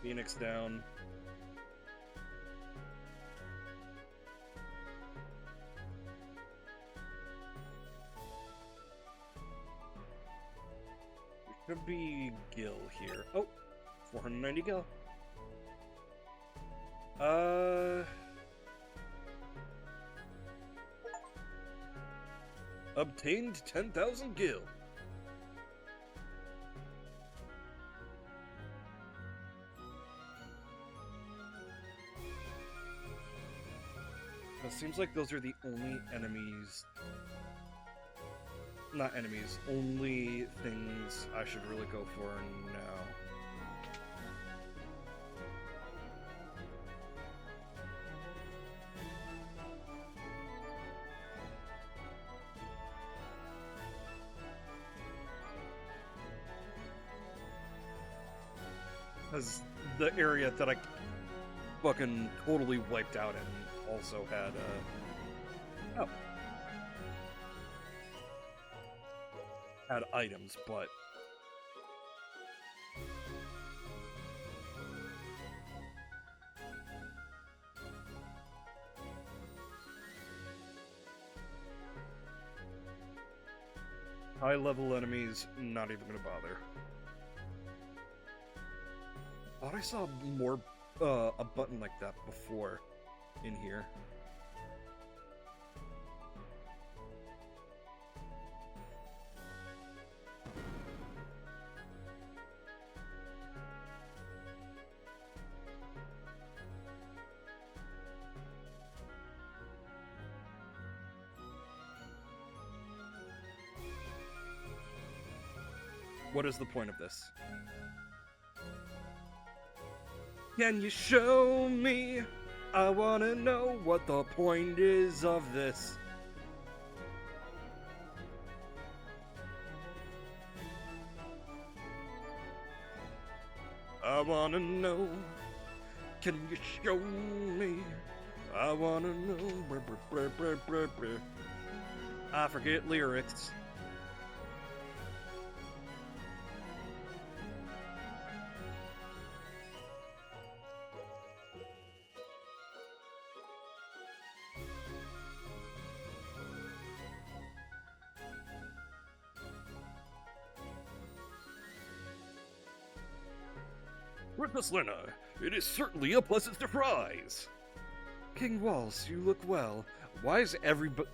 Phoenix down. There should be Gil here. Oh, 490 Gil. Obtained 10,000 Gil. It seems like those are the only enemies. Not enemies, only things I should really go for now. Because the area that I fucking totally wiped out in also had, oh. Had items, but... high-level enemies, not even gonna bother. Thought I saw more, a button like that before in here. What is the point of this? Can you show me? I wanna know what the point is of this. I wanna know. Can you show me? I wanna know. I forget lyrics. Princess Lena, it is certainly a pleasant surprise. King Waltz, you look well. Why is everybody...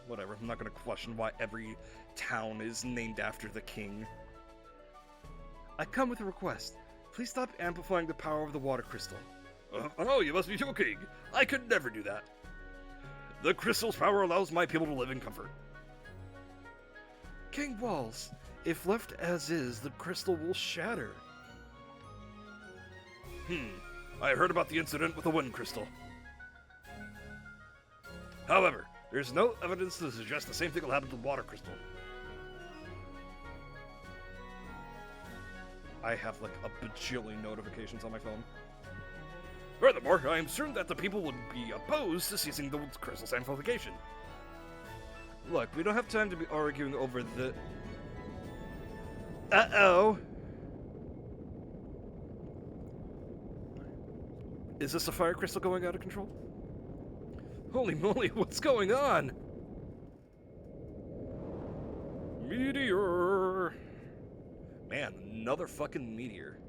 Whatever, I'm not gonna question why every town is named after the king. I come with a request. Please stop amplifying the power of the water crystal. Oh, you must be joking. I could never do that. The crystal's power allows my people to live in comfort. King Waltz, if left as is, the crystal will shatter. I heard about the incident with the wind crystal. However, There's no evidence to suggest the same thing will happen to water crystal. I have like a bajillion notifications on my phone. Furthermore, I am certain that the people would be opposed to seizing the crystal's amplification. Look, we don't have time to be arguing over the... Uh-oh! Is this a fire crystal going out of control? Holy moly, what's going on? Meteor! Man, another fucking meteor.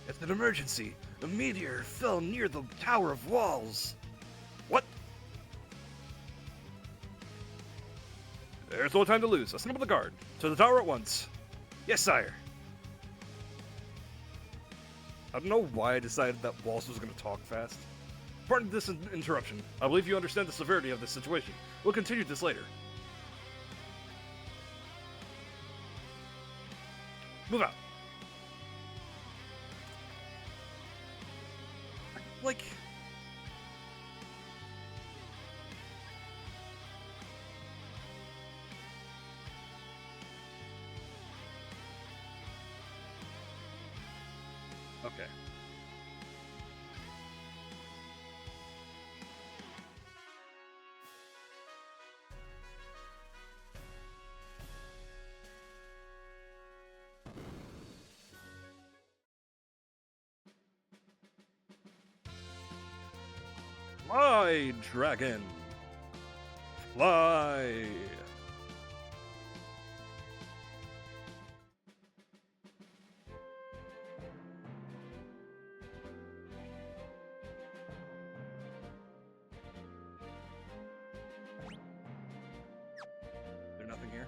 It's an emergency. A meteor fell near the Tower of Walls. What? There's no time to lose. Assemble the guard. To the tower at once. Yes, sire. I don't know why I decided that Walls was going to talk fast. Pardon this interruption. I believe you understand the severity of this situation. We'll continue this later. Move out. Like... Okay. Fly, dragon! Fly! Is there nothing here?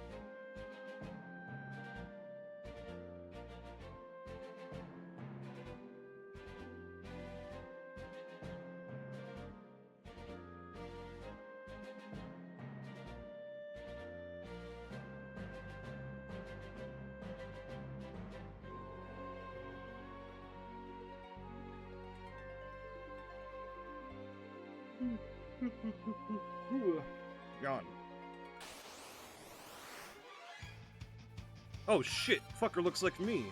Yawn. Oh shit, fucker looks like me.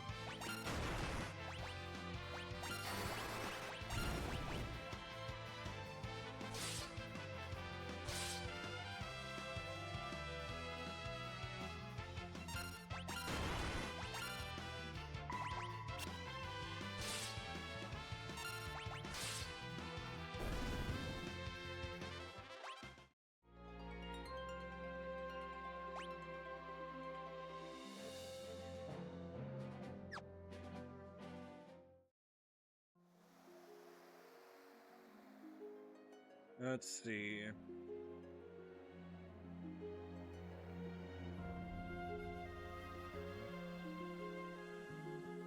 Let's see.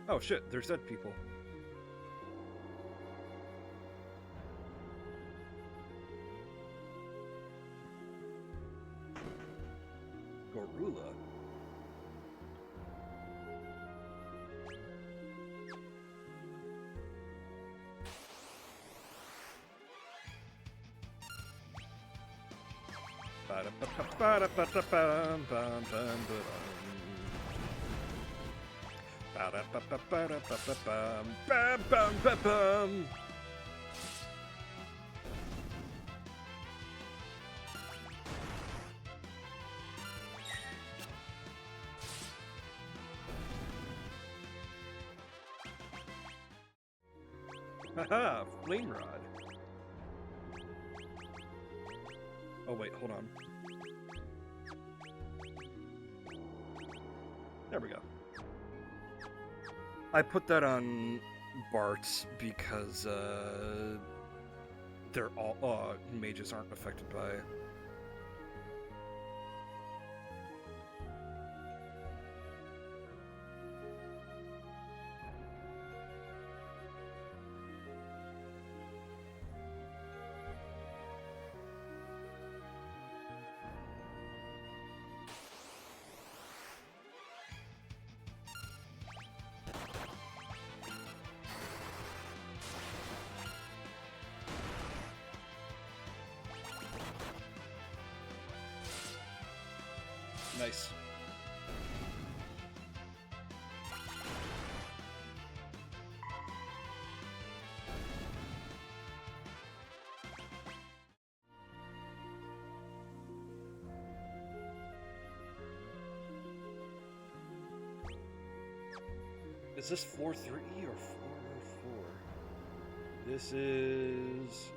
Oh shit, there's dead people. Gorula? Haha, flame rod. Oh wait, hold on. There we go. I put that on Bart's because they're all mages aren't affected by it. Nice. Is this floor 3 or floor 4? This is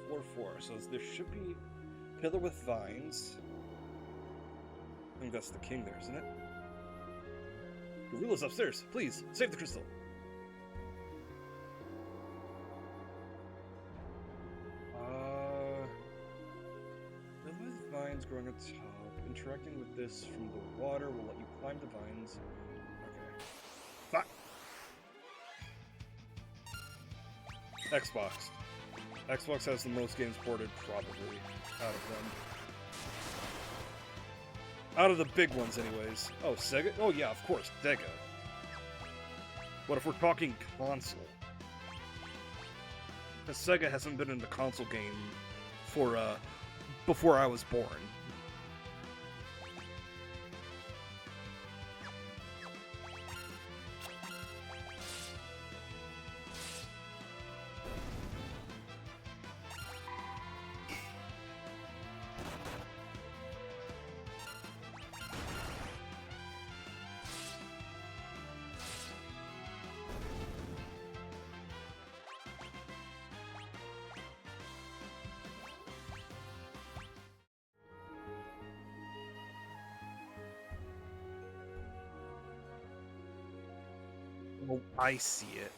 floor 4, so there should be pillar with vines. I think that's the king there, isn't it? Gorilla's upstairs. Please, save the crystal. Pillar with vines growing on top. Interacting with this from the water will let you climb the vines. Okay. Fuck! Xbox. Xbox has the most games ported, probably, out of them. Out of the big ones, anyways. Oh, Sega? Oh, yeah, of course, Sega. But if we're talking console... Because Sega hasn't been in the console game for, before I was born. Oh, I see it.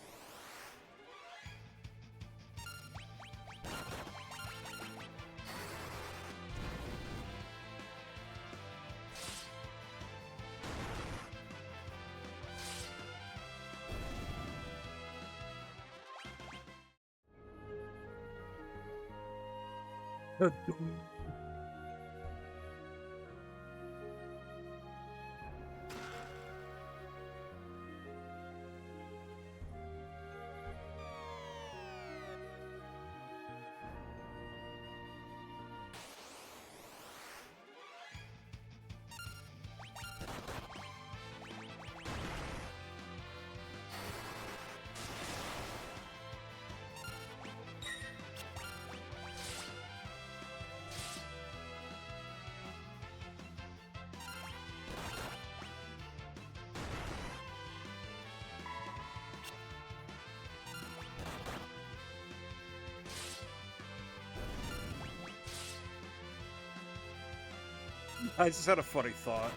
I just had a funny thought.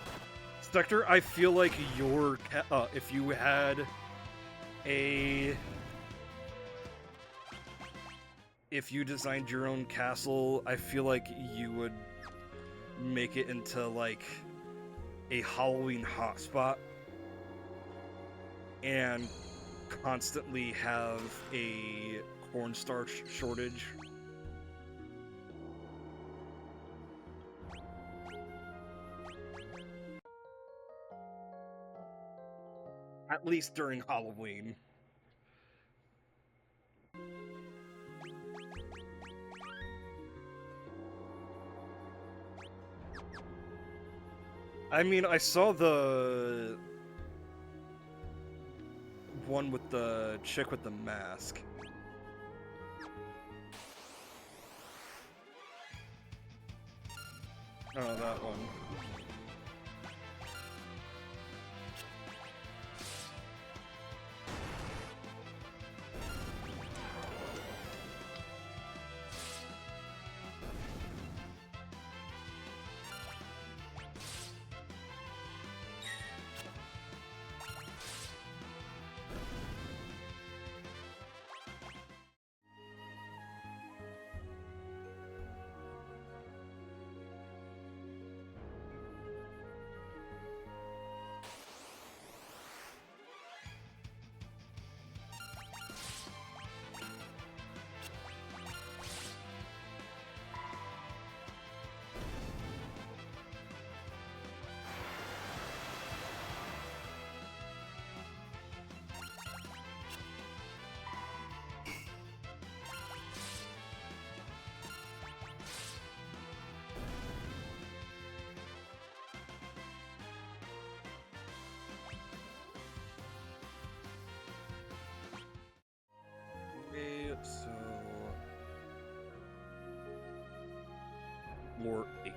Spectre, I feel like your if you had a... If you designed your own castle, I feel like you would make it into, like, a Halloween hotspot. And constantly have a cornstarch shortage. At least during Halloween. I mean, I saw the one with the chick with the mask. Oh, that one. or 8.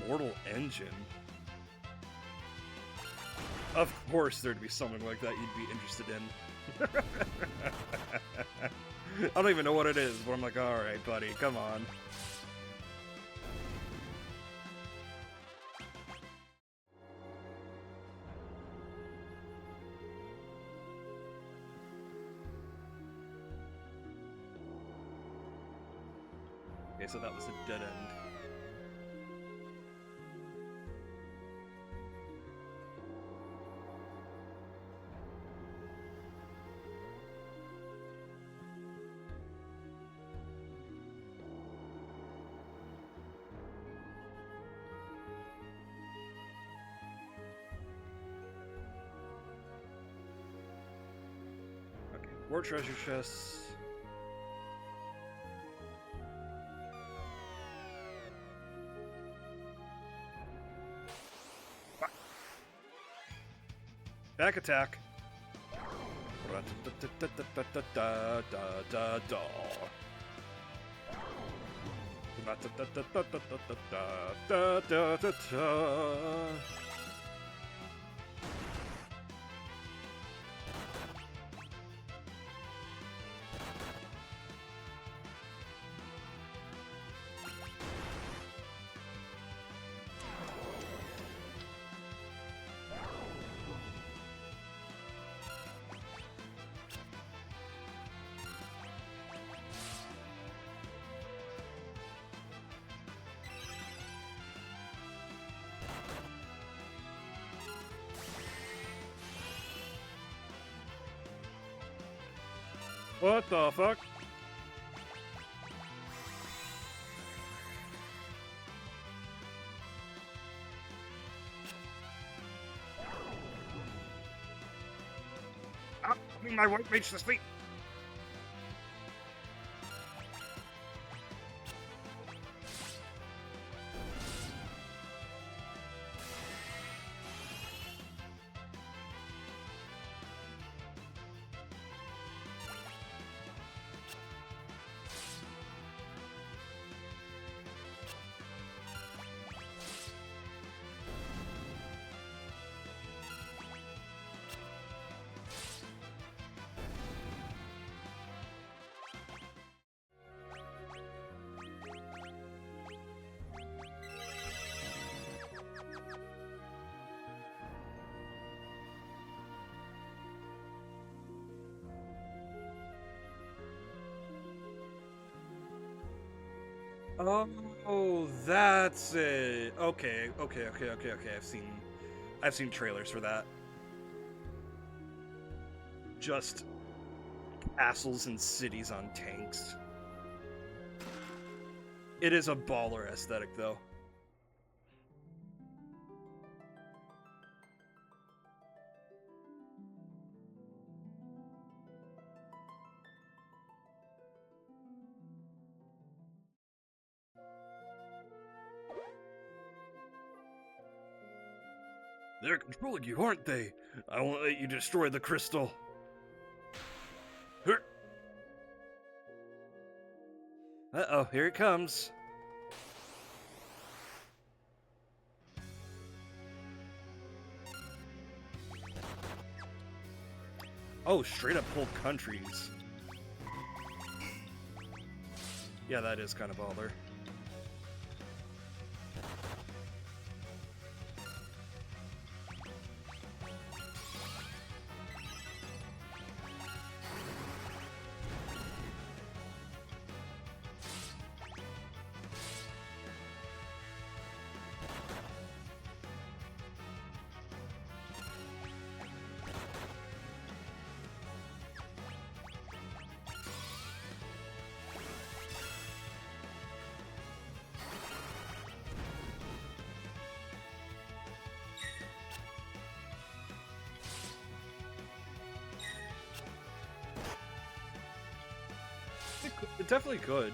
Mortal Engine. Of course there'd be something like that you'd be interested in. I don't even know what it is, but I'm like, alright, buddy, come on. Okay, so that was a dead end. More treasure chests. Back attack. What the fuck? Ah, my white mage to sleep. Oh, that's it. Okay. I've seen trailers for that. Just castles and cities on tanks. It is a baller aesthetic, though. They're controlling you, aren't they? I won't let you destroy the crystal. Uh-oh, here it comes. Oh, straight up whole countries. Yeah, that is kind of baller. it definitely could.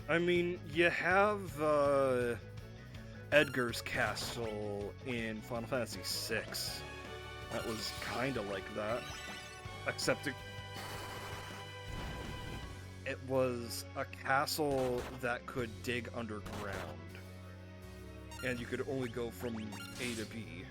I mean, you have Edgar's castle in Final Fantasy VI. That was kind of like that, except it was a castle that could dig underground, and you could only go from A to B.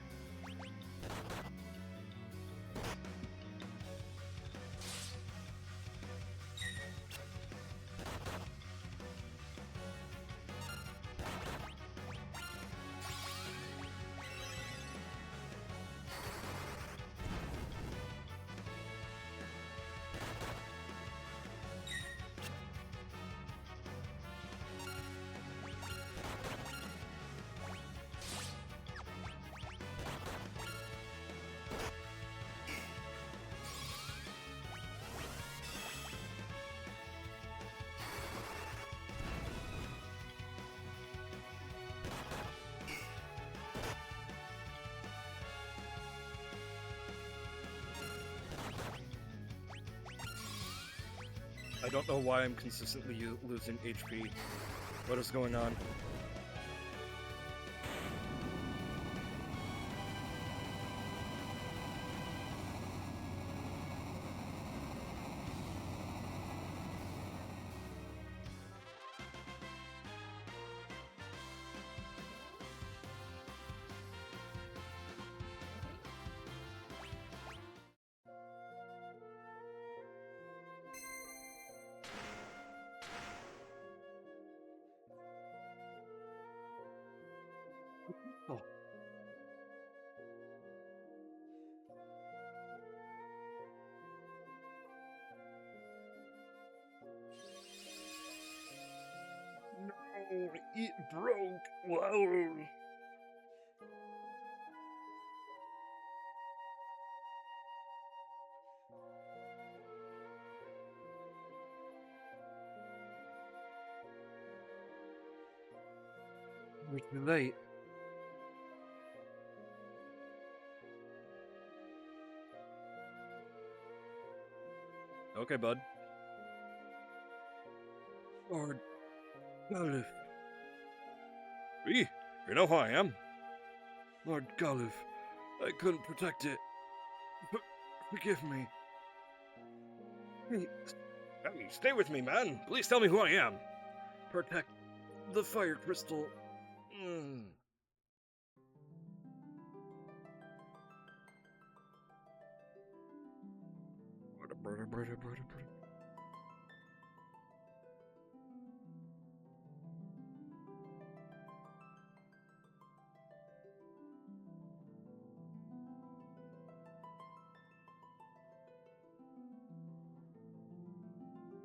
I don't know why I'm consistently losing HP. What is going on? Oh. No, it broke. Wow. We're too late. Okay, bud. Lord Galuf. You know who I am? Lord Galuf. I couldn't protect it. But forgive me. Hey, stay with me, man. Please tell me who I am. Protect the fire crystal.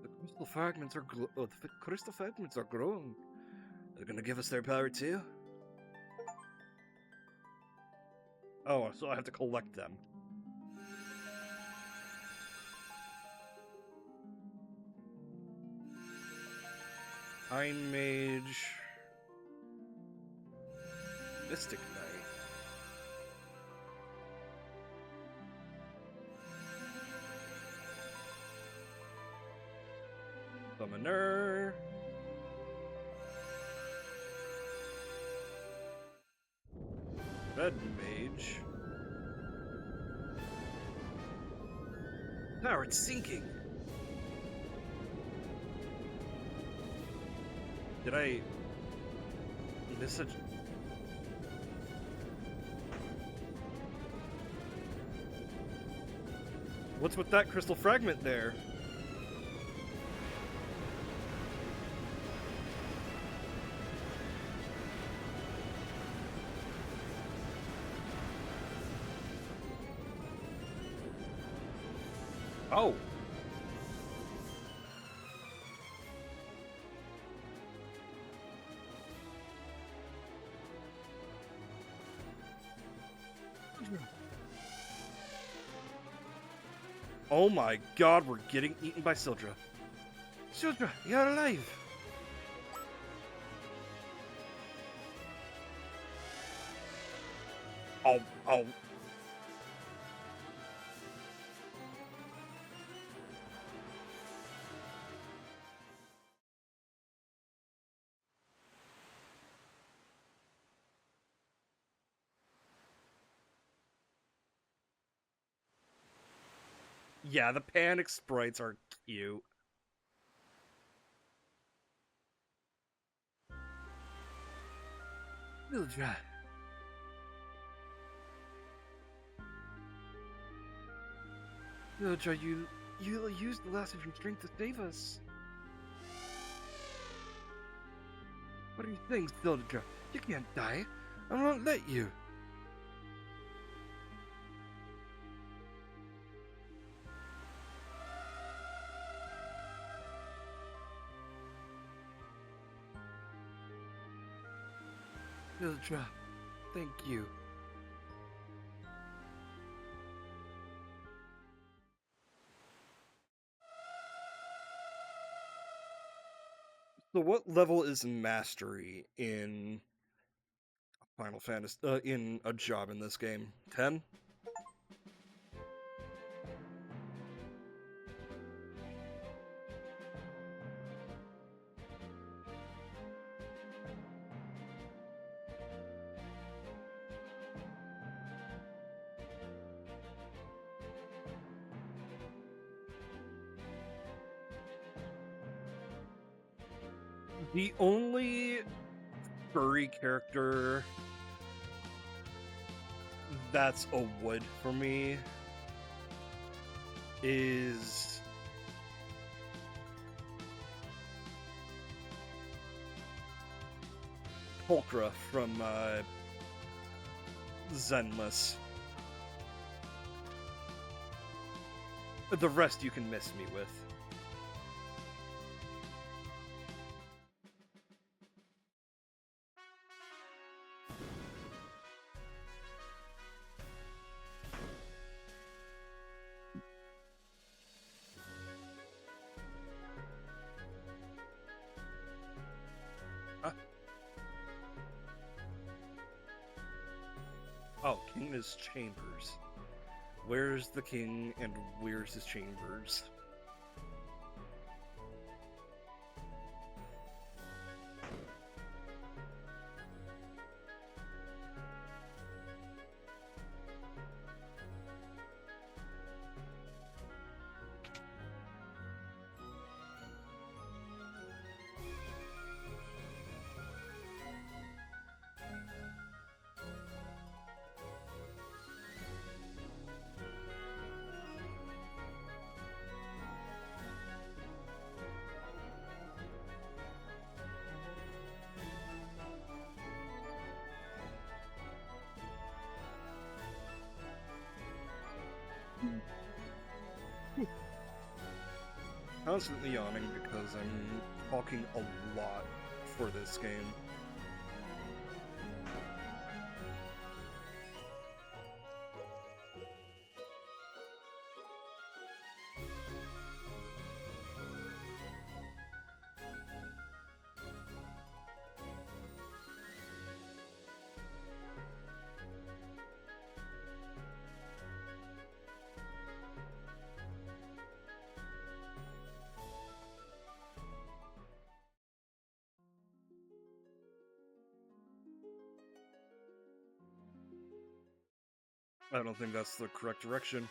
The crystal fragments are the crystal fragments are growing. They're gonna give us their power too. Oh, so I have to collect them. Iron Mage. Mystic Knight. Summoner. Red Mage. Now it's sinking. Did I miss a... What's with that crystal fragment there? Oh. Oh my god, we're getting eaten by Sildra. Sildra, you're alive! Oh, oh. Yeah, the panic sprites are cute. Village. Villager, you used the last of your strength to save us. What are you saying, Villager? You can't die. I won't let you. Villager, thank you. So what level is mastery in Final Fantasy, in a job in this game? 10? The only furry character that's a wood for me is Pulchra from Zenless. The rest you can miss me with. Oh, King is Chambers. Where's the king and where's his chambers? Constantly yawning because I'm talking a lot for this game. I don't think that's the correct direction.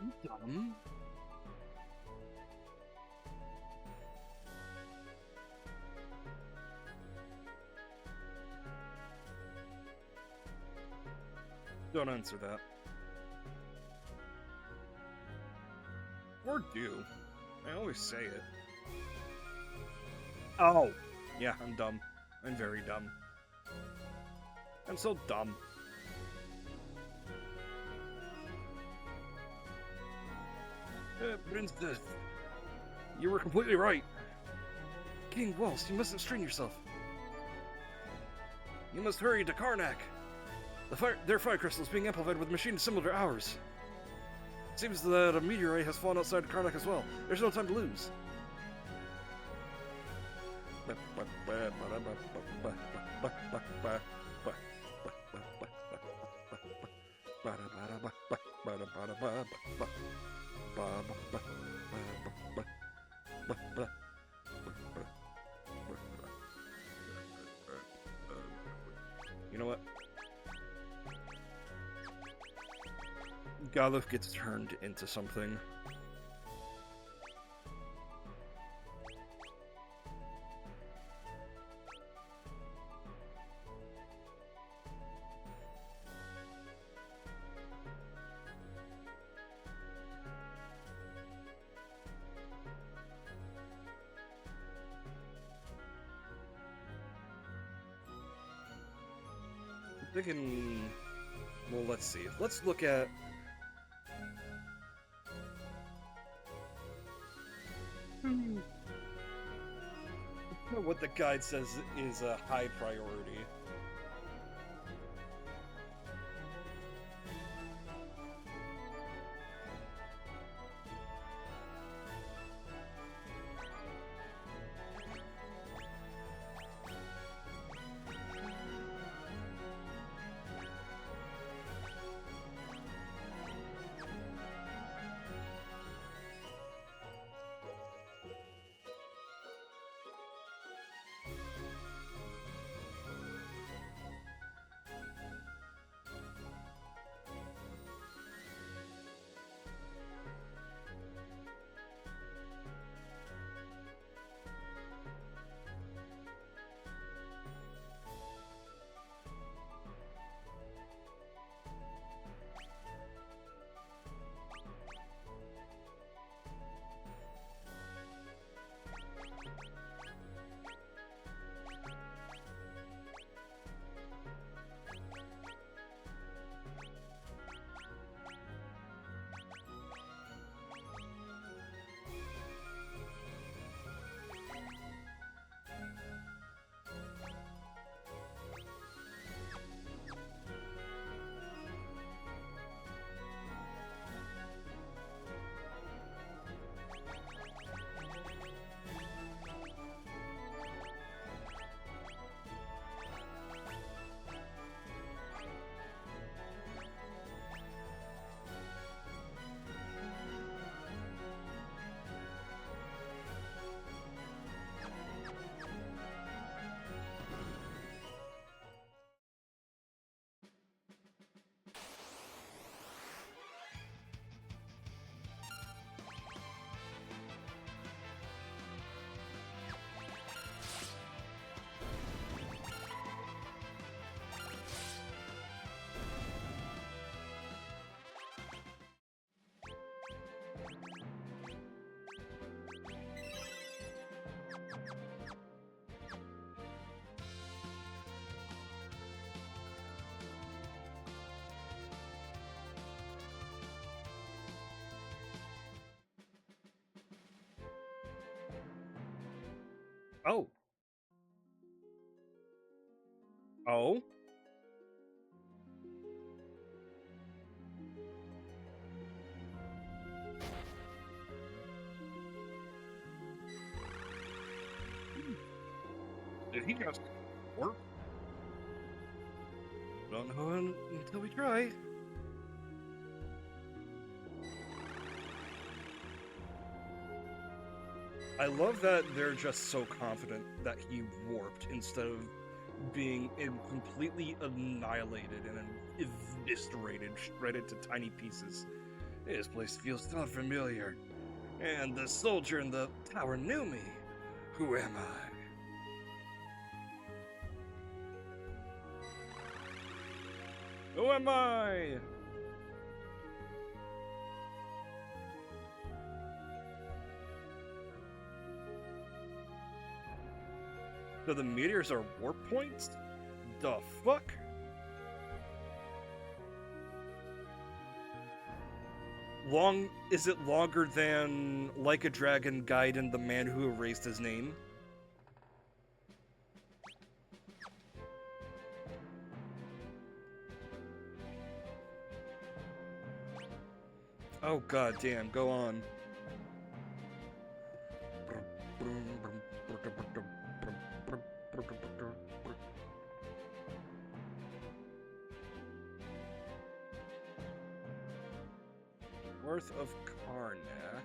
You dumb. Don't answer that. Or do. I always say it. Oh! Yeah, I'm dumb. I'm very dumb. I'm so dumb. Princess, you were completely right. King Wells, you mustn't strain yourself. You must hurry to Karnak. Their fire crystal is being amplified with machines similar to ours. It seems that a meteorite has fallen outside Karnak as well. There's no time to lose. You know what? Galuf gets turned into something. Thinking, well, let's see. Let's look at what the guide says is a high priority. Oh. Oh? Did he just work? Don't know until we try. I love that they're just so confident that he warped instead of being completely annihilated and eviscerated, shredded to tiny pieces. This place feels so familiar. And the soldier in the tower knew me. Who am I? Who am I? So the meteors are warp points? The fuck? Is it longer than Like a Dragon Guide and the Man Who Erased His Name? Oh god damn, go on. of Karnak.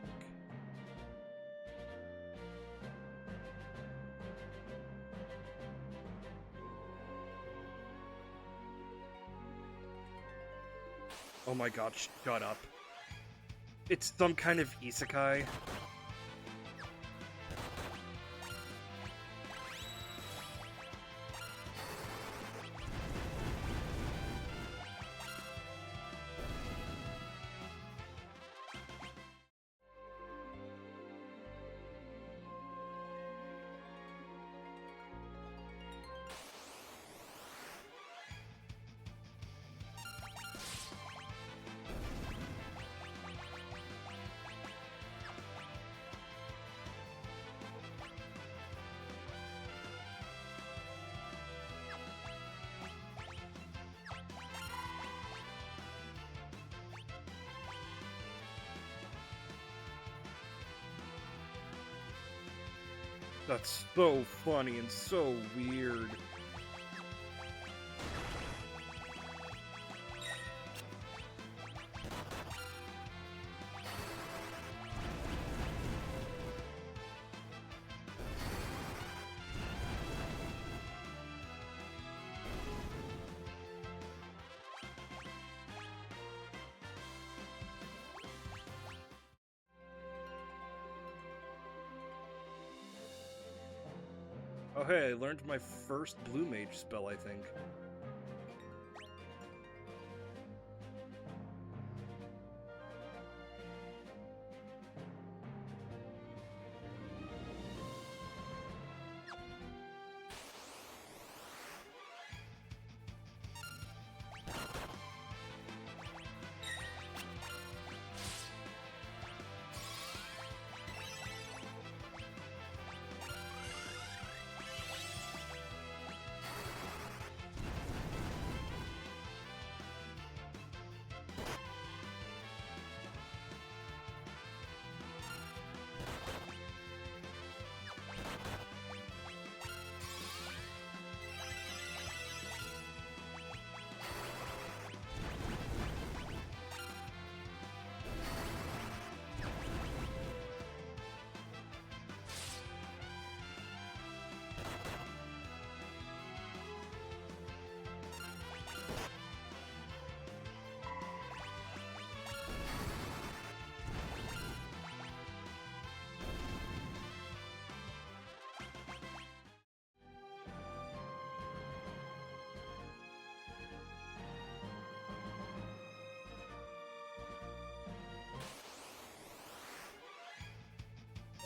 Oh my god, shut up. It's some kind of isekai. That's so funny and so weird. Oh hey, I learned my first Blue Mage spell, I think.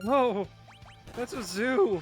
Oh, that's a zoo!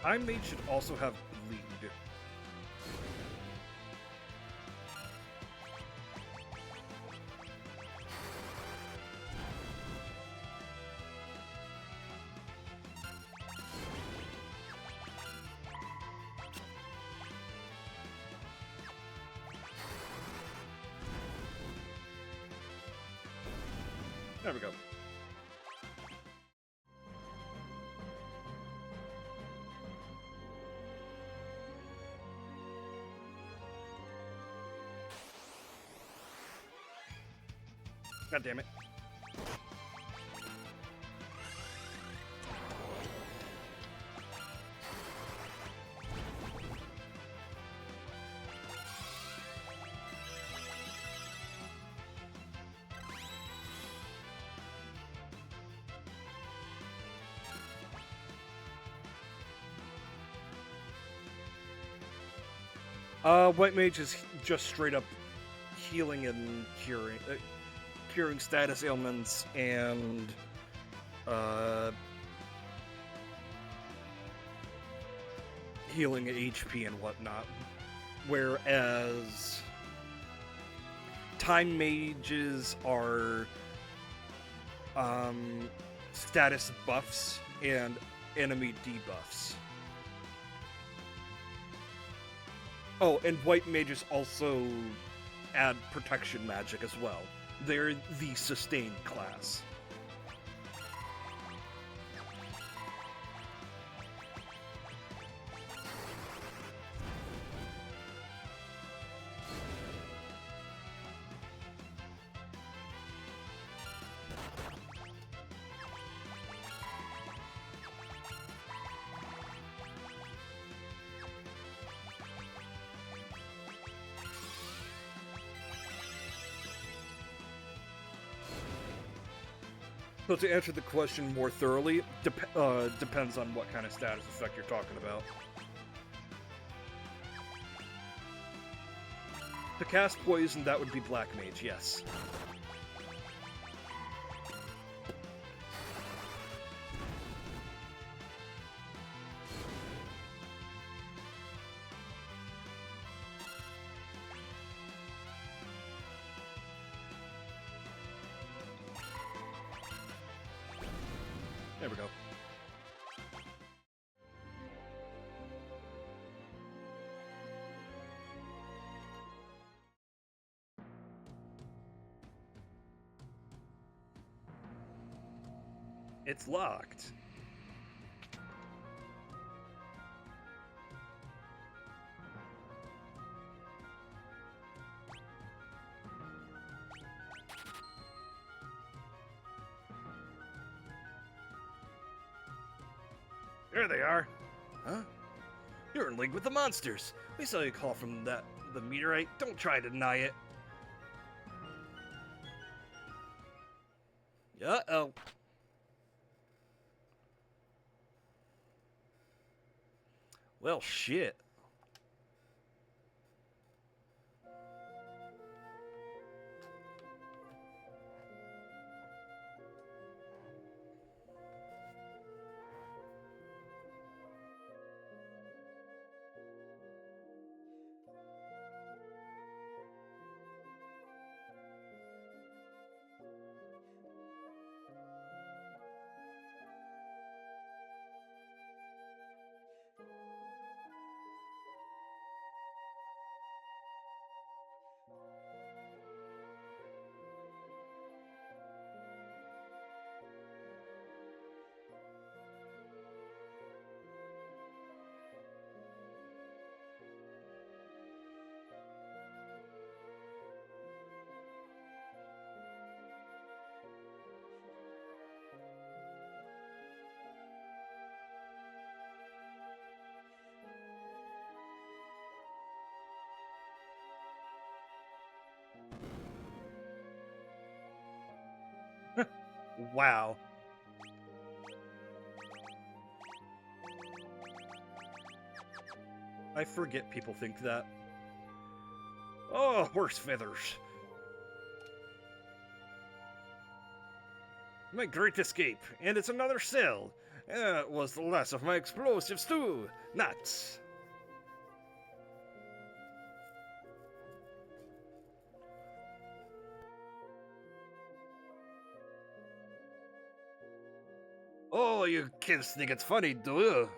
Time Mage should also have lead. There we go. God damn it. White Mage is just straight up healing and curing status ailments and healing HP and whatnot. Whereas Time Mages are status buffs and enemy debuffs. Oh, and White Mages also add protection magic as well. They're the sustained class. So to answer the question more thoroughly, depends on what kind of status effect you're talking about. To cast Poison, that would be Black Mage, yes. There we go. It's locked. There they are. Huh? You're in league with the monsters. We saw you call from the meteorite. Don't try to deny it. Uh-oh. Well, shit. Wow. I forget people think that. Oh, horse feathers. My great escape, and it's another cell. It was the last of my explosives too. Nuts. Oh, you kids think it's funny, do you?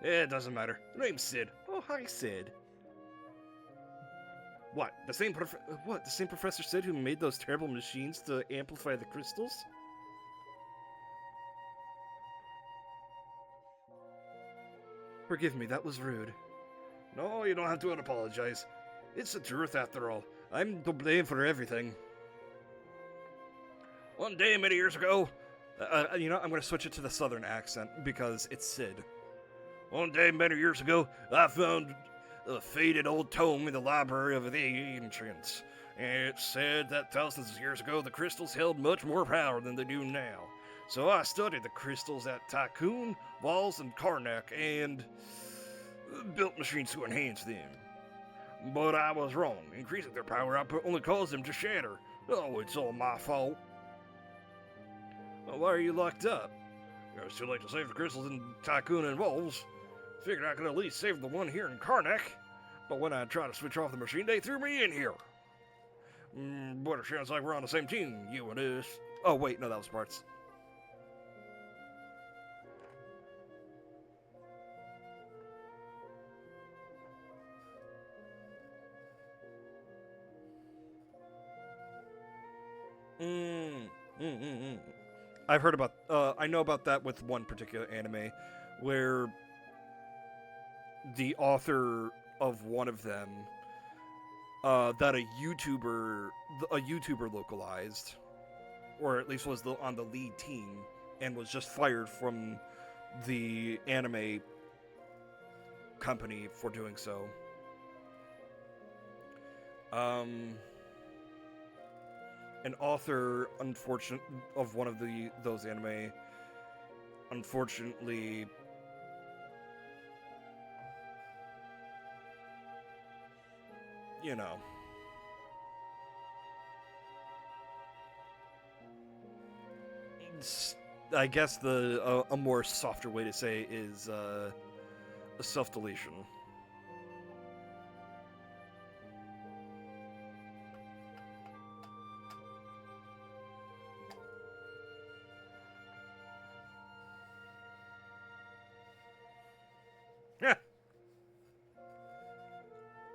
It doesn't matter. The name's Sid. Oh, hi, Sid. What? The same Professor Sid who made those terrible machines to amplify the crystals? Forgive me, that was rude. No, you don't have to apologize. It's the truth after all. I'm to blame for everything. One day, many years ago, I'm going to switch it to the southern accent because it's Sid. One day, many years ago, I found a faded old tome in the library of the ancients. And it said that thousands of years ago, the crystals held much more power than they do now. So I studied the crystals at Tycoon, Walls, and Karnak, and built machines to enhance them. But I was wrong. Increasing their power output only caused them to shatter. Oh, it's all my fault. Well, why are you locked up? It was too late to save the crystals in Tycoon and Wolves. Figured I could at least save the one here in Karnak. But when I tried to switch off the machine, they threw me in here. But it sounds like we're on the same team, you and us. Oh, wait, no, that was parts. I've heard about, I know about that with one particular anime, where the author of one of them, that a YouTuber localized, or at least was on the lead team, and was just fired from the anime company for doing so. An author, of one of those anime, unfortunately, you know, I guess a more softer way to say is a self-deletion.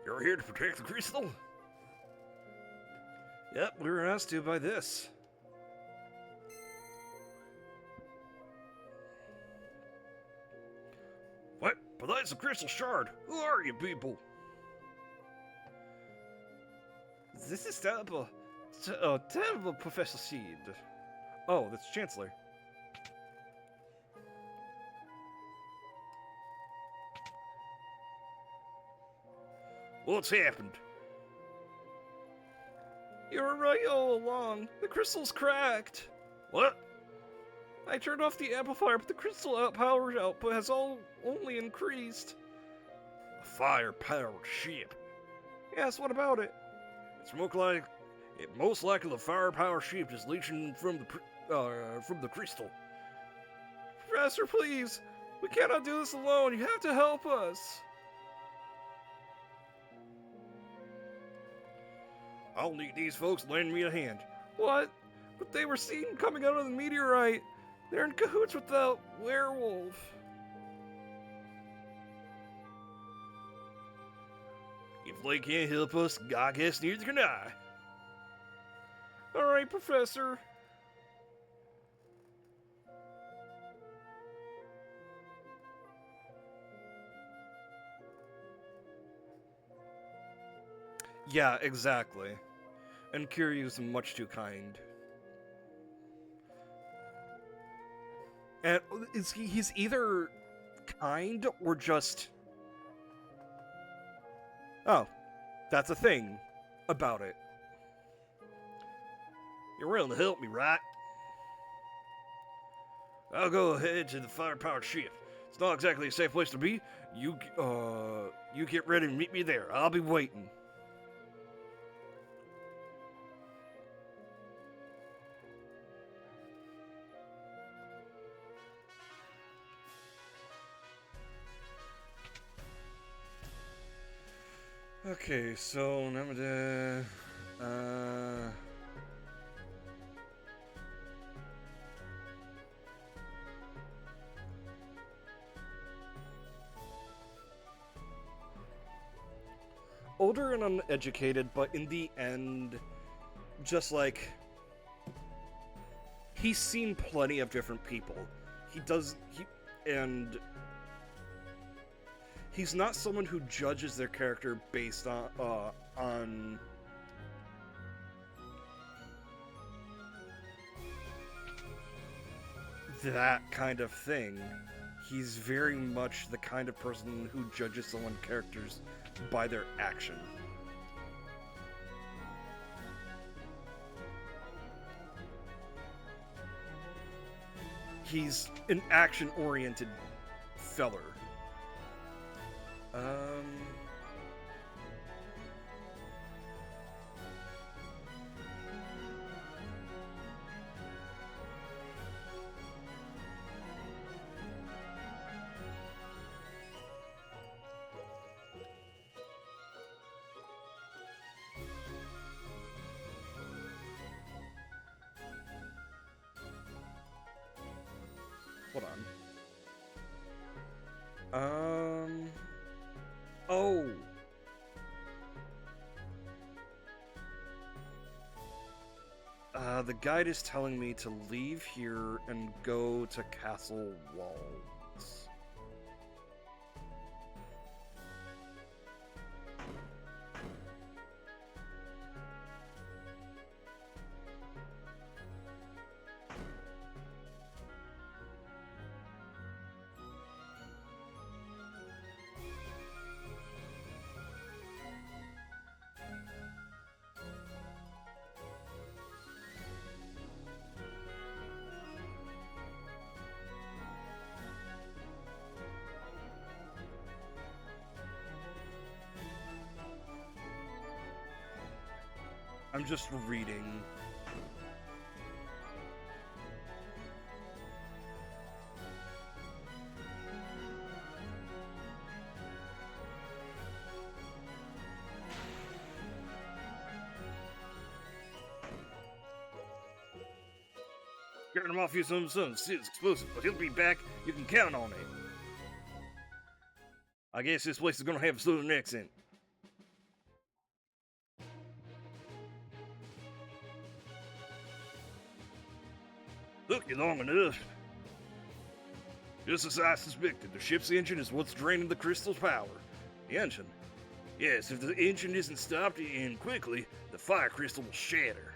You're here to protect the crystal? Yep, we were asked to by this. What? But that's a crystal shard. Who are you people? This is terrible. Terrible, Professor Seed. Oh, that's Chancellor. What's happened? You were right all along. The crystal's cracked. What? I turned off the amplifier, but the crystal power output has only increased. A fire-powered ship? Yes, what about it? Most likely the firepower ship is leaching from the crystal. Professor, please! We cannot do this alone. You have to help us. I'll need these folks to lend me a hand. What? But they were seen coming out of the meteorite. They're in cahoots with the werewolf. If they can't help us, I guess neither can I. Alright, Professor. Yeah, exactly. And Kiryu's much too kind. And he's either kind or just... Oh, that's a thing about it. You're willing to help me, right? I'll go ahead to the fire-powered ship. It's not exactly a safe place to be. You get ready and meet me there. I'll be waiting. Okay, so Namada, older and uneducated, but in the end, just like, he's seen plenty of different people. And he's not someone who judges their character based on that kind of thing. He's very much the kind of person who judges someone's characters by their action. He's an action-oriented feller. Hold on. Oh. The guide is telling me to leave here and go to Castle Walls. I'm just reading. Getting him off you some it's explosive, but he'll be back. You can count on it. I guess this place is gonna have a southern accent. Took you long enough. Just as I suspected, the ship's engine is what's draining the crystal's power. The engine? Yes, if the engine isn't stopped and quickly, the fire crystal will shatter.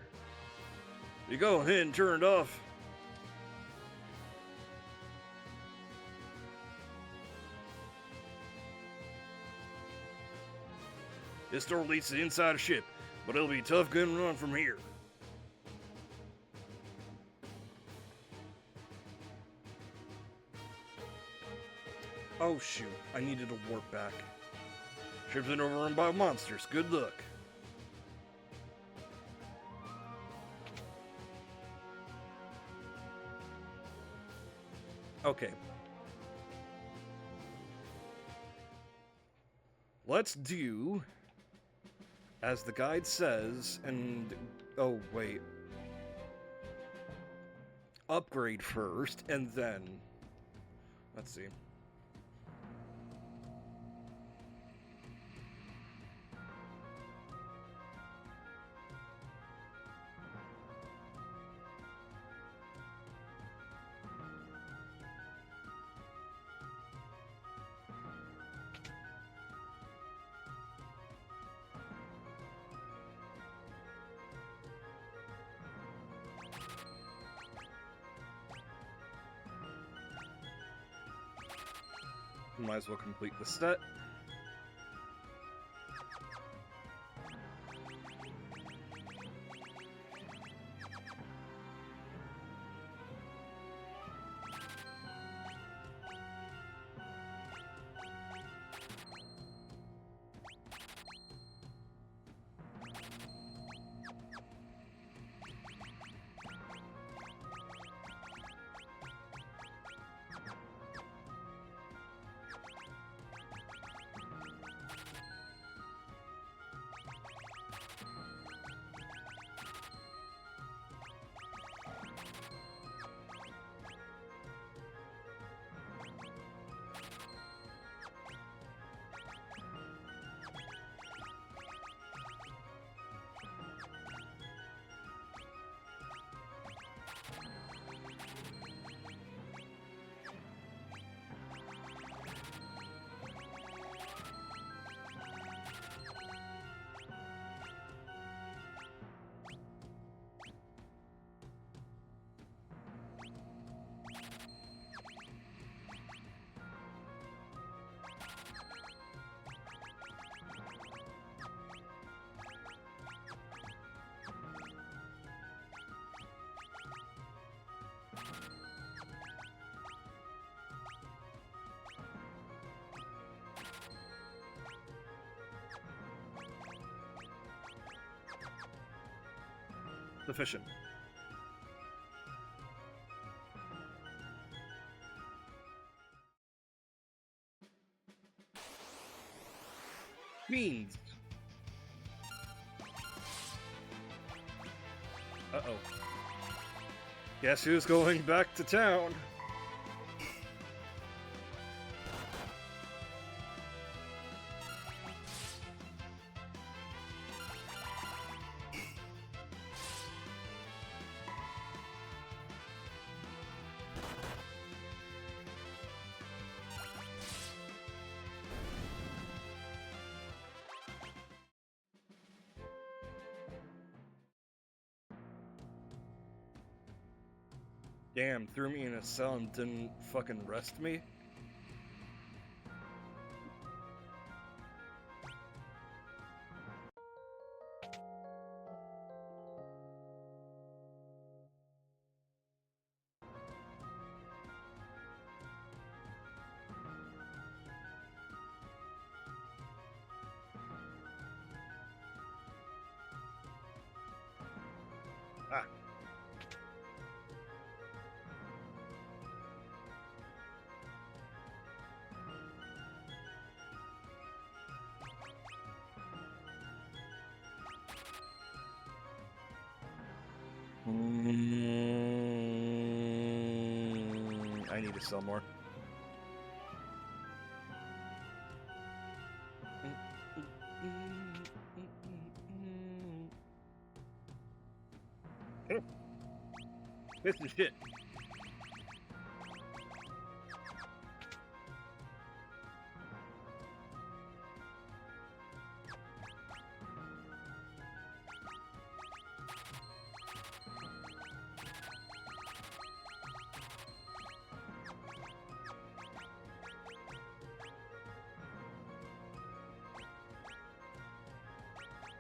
You go ahead and turn it off. This door leads to the inside of the ship, but it'll be a tough gun run from here. Oh shoot, I needed to warp back. Ship's been overrun by monsters, good luck. Okay. Let's do as the guide says, and oh wait. Upgrade first, and then let's see. Might as well complete the set. Sufficient. Beans. Uh-oh. Guess who's going back to town? Damn, threw me in a cell and didn't fucking rest me? Ah. I need to sell more. Oh. This is shit.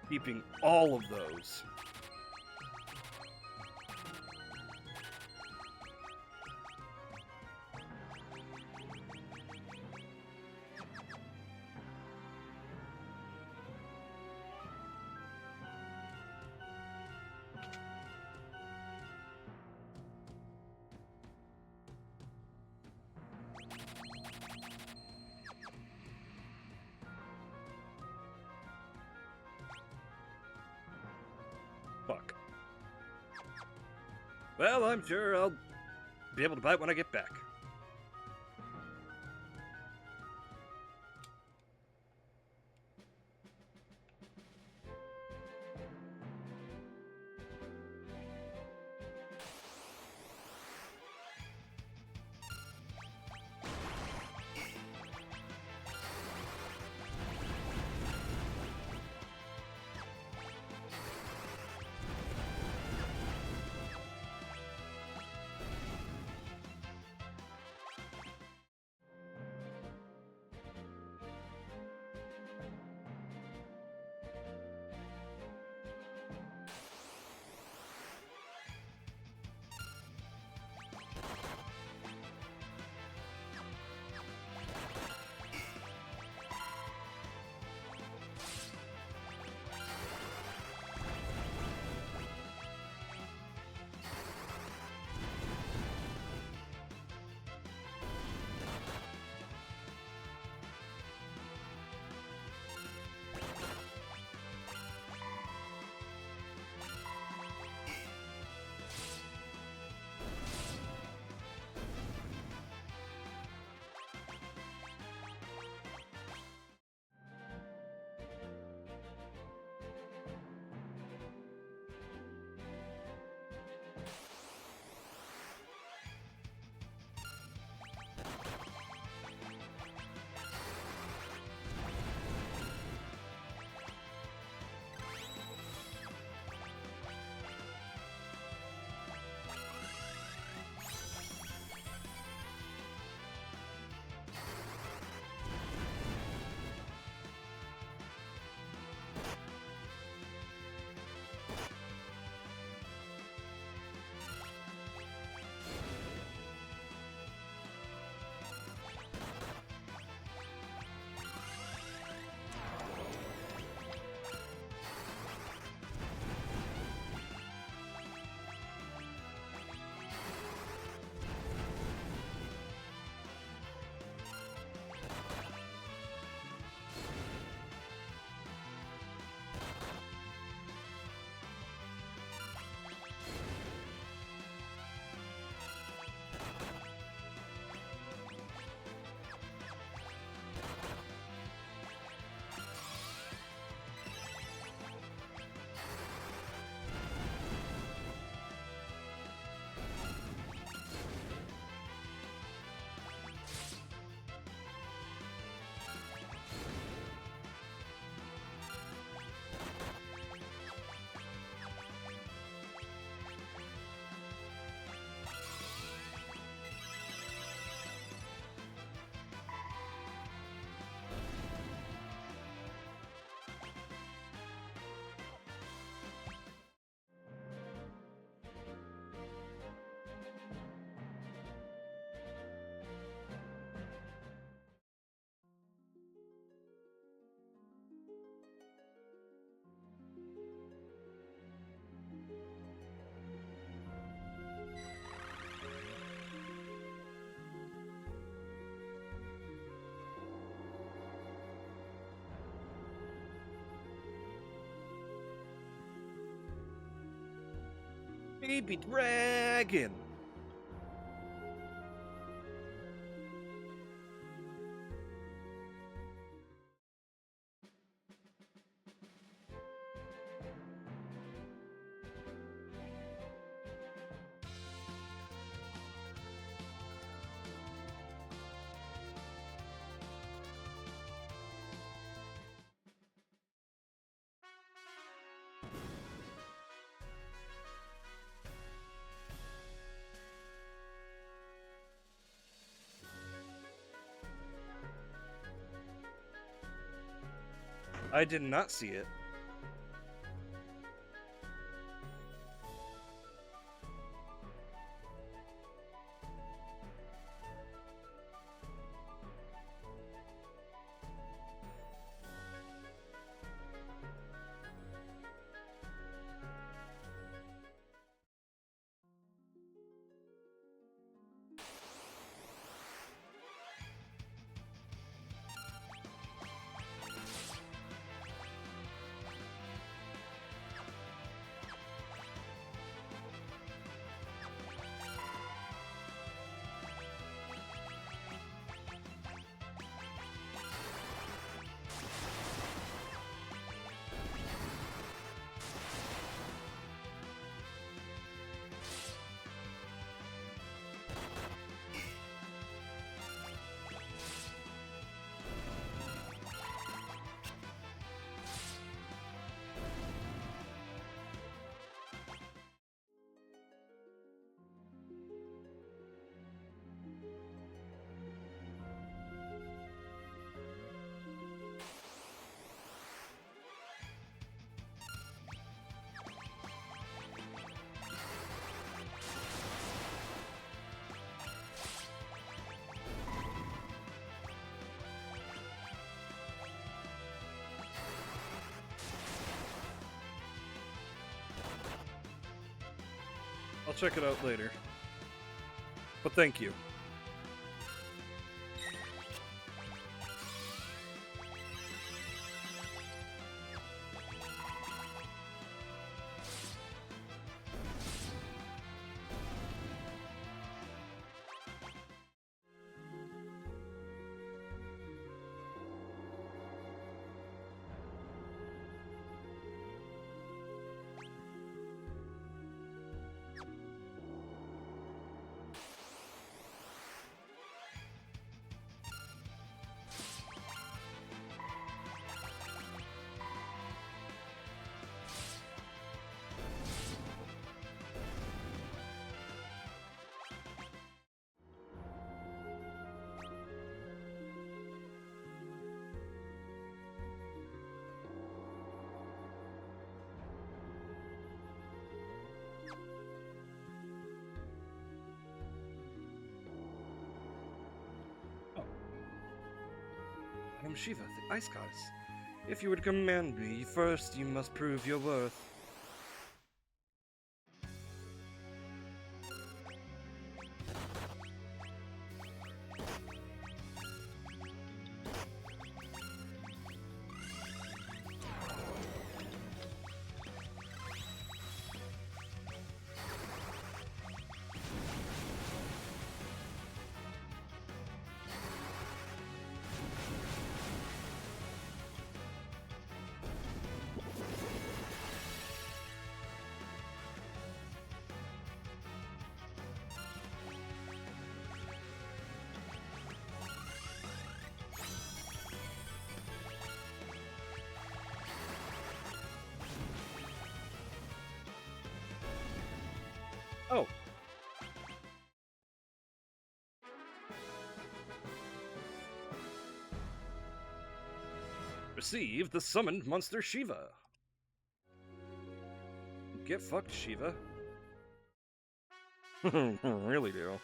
Keeping all of those. Fuck. Well, I'm sure I'll be able to buy it when I get back. Baby dragon! I did not see it. I'll check it out later. But thank you. Madam Shiva, the Ice Goddess. If you would command me, first you must prove your worth. Oh. Receive the summoned monster Shiva. Get fucked, Shiva. Really do.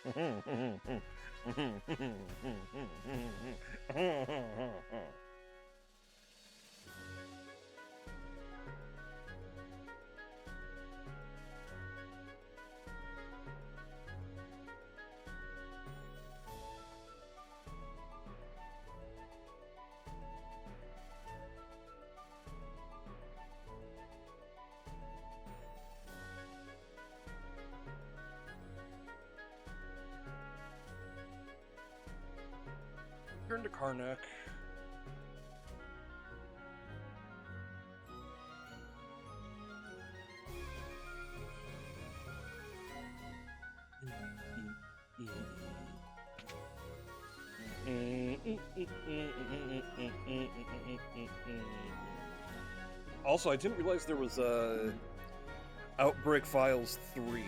Turn to Karnak. Also, I didn't realize there was Outbreak Files 3.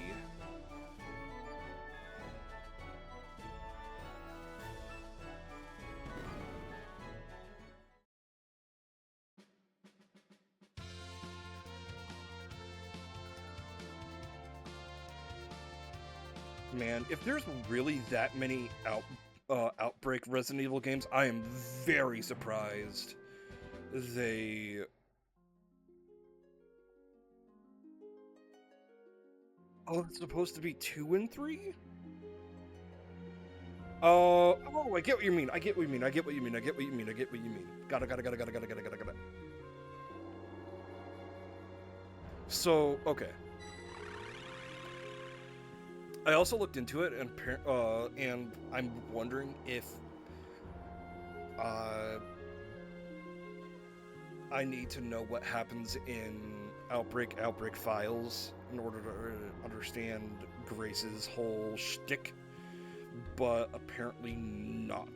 Man, if there's really that many Outbreak Resident Evil games, I am very surprised they... Oh, it's supposed to be 2 and 3? Oh, I get what you mean. I get what you mean. I get what you mean. I get what you mean. I get what you mean. Got it. So, okay. I also looked into it, and I'm wondering if I need to know what happens in Outbreak Files in order to understand Grace's whole shtick, but apparently not.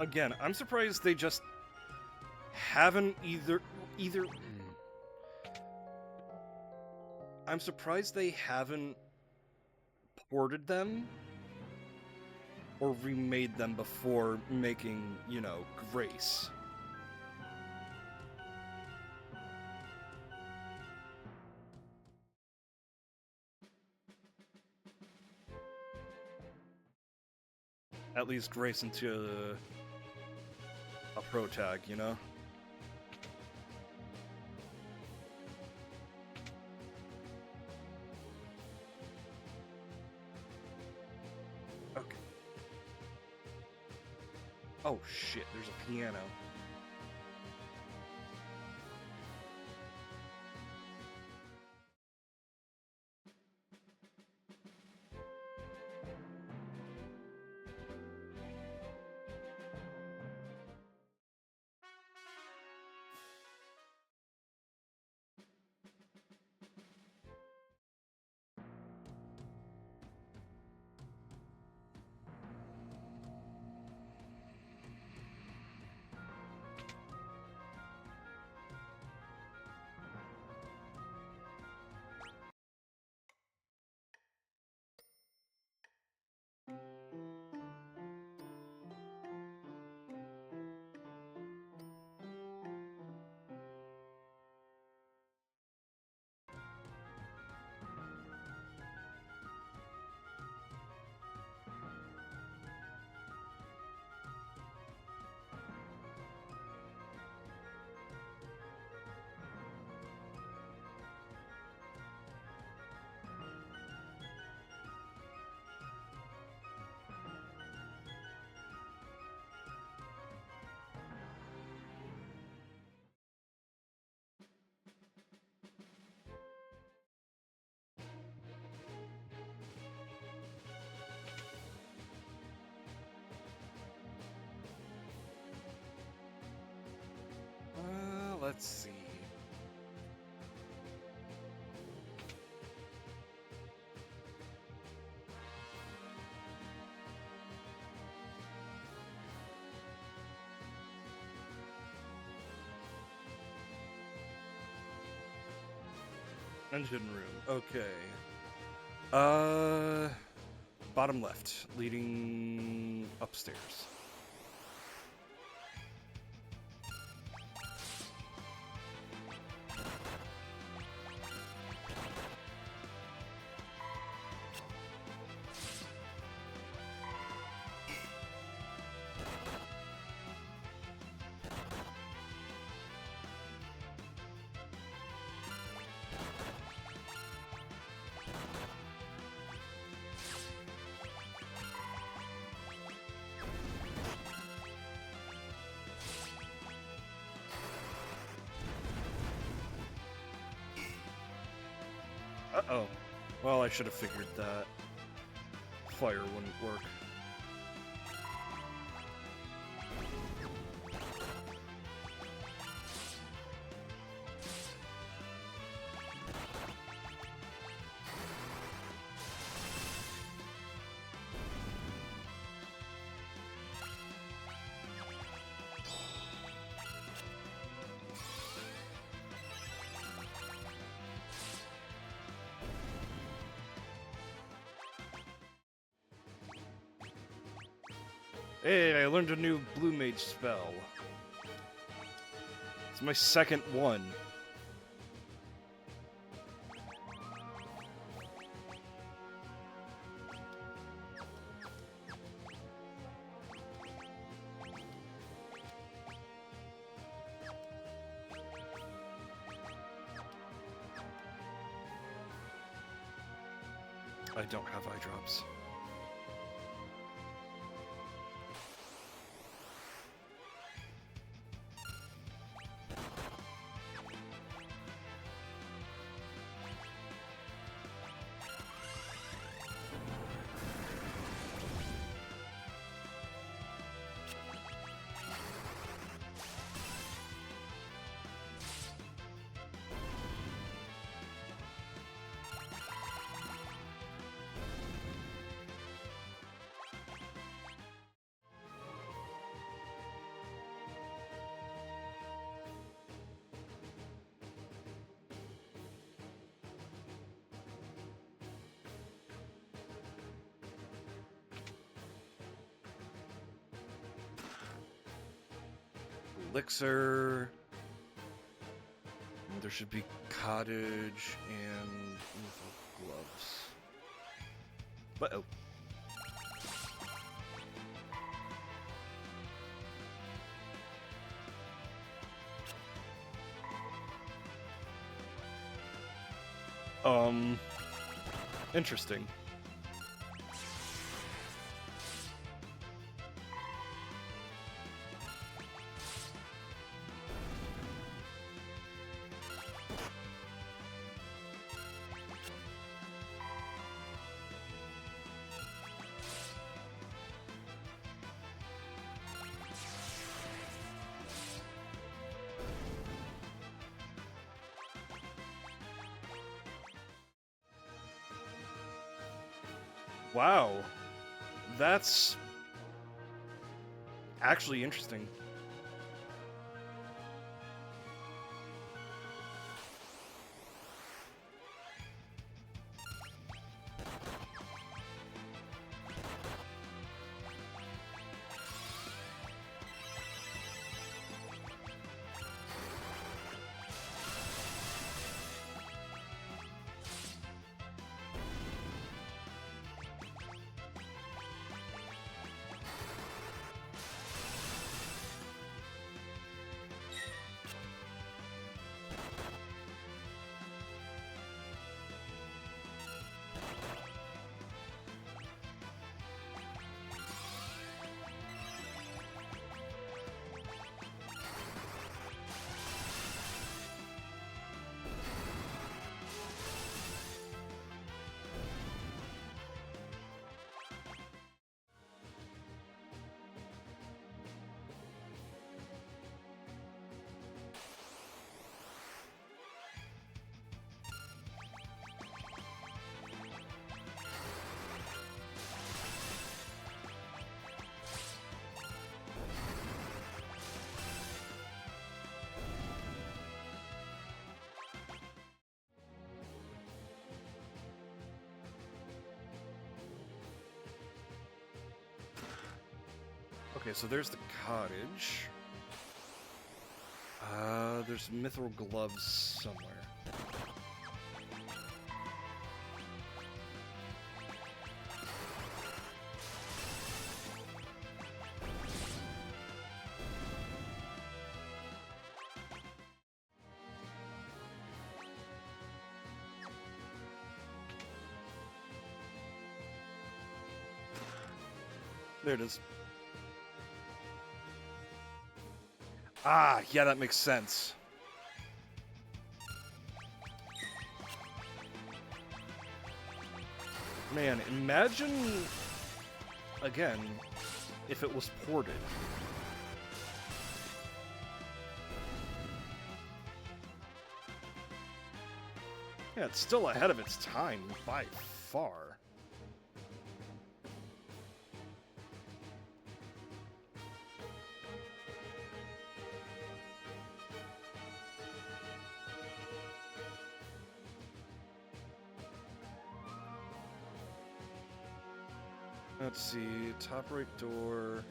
Again, I'm surprised they just haven't either. I'm surprised they haven't ported them or remade them before making, you know, Grace. at least race into a pro tag, you know? Okay. Oh shit, there's a piano. Let's see. Engine room. Okay. Bottom left, leading upstairs. Uh-oh. Well, I should have figured that fire wouldn't work. Hey, I learned a new Blue Mage spell. It's my second one. I don't have eye drops. Elixir. There should be cottage and gloves. But oh. Interesting. Wow. That's actually interesting. Okay, so there's the cottage. There's mithril gloves somewhere. There it is. Ah, yeah, that makes sense. Man, imagine, again, if it was ported. Yeah, it's still ahead of its time by far. Let's see, top right door.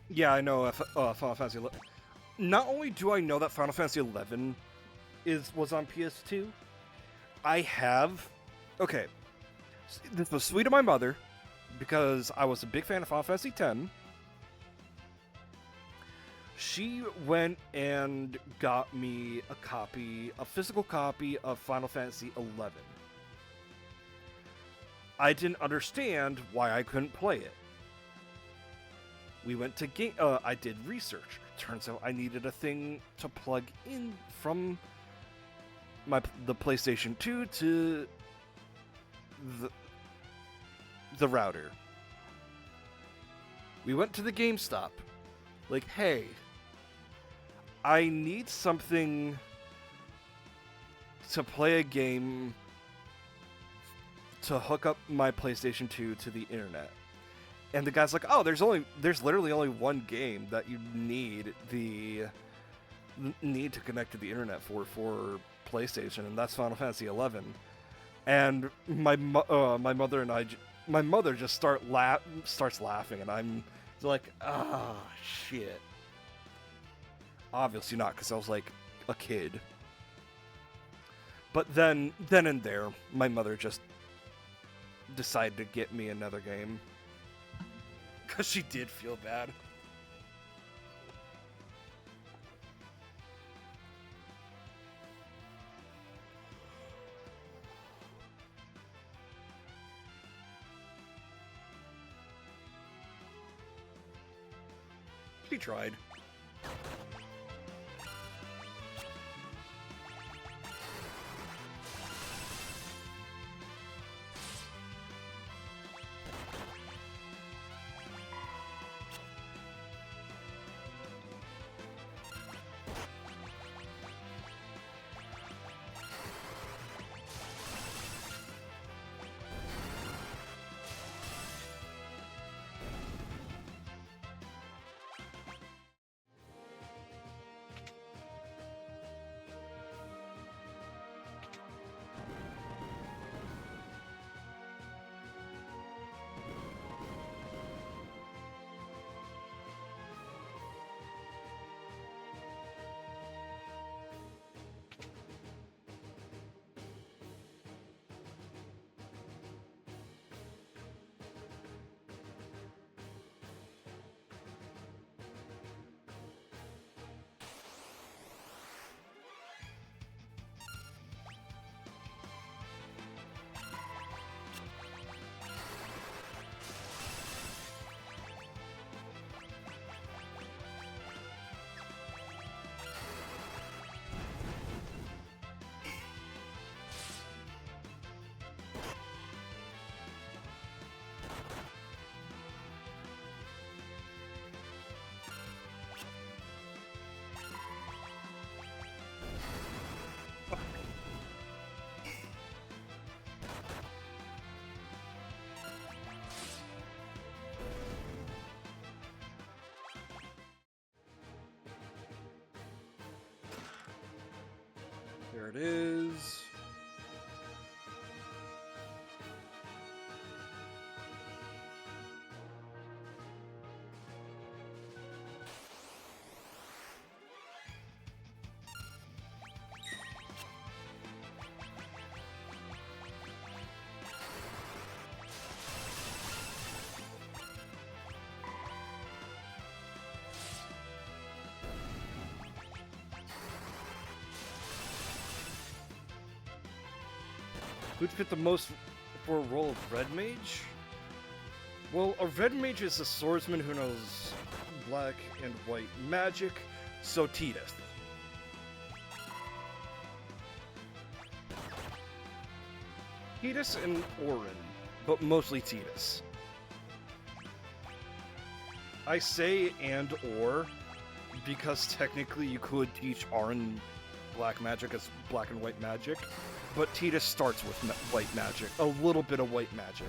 Yeah, I know Final Fantasy 11. Not only do I know that Final Fantasy 11 was on PS2, I have... Okay, this was sweet of my mother, because I was a big fan of Final Fantasy X. She went and got me a physical copy of Final Fantasy XI. I didn't understand why I couldn't play it. We went to I did research. Turns out I needed a thing to plug in from the PlayStation 2 to the router. We went to the GameStop. Like, hey, I need something to play a game to hook up my PlayStation 2 to the internet. And the guy's like, oh, there's literally only one game that you need to connect to the internet for PlayStation, and that's Final Fantasy 11. And my mother just starts laughing, and I'm like, ah, shit. Obviously not, because I was like a kid. But then and there, my mother just decided to get me another game. Because she did feel bad. He tried. There it is. Who'd fit the most for a role of Red Mage? Well, a Red Mage is a swordsman who knows black and white magic, so Tidus. Tidus and Orin, but mostly Tidus. I say and or because technically you could teach Orin black magic as black and white magic, but Tidus starts with white magic, a little bit of white magic.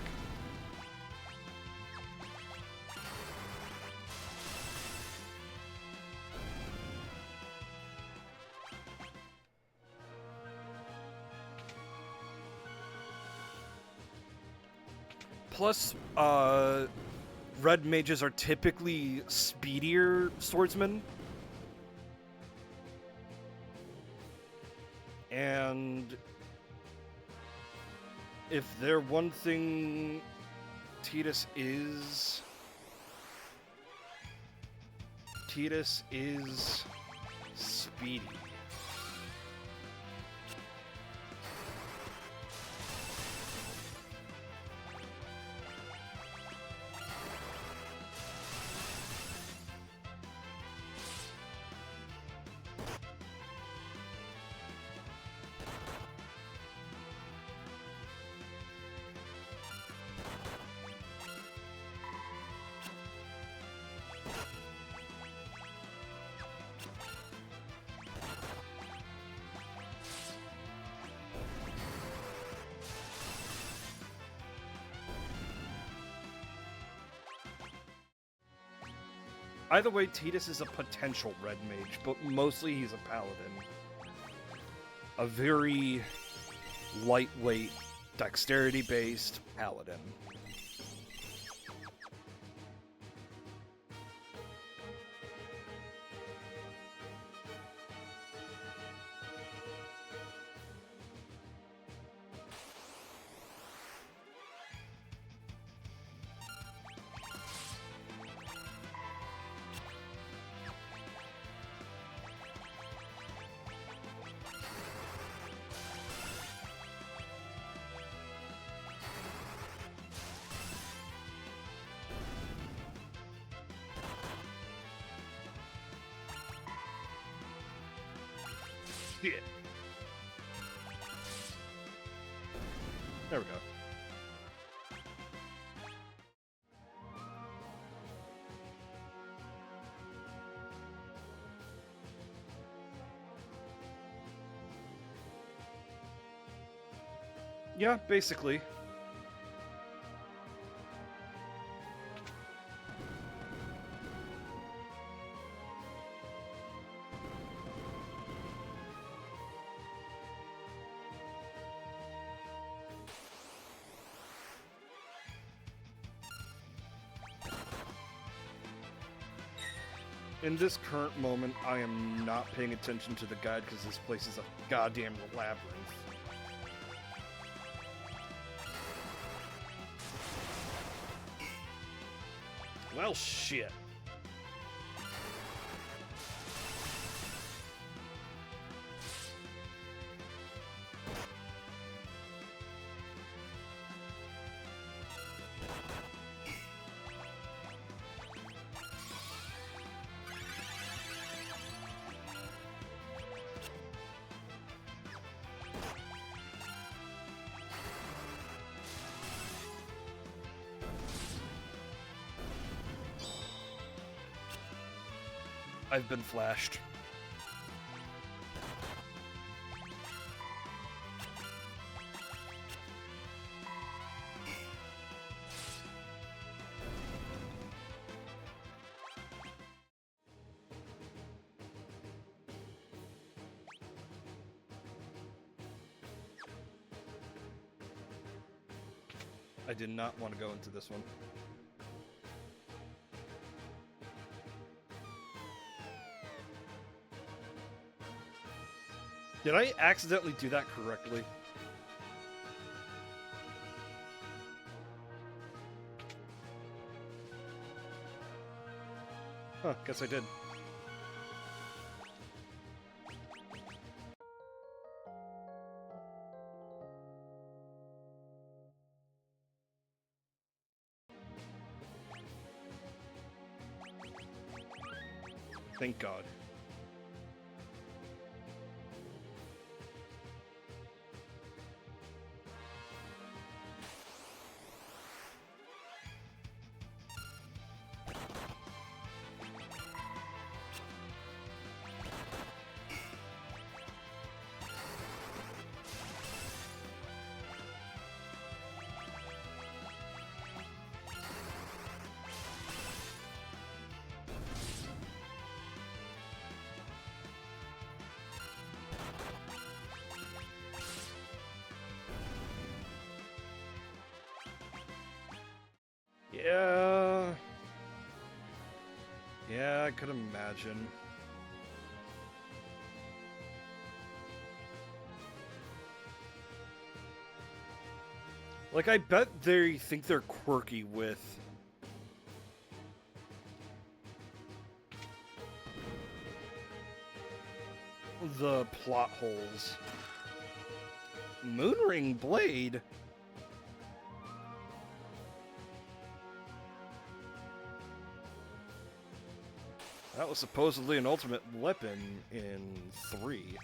Plus, red mages are typically speedier swordsmen. And if they're one thing Tidus is speedy. Either way, Tidus is a potential red mage, but mostly he's a paladin. A very lightweight, dexterity-based paladin. shit. There we go. Yeah, basically. In this current moment, I am not paying attention to the guide because this place is a goddamn labyrinth. Well, shit. I've been flashed. I did not want to go into this one. Did I accidentally do that correctly? Huh, guess I did. Thank God. Yeah, I could imagine. Like, I bet they think they're quirky with the plot holes. Moonring Blade? That was supposedly an ultimate weapon in 3.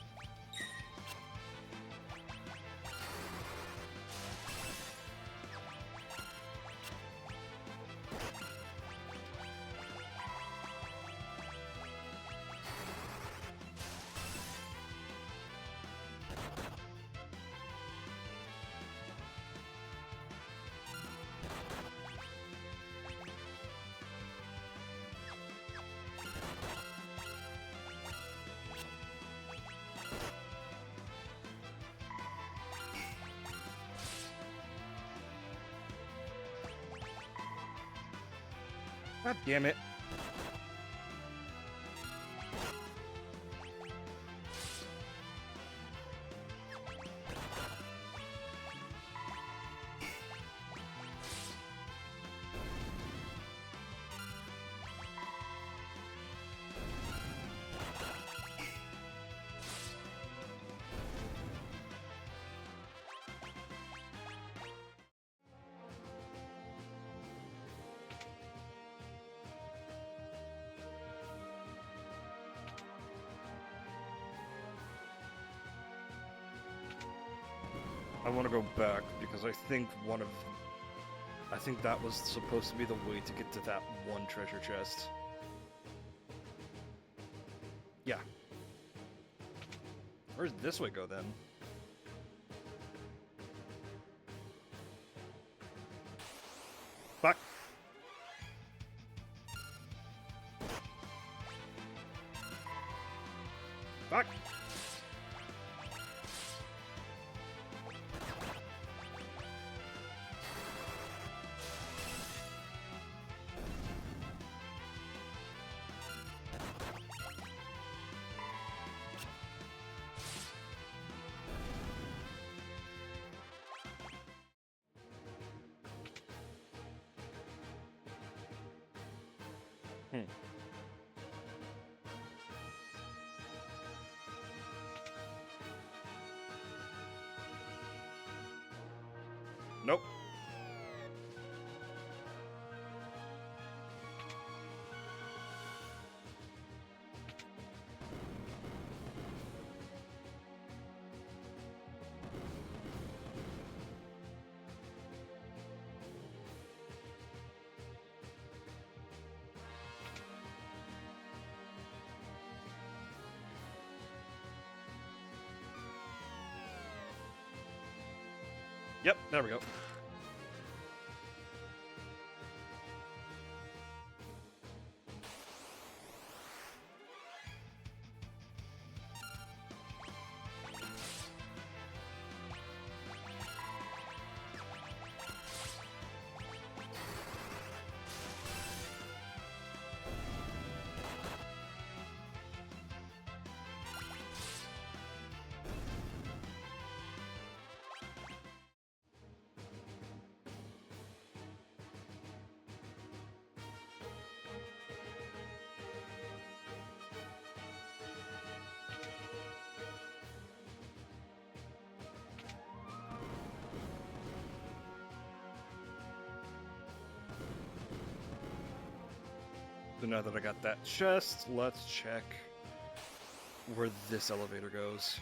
God damn it. I want to go back because I think I think that was supposed to be the way to get to that one treasure chest. Yeah. Where's this way go then? Fuck. Fuck. Nope. Yep, there we go. So now that I got that chest, let's check where this elevator goes.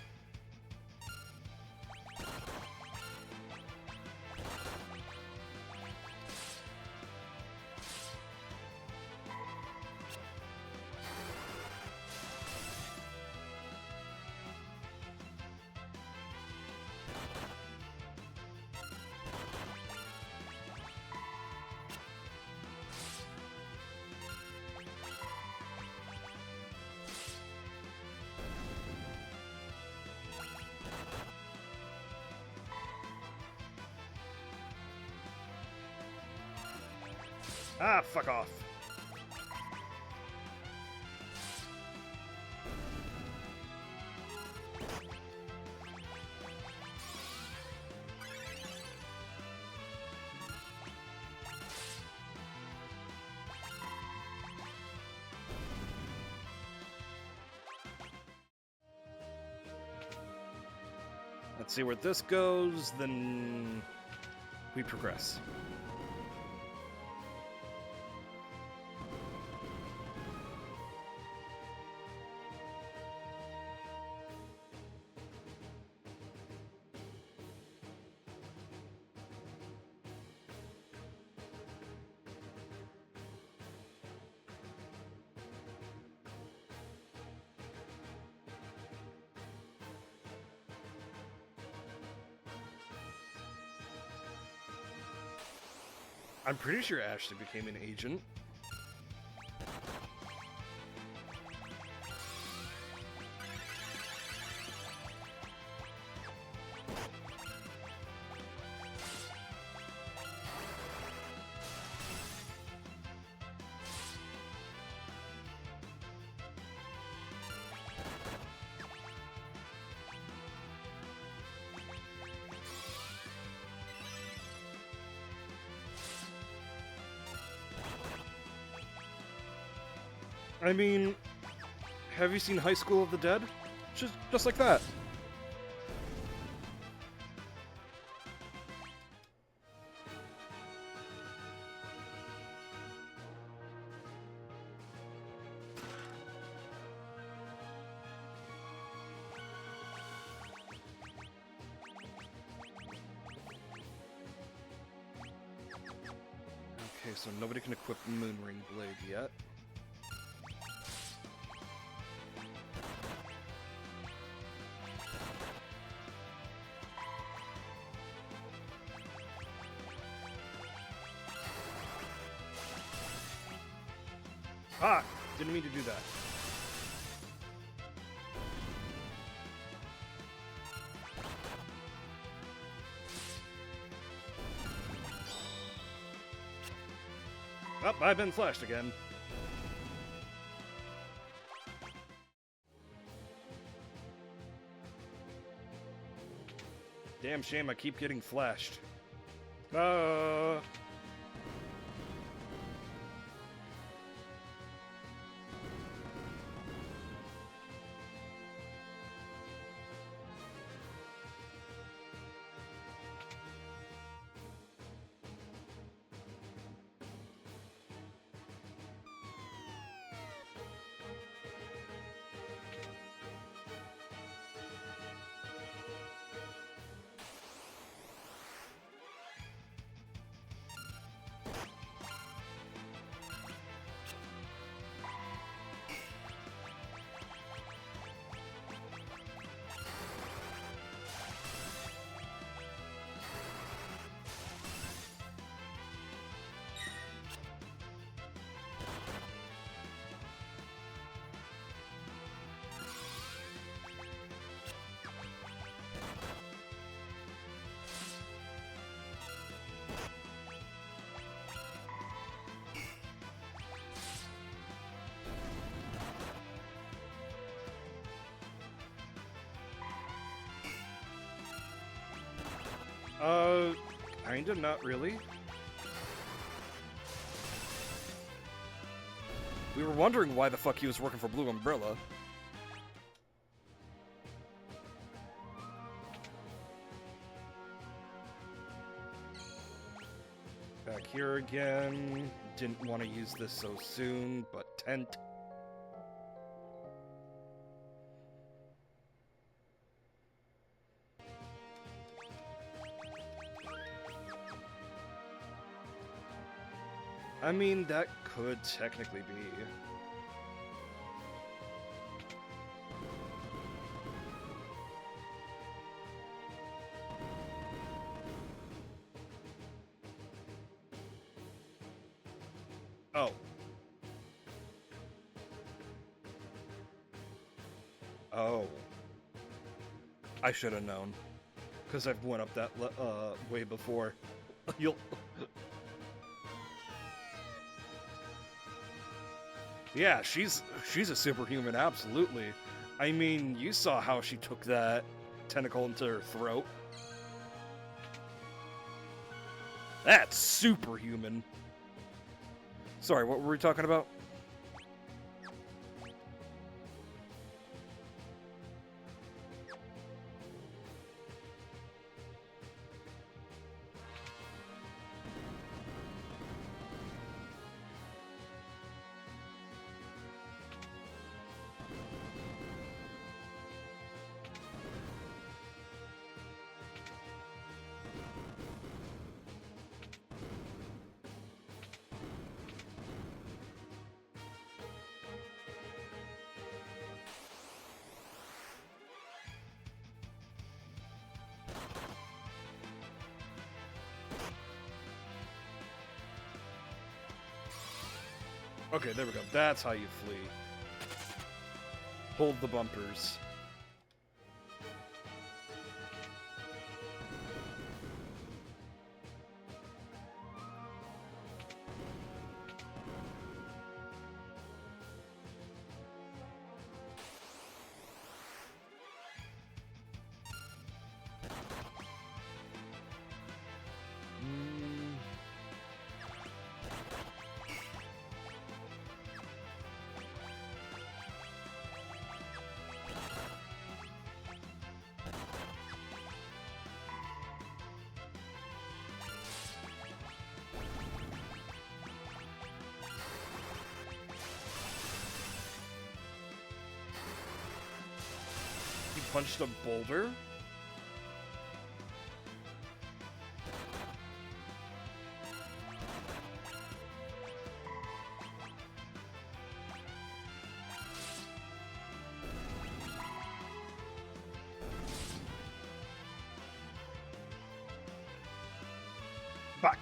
Ah, fuck off. Let's see where this goes, then we progress. I'm pretty sure Ashley became an agent. I mean, have you seen High School of the Dead? Just like that. Okay, so nobody can equip Moonring Blade yet. Ah! Didn't mean to do that. Oh, I've been flashed again. Damn shame I keep getting flashed. Kinda, not really. We were wondering why the fuck he was working for Blue Umbrella. Back here again. Didn't want to use this so soon, but tent. I mean, that could technically be. Oh. Oh. I should have known. Because I've went up that way before. You'll... Yeah, she's a superhuman, absolutely. I mean, you saw how she took that tentacle into her throat. That's superhuman. Sorry, what were we talking about? Okay, there we go. That's how you flee. Hold the bumpers. Punched a boulder? Bye.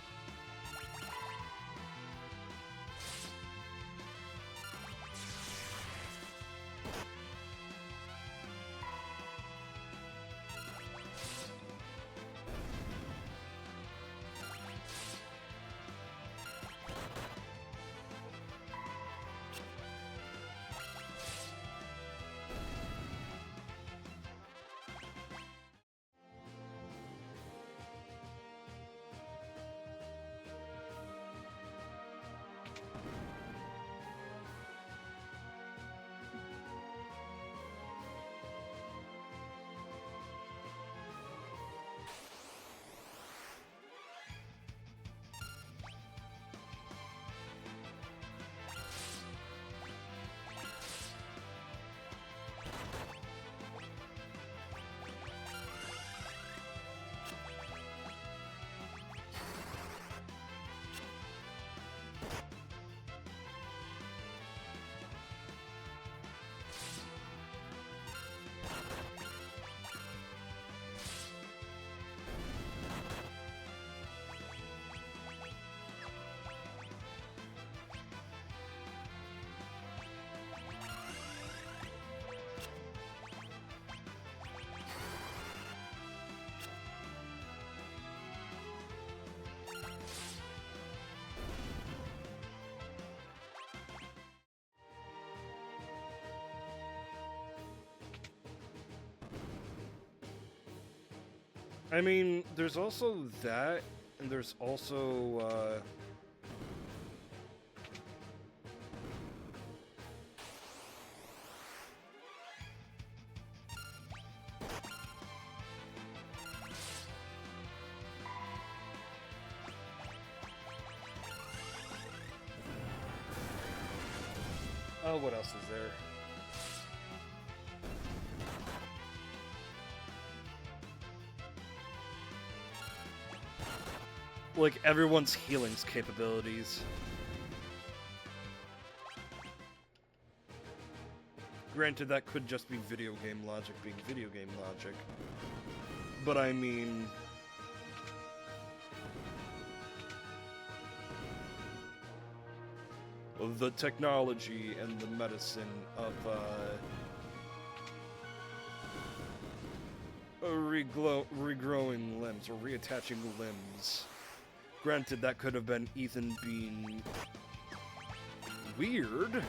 I mean, there's also that, and there's also, oh, what else is there? Like, everyone's healing's capabilities. Granted, that could just be video game logic being video game logic. But I mean... the technology and the medicine of, regrowing limbs, or reattaching limbs. Granted, that could have been Ethan being weird.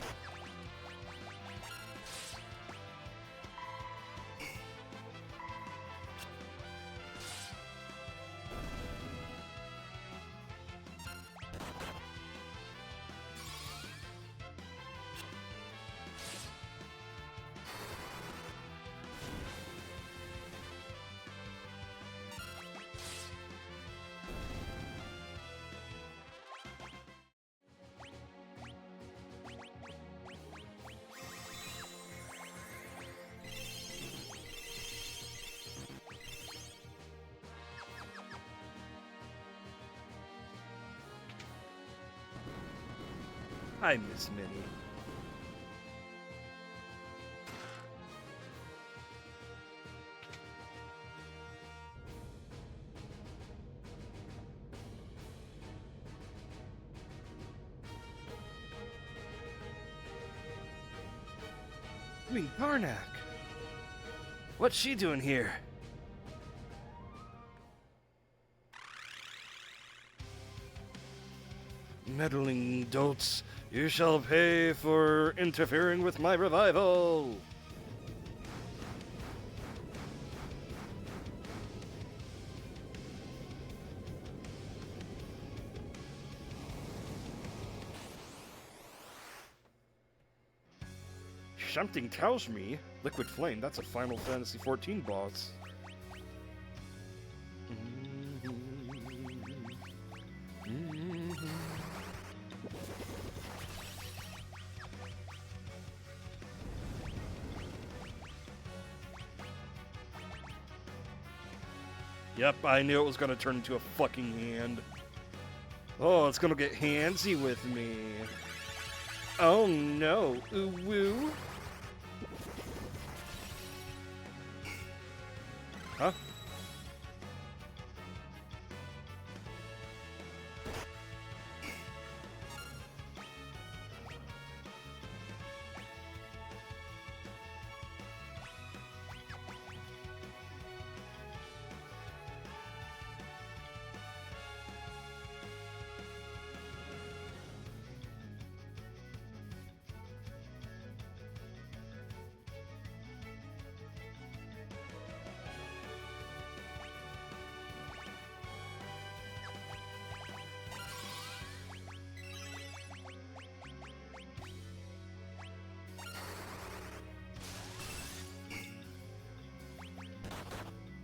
I miss Minnie. I mean, Karnak. What's she doing here? Meddling dolts, you shall pay for interfering with my revival! Something tells me Liquid Flame, that's a Final Fantasy XIV boss. Yep, I knew it was gonna turn into a fucking hand. Oh, it's gonna get handsy with me. Oh no, ooh woo. Huh?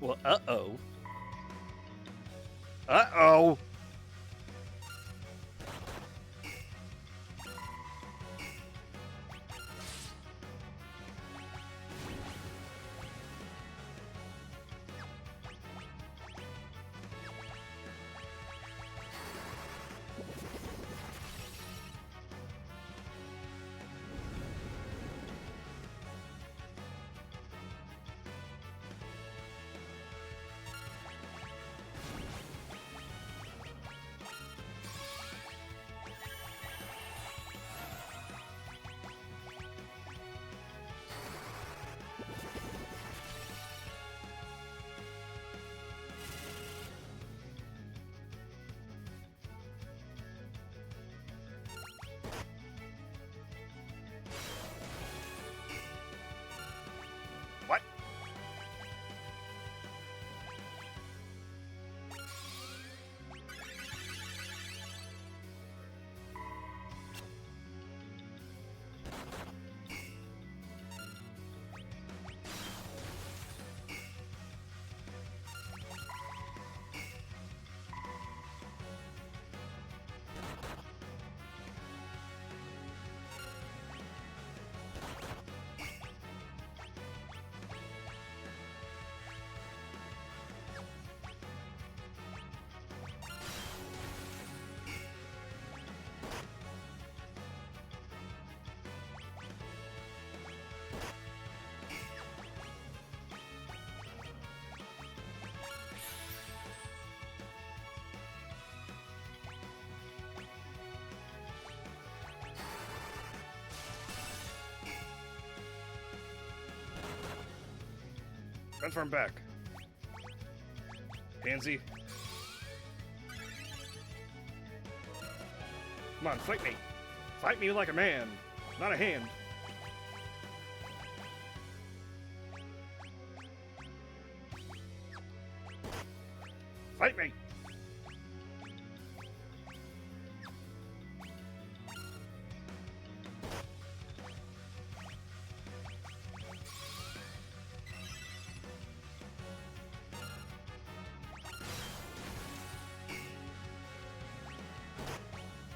Well, uh-oh. Uh-oh! What? Transform back. Pansy. Come on, fight me. Fight me like a man, not a hand. Fight me!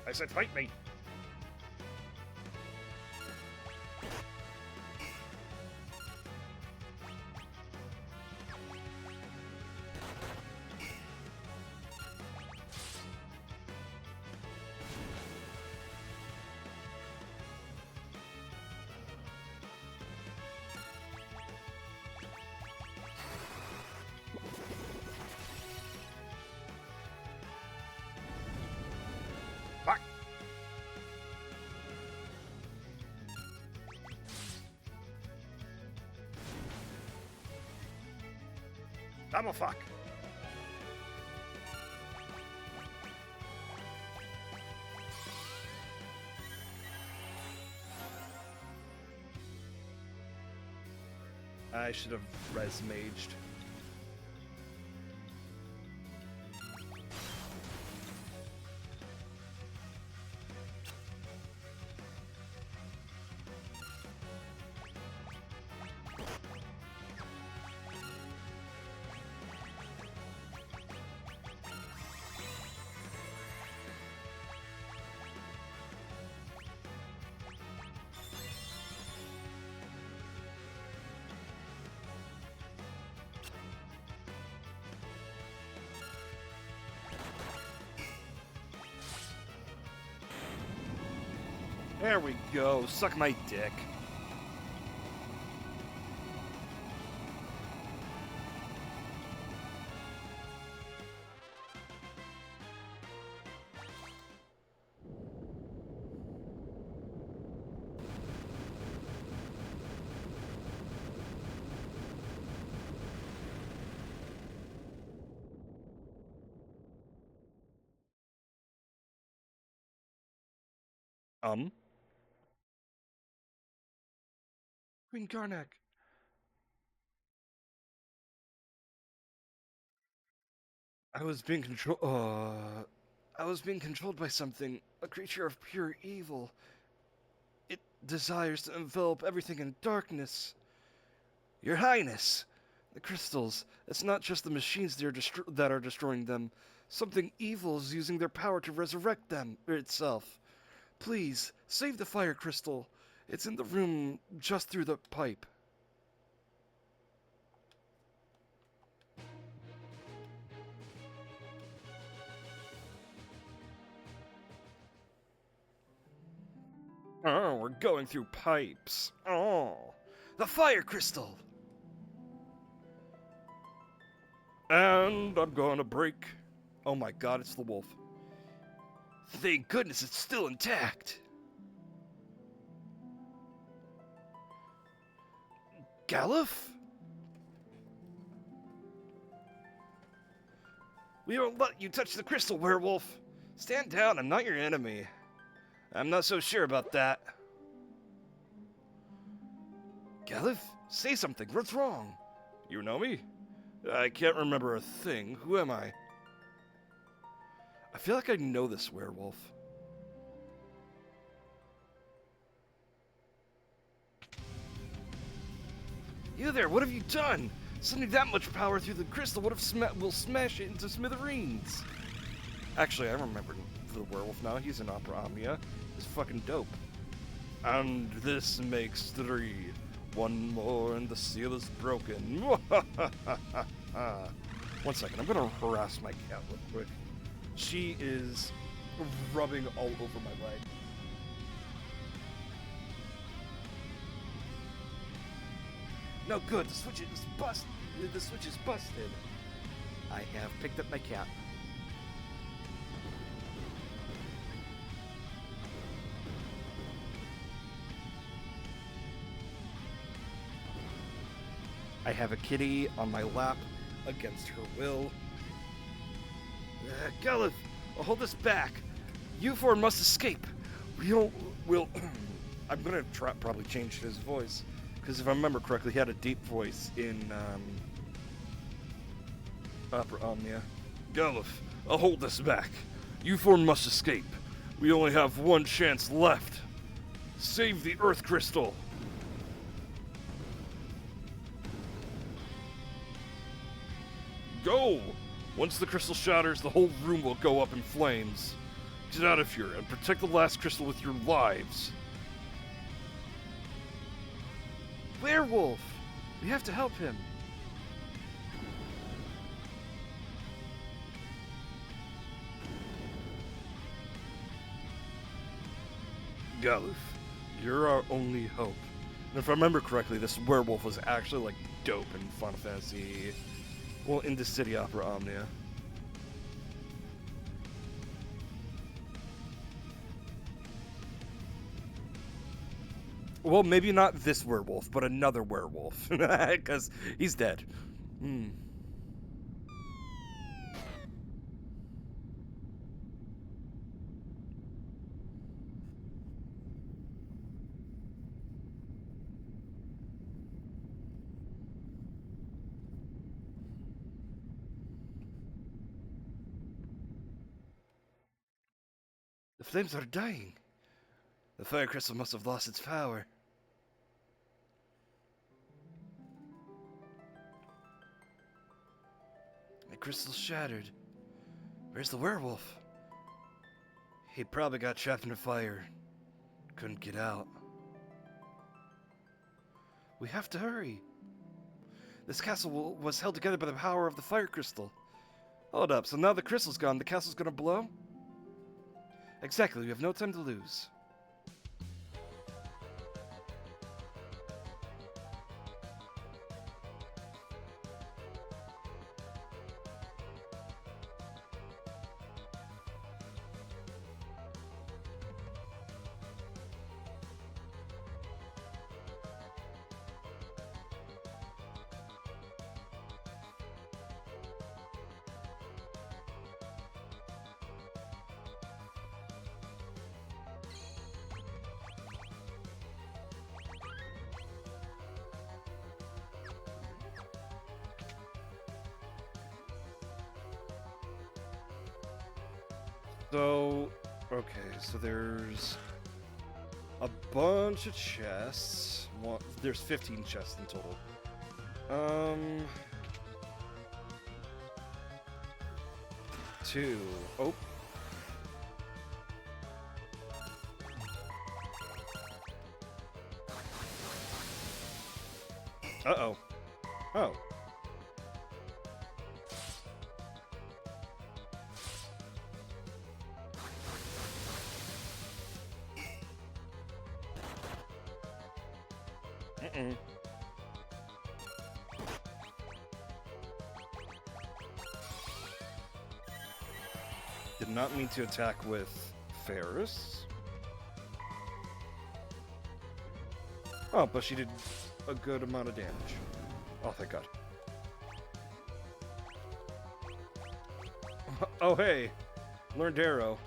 I said fight me! Fuck! Double fuck! I should have res-maged. There we go. Suck my dick. Queen Karnak. I was being controlled. I was being controlled by something, a creature of pure evil. It desires to envelop everything in darkness. Your Highness, The crystals. It's not just the machines that are destroying them. Something evil is using their power to resurrect them itself. Please, save the fire crystal. It's in the room just through the pipe. Oh, we're going through pipes. Oh, the fire crystal. And I'm gonna break. Oh my god, it's the wolf. Thank goodness it's still intact. Galuf? We won't let you touch the crystal, werewolf. Stand down, I'm not your enemy. I'm not so sure about that. Galuf, say something, what's wrong? You know me? I can't remember a thing. Who am I? I feel like I know this werewolf. You there, what have you done? Sending that much power through the crystal would have will smash it into smithereens. Actually, I remember the werewolf now. He's in Opera Omnia. He's fucking dope. And this makes 3. One more and the seal is broken. 1 second, I'm gonna harass my cat real quick. She is rubbing all over my leg. No good, the switch is busted. I have picked up my cat. I have a kitty on my lap against her will. Galuf, I'll hold this back. You four must escape. We'll I'm gonna probably change his voice, because if I remember correctly, he had a deep voice in Opera Omnia. Galuf, I'll hold this back. You four must escape. We only have one chance left. Save the Earth Crystal. Go! Once the crystal shatters, the whole room will go up in flames. Get out of here and protect the last crystal with your lives. Werewolf! We have to help him. Galuf, you're our only hope. And if I remember correctly, this werewolf was actually like dope in Final Fantasy. Well, in the City Opera Omnia. Well, maybe not this werewolf, but another werewolf. Because he's dead. The flames are dying. The fire crystal must have lost its power. The crystal's shattered. Where's the werewolf? He probably got trapped in a fire. Couldn't get out. We have to hurry. This castle was held together by the power of the fire crystal. Hold up, so now the crystal's gone, the castle's gonna blow? Exactly, we have no time to lose. So, okay, so there's a bunch of chests. There's 15 chests in total. Um... 2. Oh. Uh-oh. Oh. Mm-mm. Did not mean to attack with Ferris. Oh, but she did a good amount of damage. Oh, thank God. Oh, hey. Learned arrow.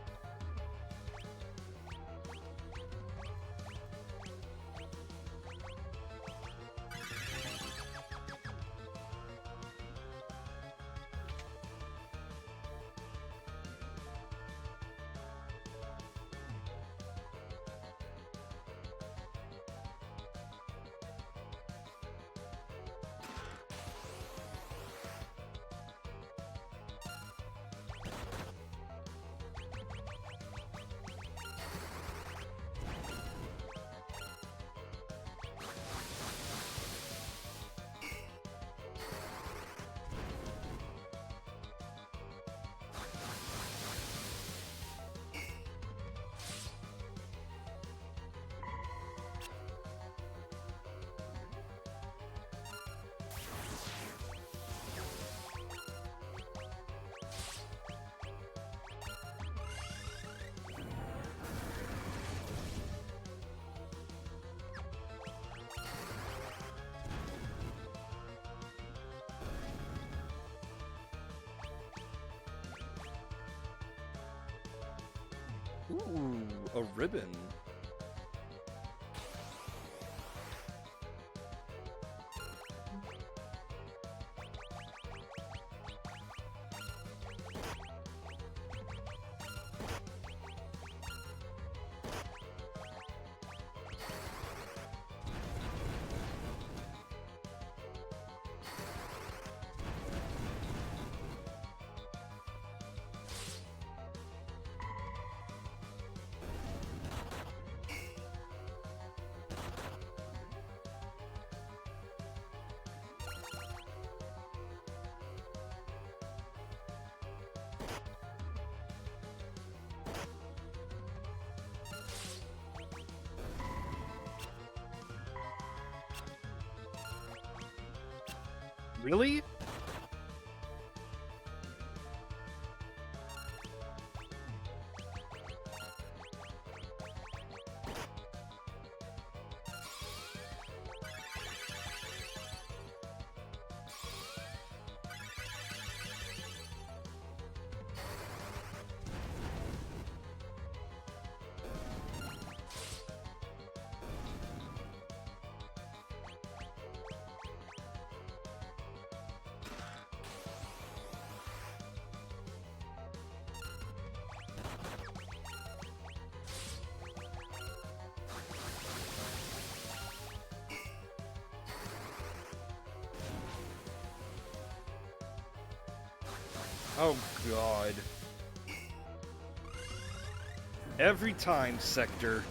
Ooh, a ribbon. Really? Oh, God. Every time, Sector.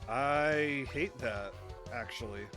I hate that, actually.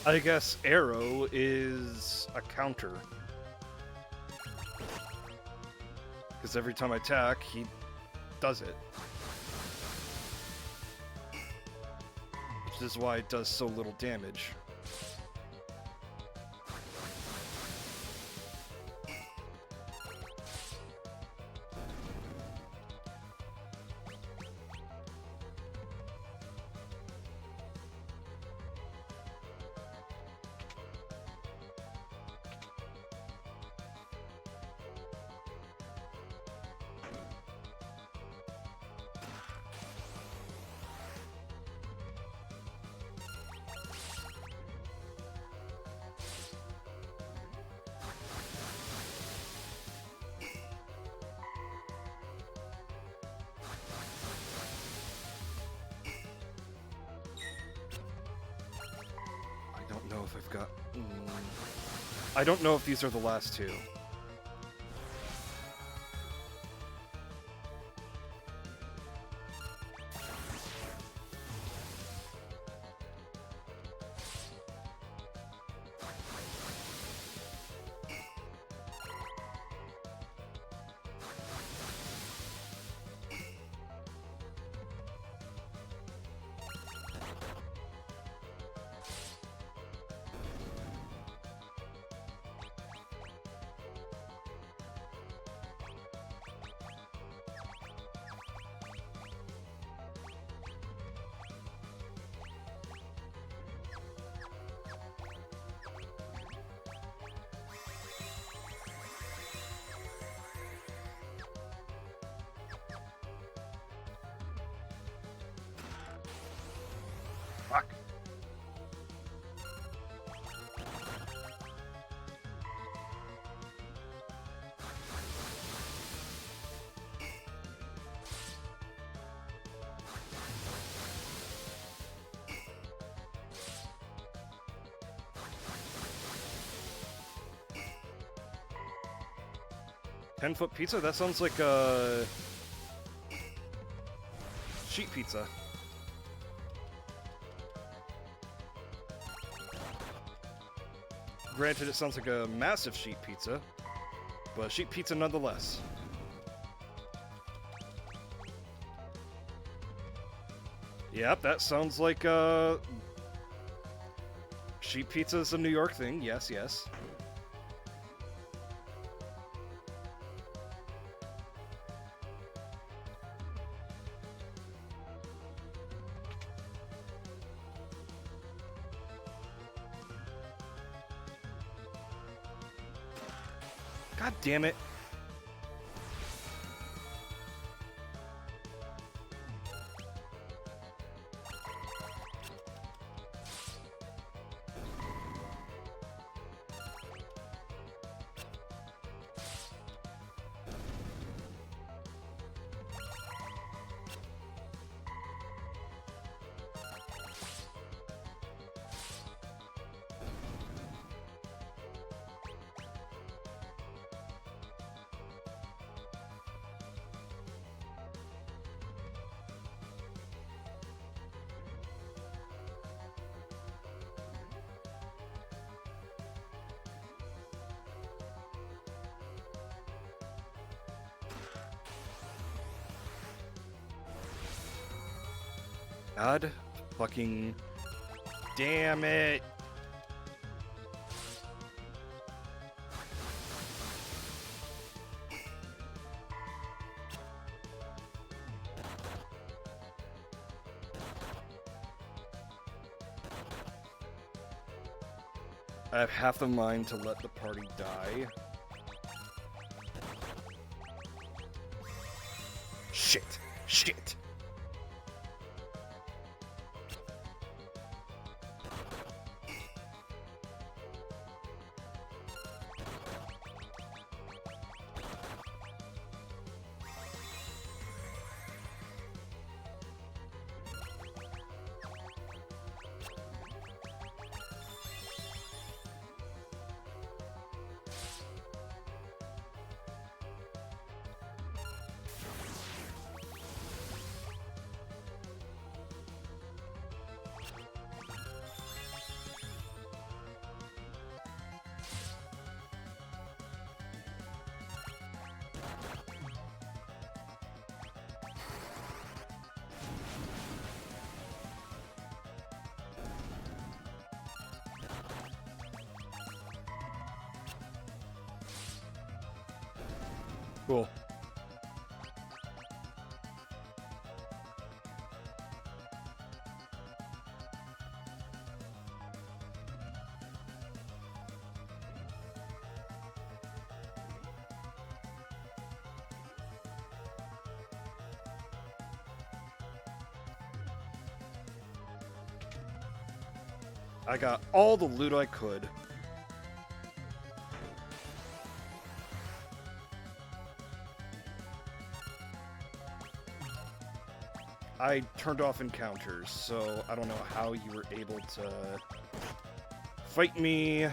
I guess arrow is a counter. Because every time I attack, he does it. Which is why it does so little damage. If I've got... I don't know if these are the last two. Fuck. $10-foot pizza? That sounds like a sheet pizza. Granted, it sounds like a massive sheet pizza, but sheet pizza nonetheless. Yep, that sounds like sheet pizza is a New York thing. Yes, yes. God damn it. God fucking damn it. I have half the mind to let the party die. Shit. Shit. Cool. I got all the loot I could. I turned off encounters, so I don't know how you were able to fight me.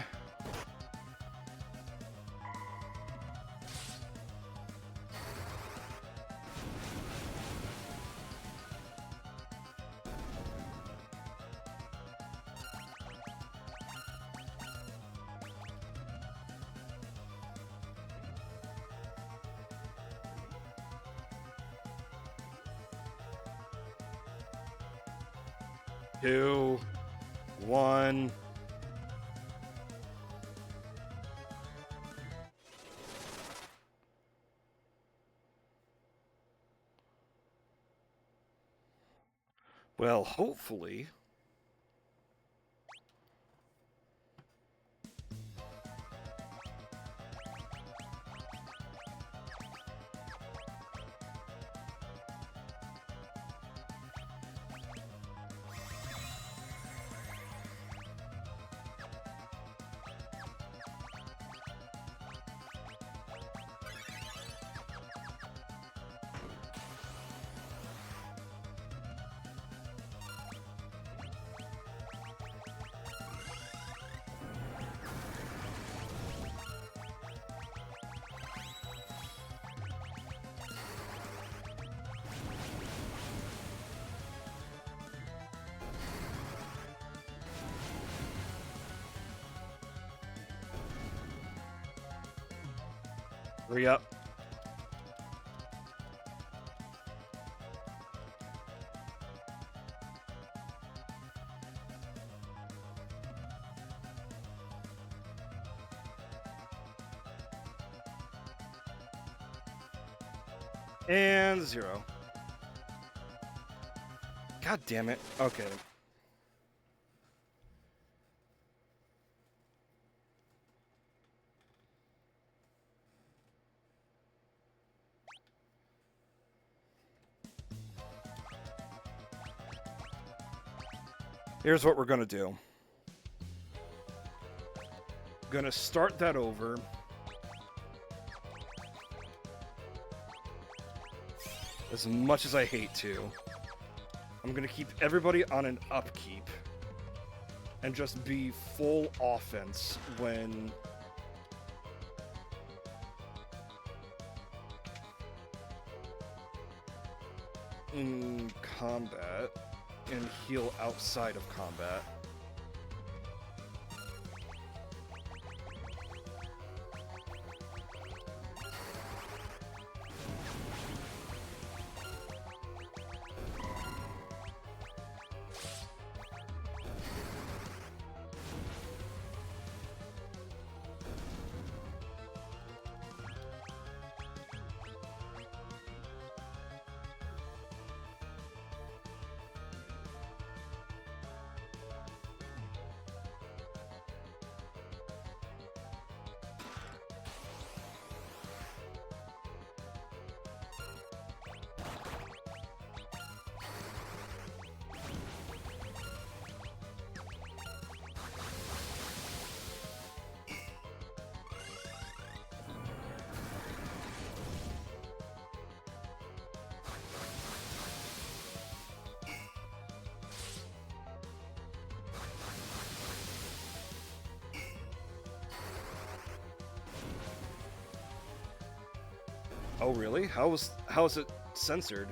Two, one. Well, hopefully. Hurry up. And 0. God damn it. Okay. Here's what we're gonna do. Gonna start that over. As much as I hate to. I'm gonna keep everybody on an upkeep. And just be full offense when... in combat. And heal outside of combat. Oh, really? How is it censored?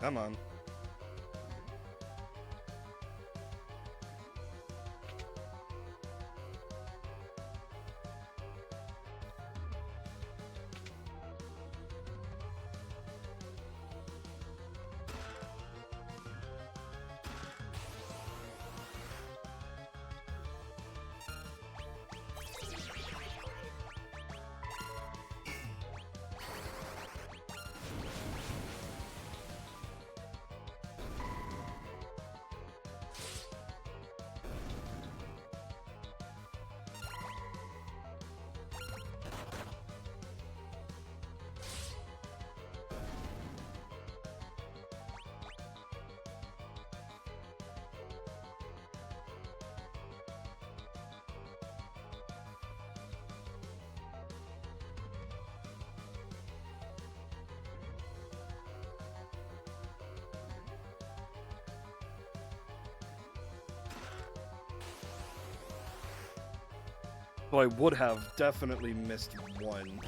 Come on. So I would have definitely missed one.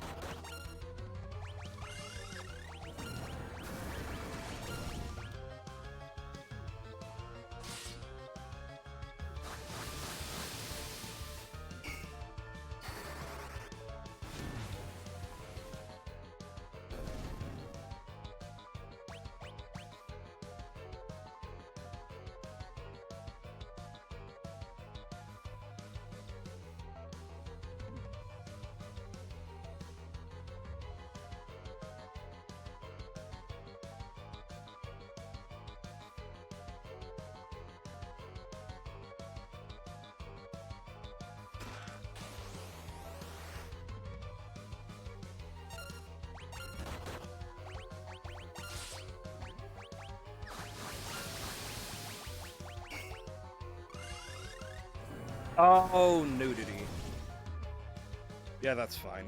Oh, nudity. Yeah, that's fine.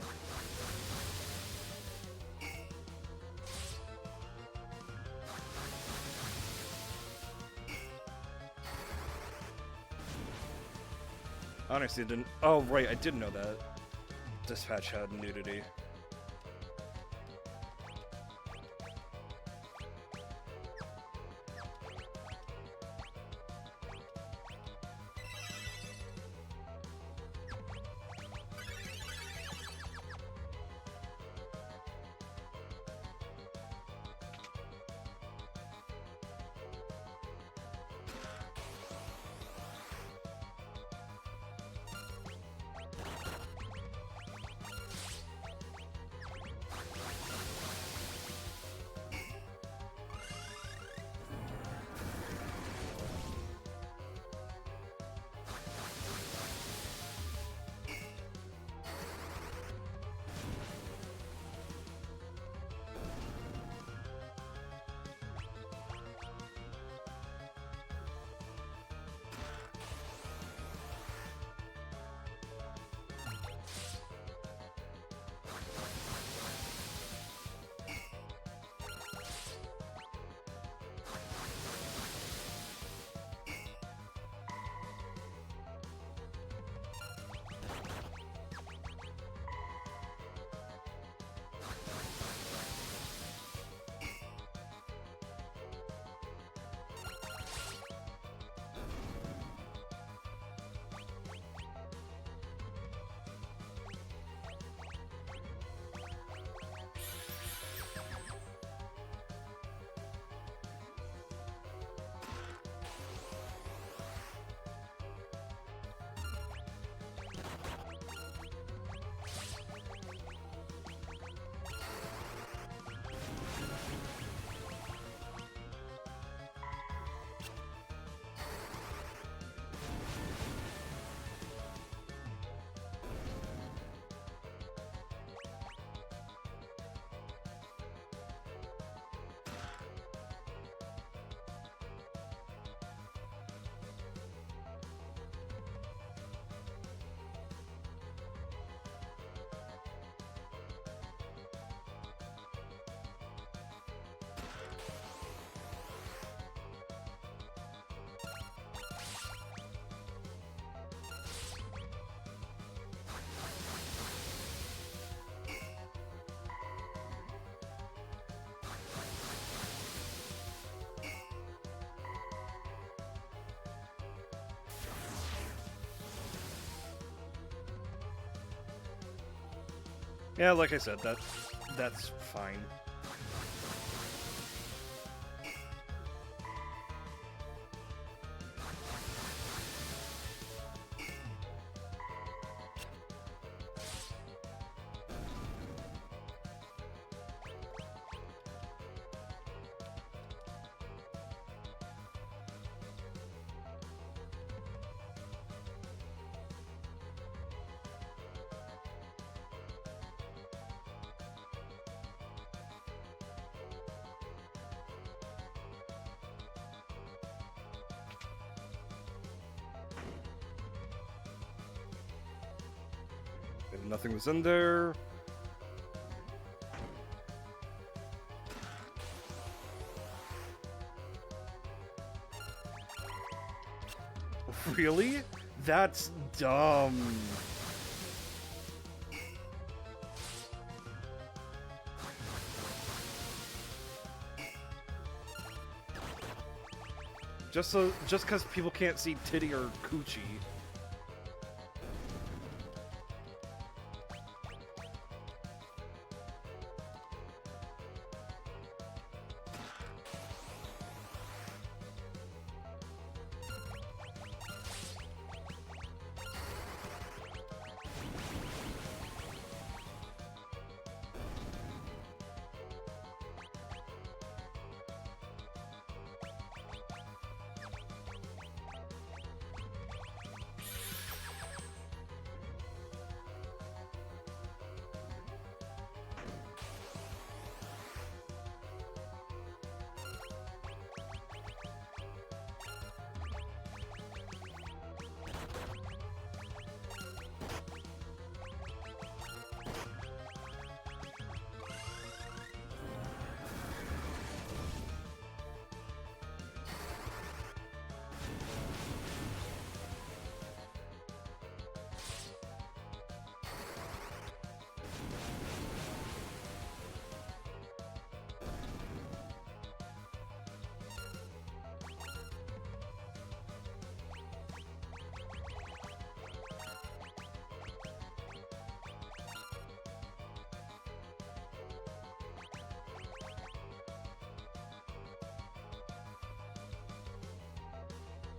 Honestly, I didn't. Oh, right, I did know that. Dispatch had nudity. Yeah, like I said, that's fine. And nothing was in there. Really? That's dumb. Just because people can't see titty or coochie.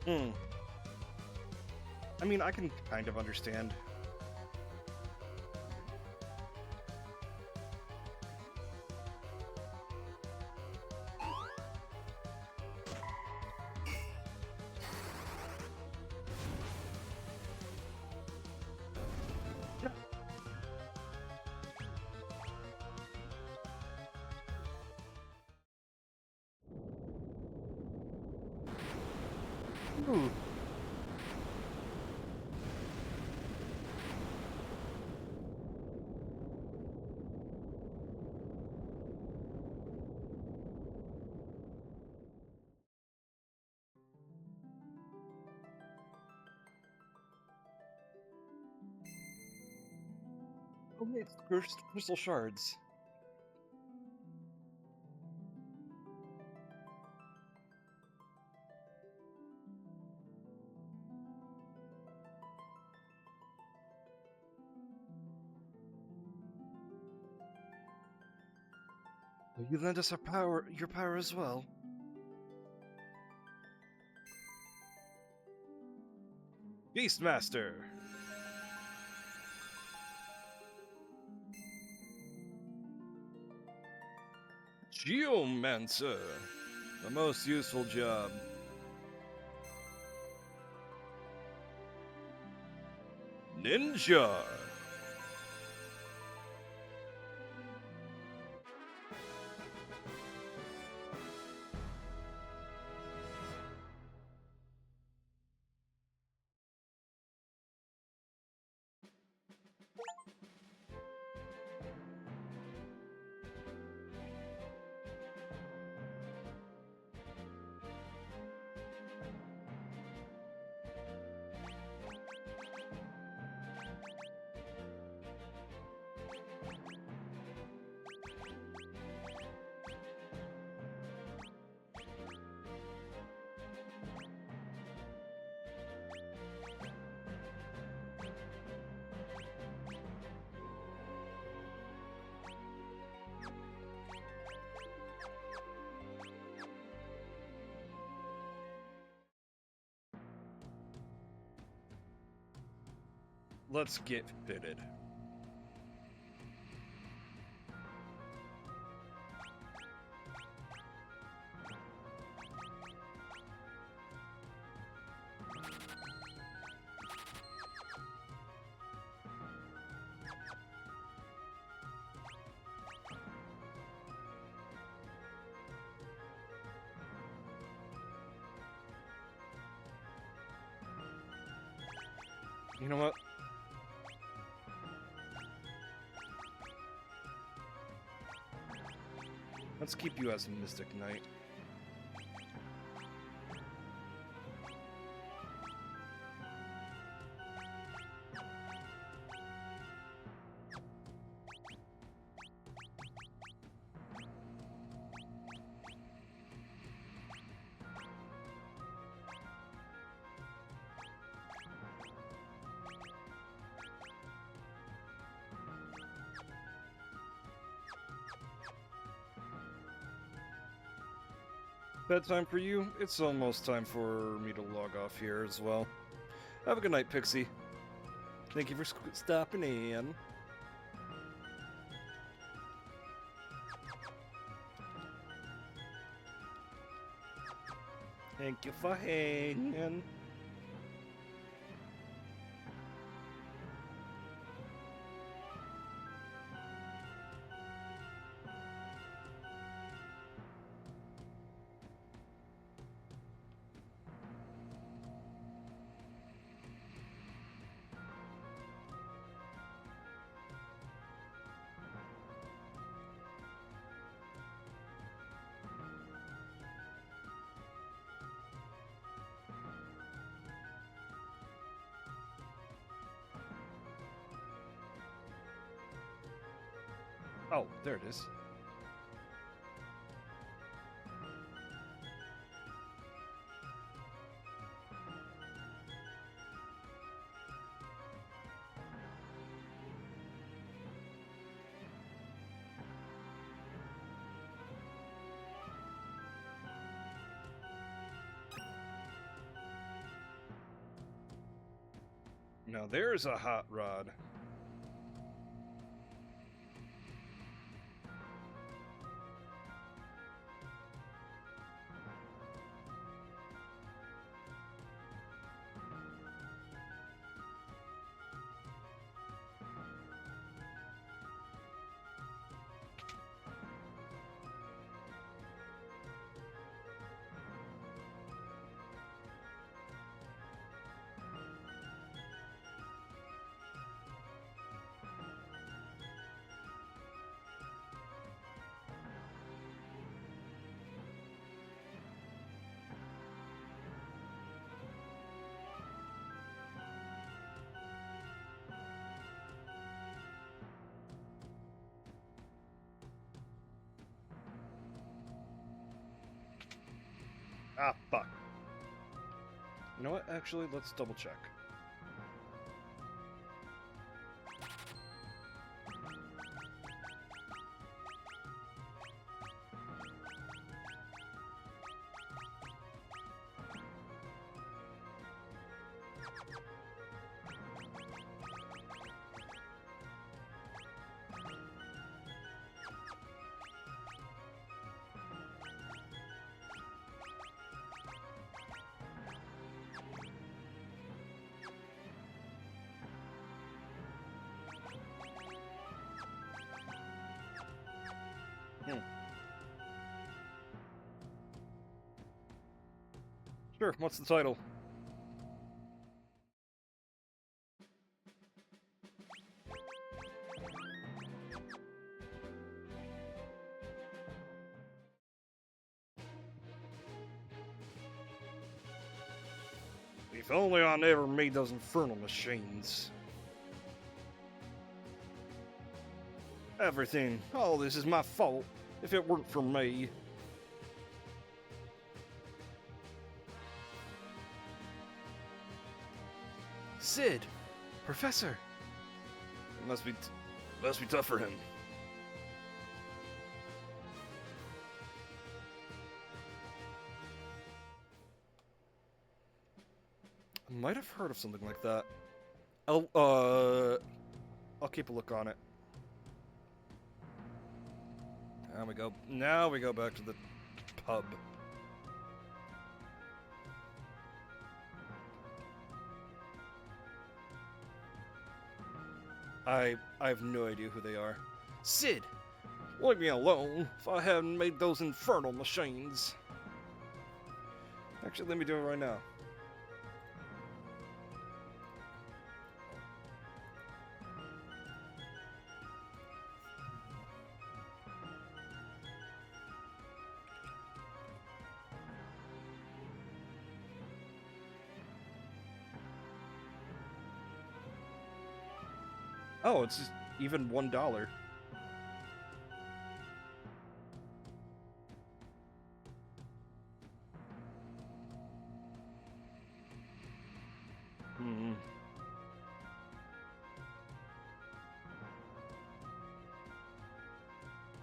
Hmm. I mean, I can kind of understand. Ooh. Oh, wait, it's crystal shards. Will you lend us your power as well? Beastmaster! Geomancer! The most useful job. Ninja! let's get fitted. You know what? Let's keep you as a Mystic Knight. Bedtime for you? It's almost time for me to log off here as well. Have a good night, Pixie. Thank you for stopping in. Thank you for hanging. Oh, there it is. Now there's a hot rod. Ah, fuck. You know what? Actually, let's double check. Sure, what's the title? If only I never made those infernal machines. Everything. All this is my fault. If it weren't for me. Sid! Professor! It must be tough for him. I might have heard of something like that. I'll keep a look on it. Now we go. Now we go back to the pub. I have no idea who they are. Sid, leave me alone. If I hadn't made those infernal machines. Actually, let me do it right now. Oh, it's just even $1. Hmm.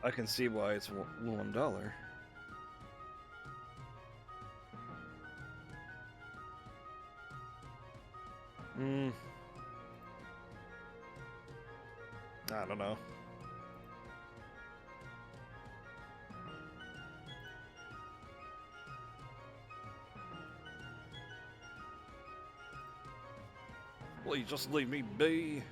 I can see why it's $1. Hmm. I don't know. Please just leave me be.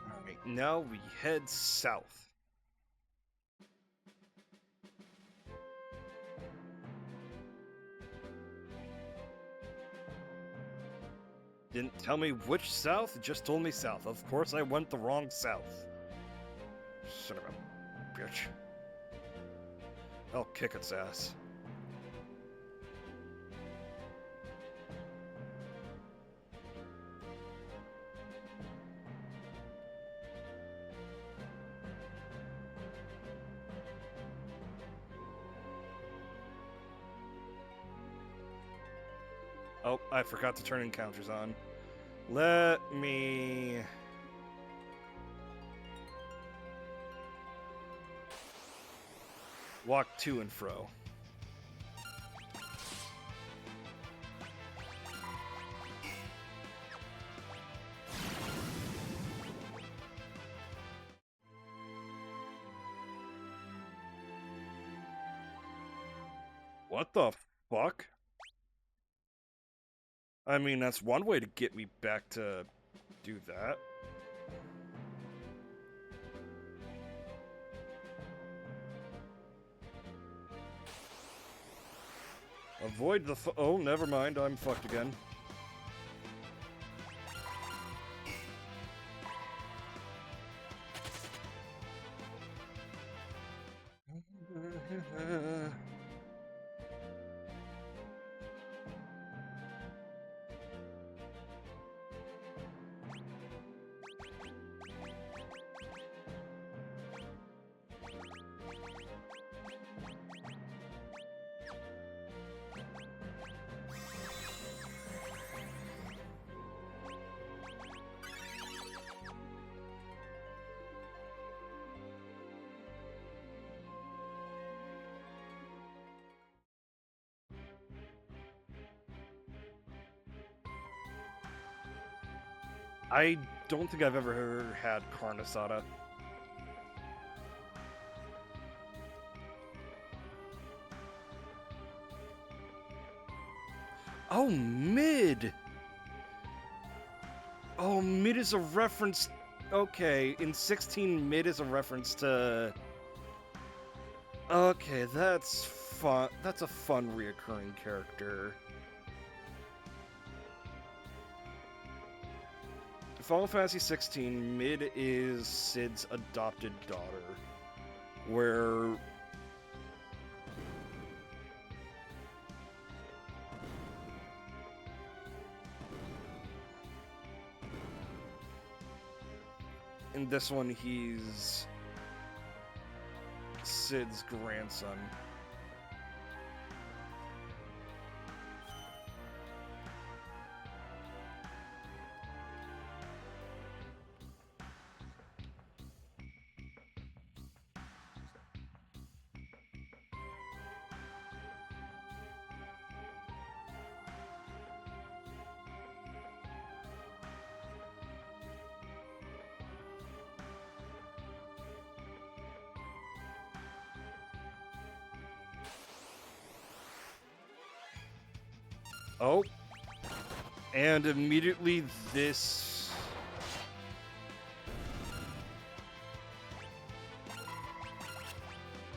Alright, now we head south. Didn't tell me which south, it just told me south. Of course I went the wrong south. Son of a bitch. I'll kick its ass. Oh, I forgot to turn encounters on. Let me... walk to and fro. What the fuck? I mean, that's one way to get me back to do that. Avoid the oh, never mind, I'm fucked again. I don't think I've ever had carne asada. Oh, mid! Oh, mid is a reference... Okay, in 16, mid is a reference to... Okay, that's fun. That's a fun reoccurring character. Final Fantasy 16, Mid is Cid's adopted daughter, where... in this one, he's Cid's grandson. Oh. And immediately this...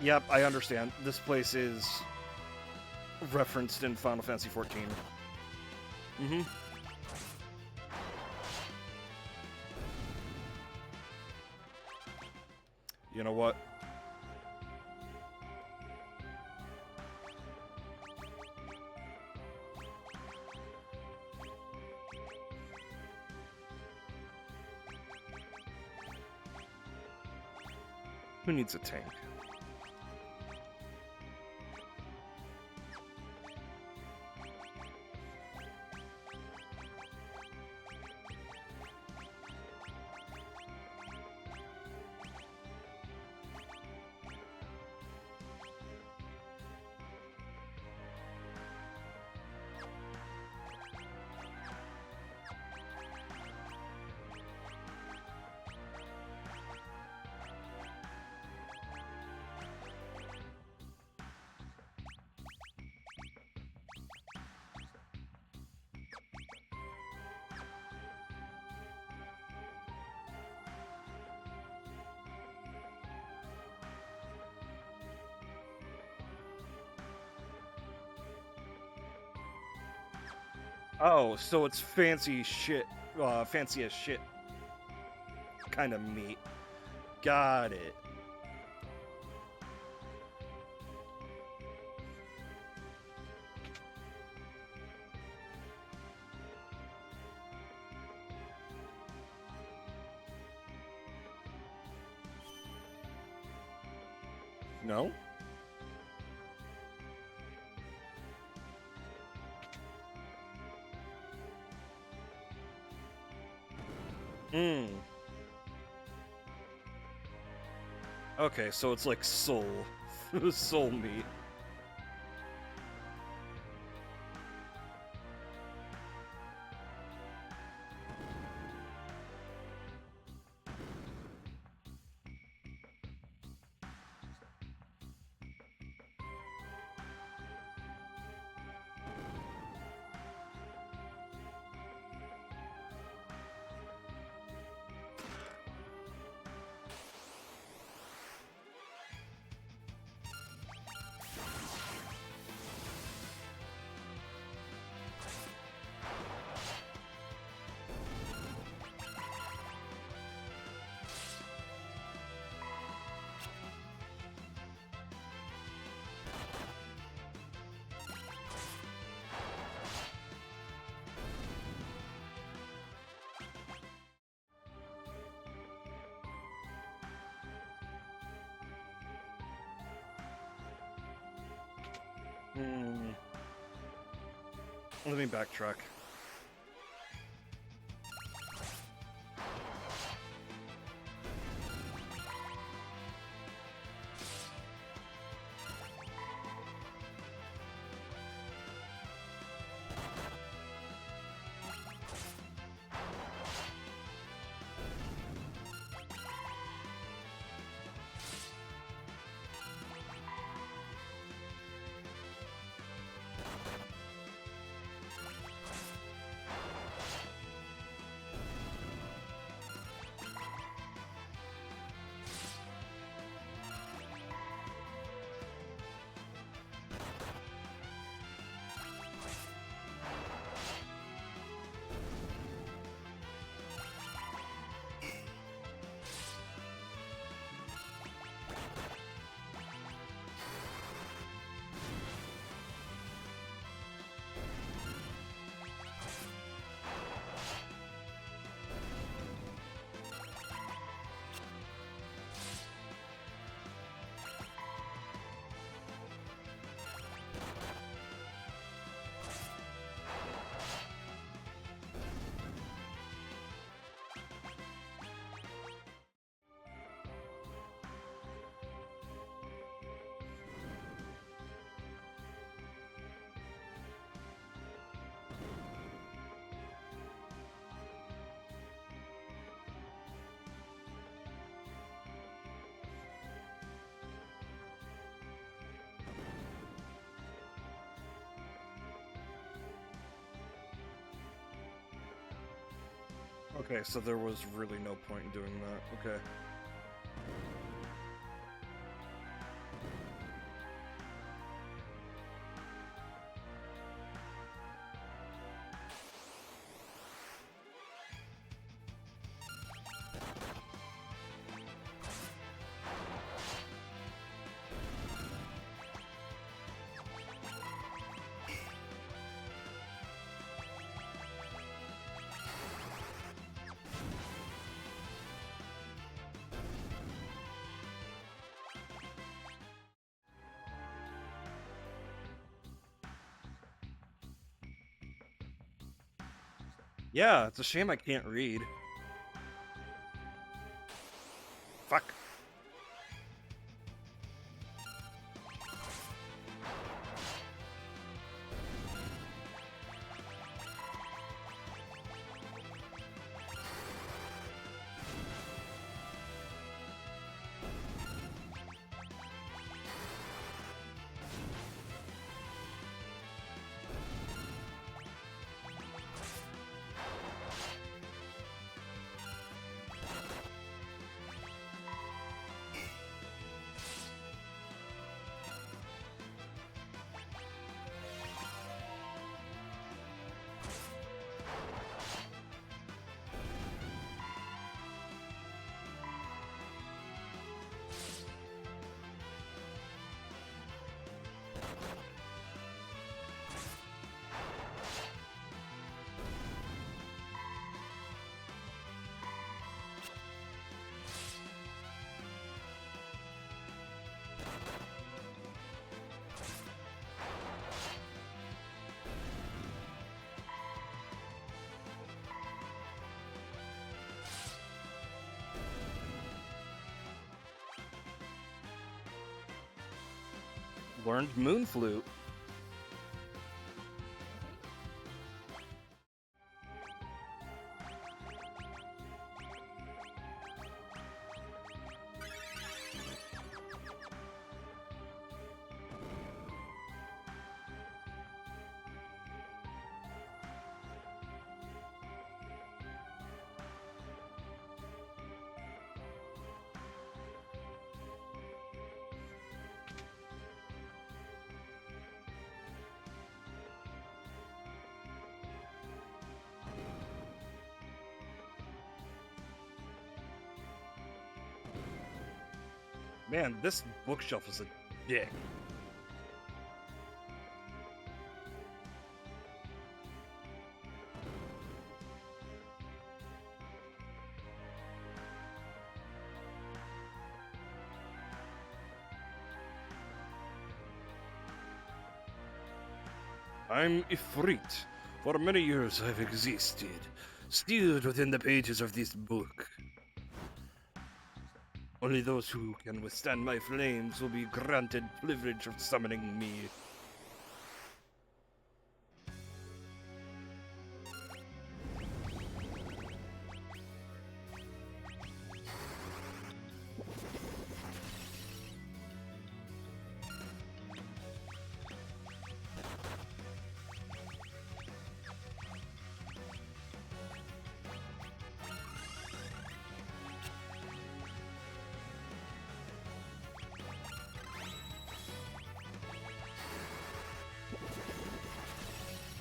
Yep, I understand. This place is referenced in Final Fantasy XIV. Mm-hmm. You know what? Who needs a tank? Oh, so it's fancy shit, fancy as shit kind of meat. Got it. No? Hmm. Okay, so it's like soul. Soul meat. Hmm. Let me backtrack. Okay, so there was really no point in doing that. Okay. Yeah, it's a shame I can't read. Fuck. Learned Moon Flute. Man, this bookshelf is a dick. I'm Ifrit. For many years I've existed, sealed within the pages of this book. Only those who can withstand my flames will be granted privilege of summoning me.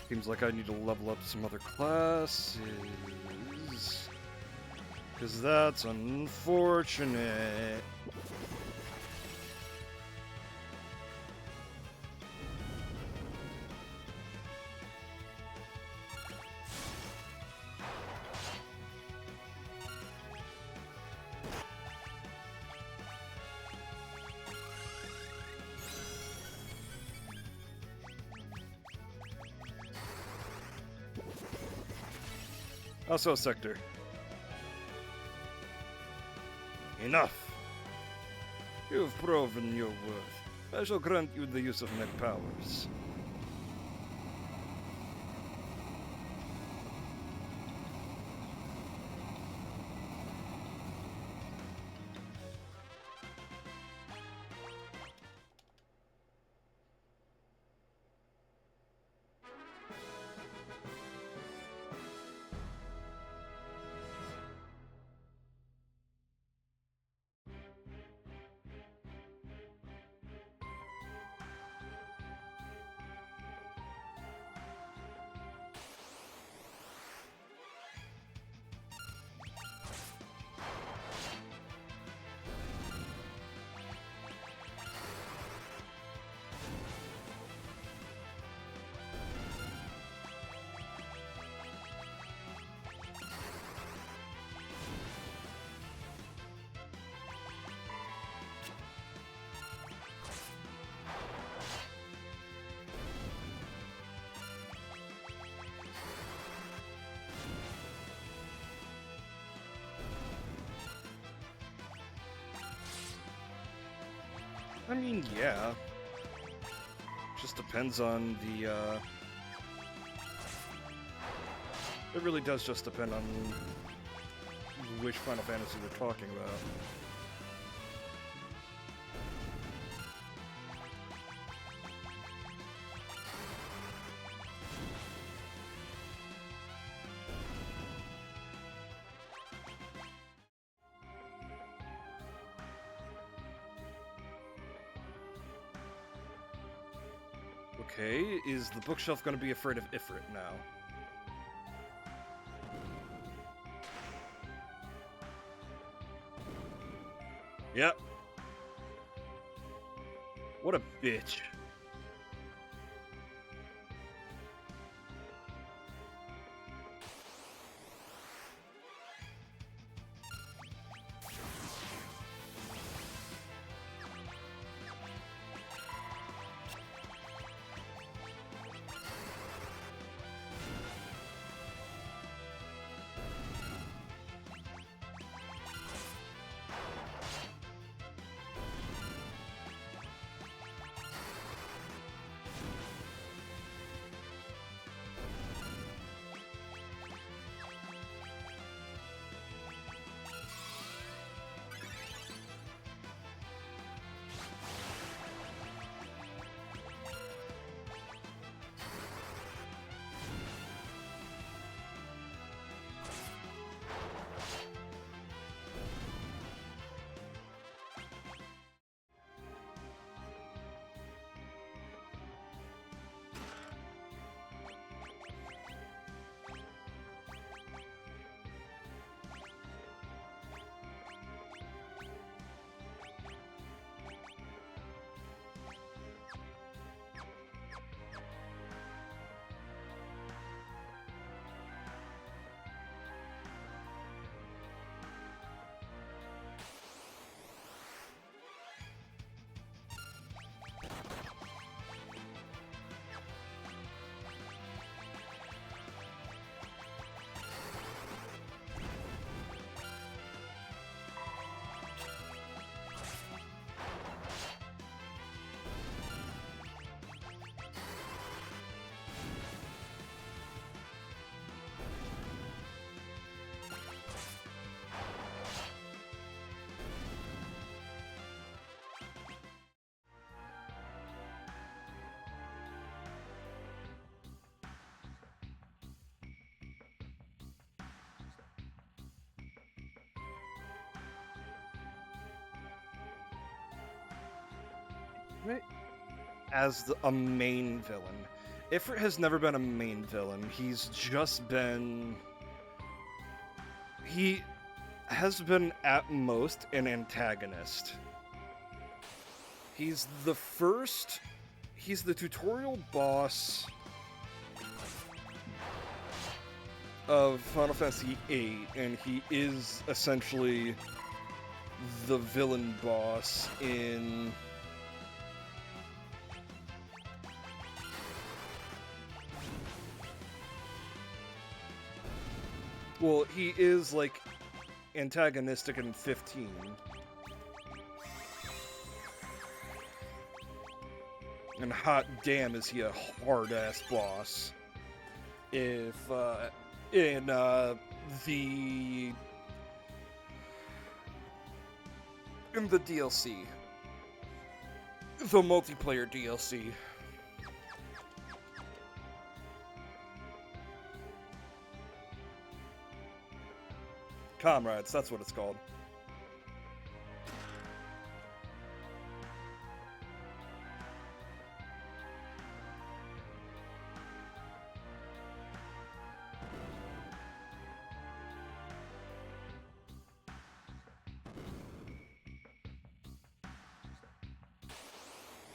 Seems like I need to level up some other classes. Because that's unfortunate. Also, Sector. Enough! You've proven your worth. I shall grant you the use of my powers. I mean, yeah. Just depends on the, It really does just depend on which Final Fantasy we're talking about. Okay, is the bookshelf going to be afraid of Ifrit now? Yep. What a bitch. As a main villain. Ifrit has never been a main villain. He's just been... He has been, at most, an antagonist. He's the first... He's the tutorial boss of Final Fantasy VIII, and he is essentially the villain boss in... Well, he is, like, antagonistic in 15. And hot damn is he a hard-ass boss. If, in, the DLC. The multiplayer DLC. Comrades, that's what it's called.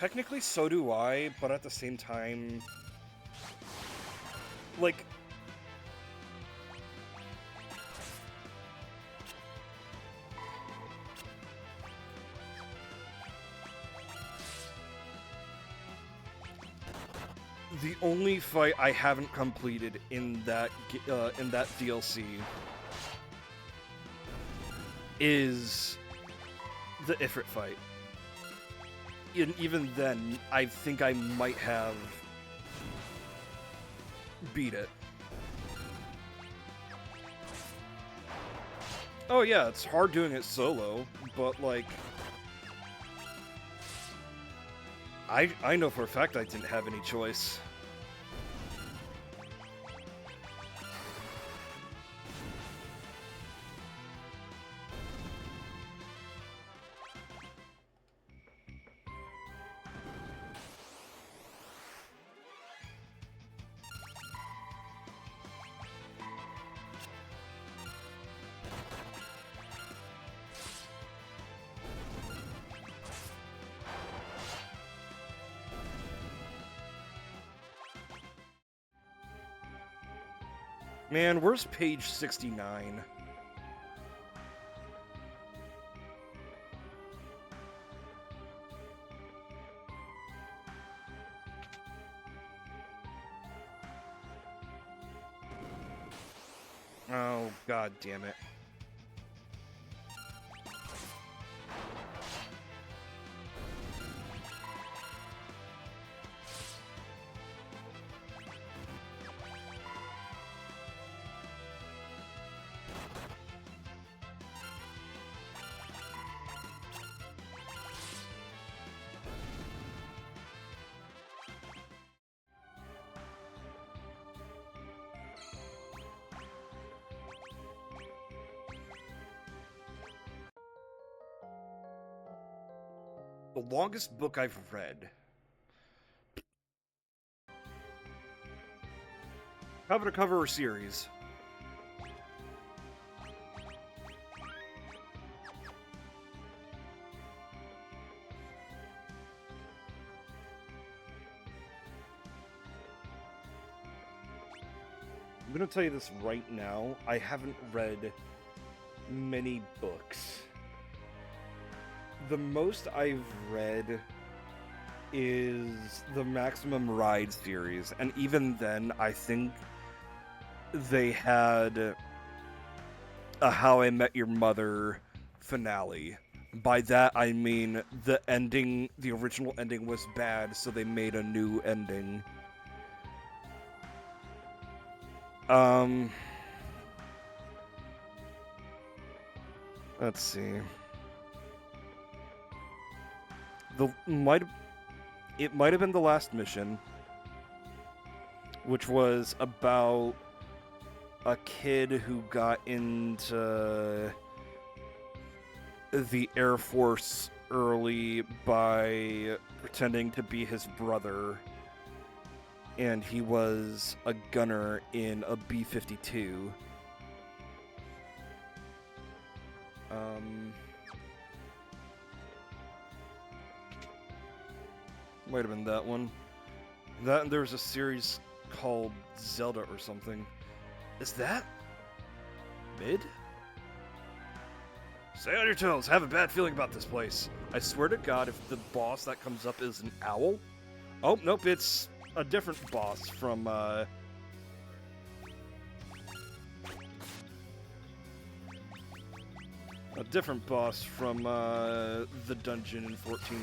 Technically, so do I, but at the same time... Like... The only fight I haven't completed in that DLC is the Ifrit fight. even then, I think I might have beat it. Oh yeah, it's hard doing it solo, but like, I know for a fact I didn't have any choice. Man, where's page 69? Oh, god damn it. The longest book I've read. Cover to cover or series? I'm gonna tell you this right now. I haven't read many books. The most I've read is the Maximum Ride series, and even then, I think they had a How I Met Your Mother finale. By that, I mean the ending, the original ending was bad, so they made a new ending. Let's see. It might have been The Last Mission, which was about a kid who got into the Air Force early by pretending to be his brother, and he was a gunner in a B-52. Might have been that one. That and there was a series called Zelda or something. Is that mid? Stay on your toes. I have a bad feeling about this place. I swear to God, if the boss that comes up is an owl. Oh, nope, it's a different boss from, a different boss from, the dungeon in 14.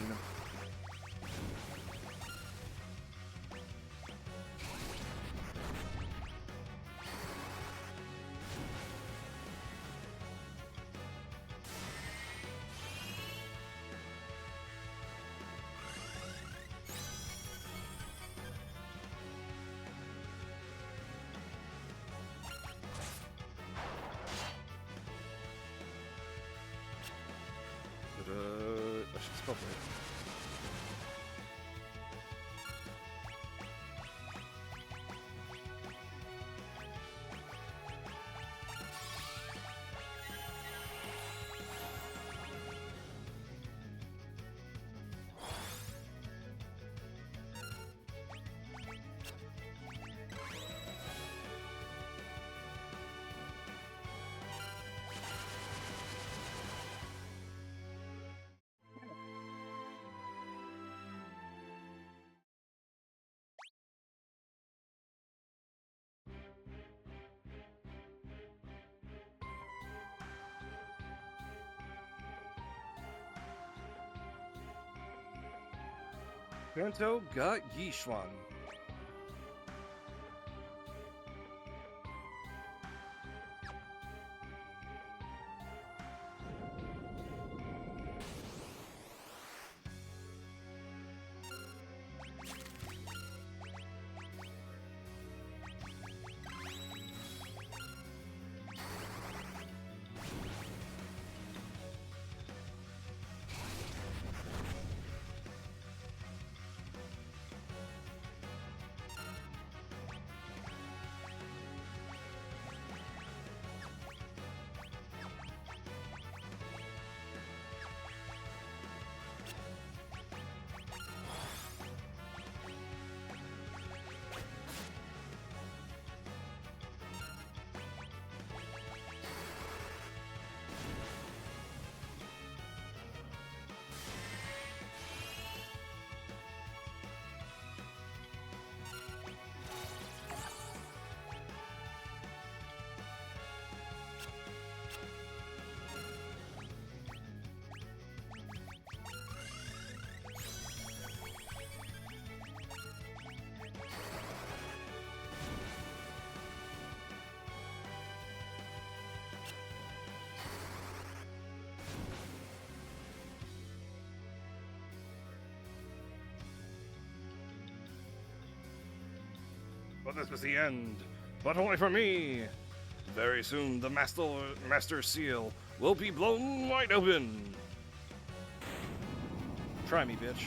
I should spell it. Kanto ga Yishuan. But this was the end, but only for me. Very soon, the Master Seal will be blown wide open. Try me, bitch.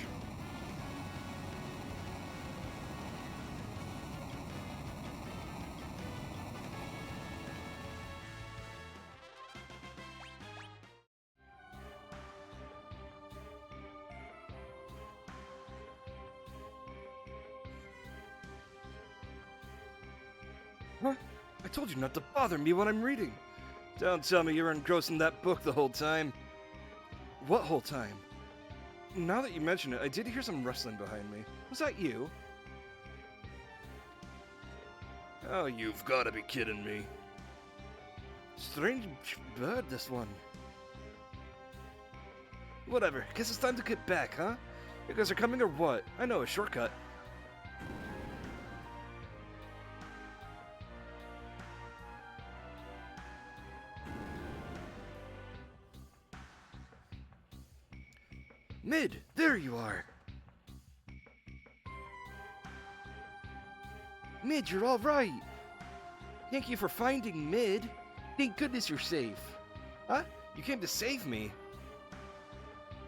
Huh? I told you not to bother me when I'm reading. Don't tell me you're engrossed in that book the whole time. What whole time? Now that you mention it, I did hear some rustling behind me. Was that you? Oh, you've got to be kidding me. Strange bird, this one. Whatever, guess it's time to get back, huh? You guys are coming or what? I know a shortcut. Mid, there you are. Mid, you're all right. Thank you for finding Mid. Thank goodness you're safe. Huh? You came to save me.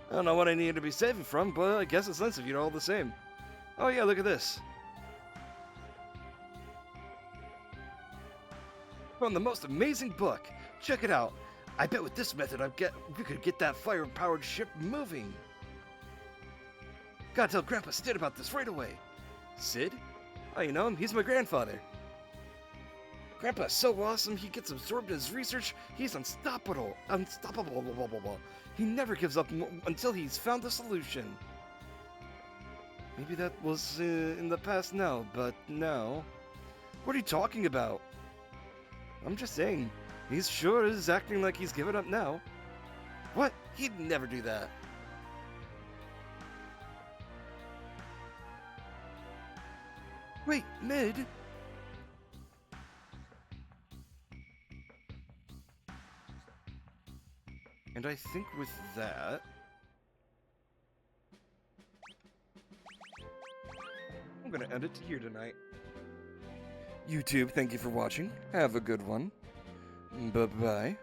I don't know what I needed to be saving from, but I guess it's nice of you all the same. Oh yeah, look at this. Found the most amazing book. Check it out. I bet with this method we could get that fire-powered ship moving. Gotta tell Grandpa Sid about this right away. Sid? Oh, you know him? He's my grandfather. Grandpa's so awesome, he gets absorbed in his research. He's unstoppable. Unstoppable. Blah, blah, blah, blah. He never gives up until he's found a solution. Maybe that was in the past now, but now... What are you talking about? I'm just saying, he sure is acting like he's given up now. What? He'd never do that. Wait, Mid? And I think with that... I'm gonna end it here tonight. YouTube, thank you for watching. Have a good one. Bye-bye.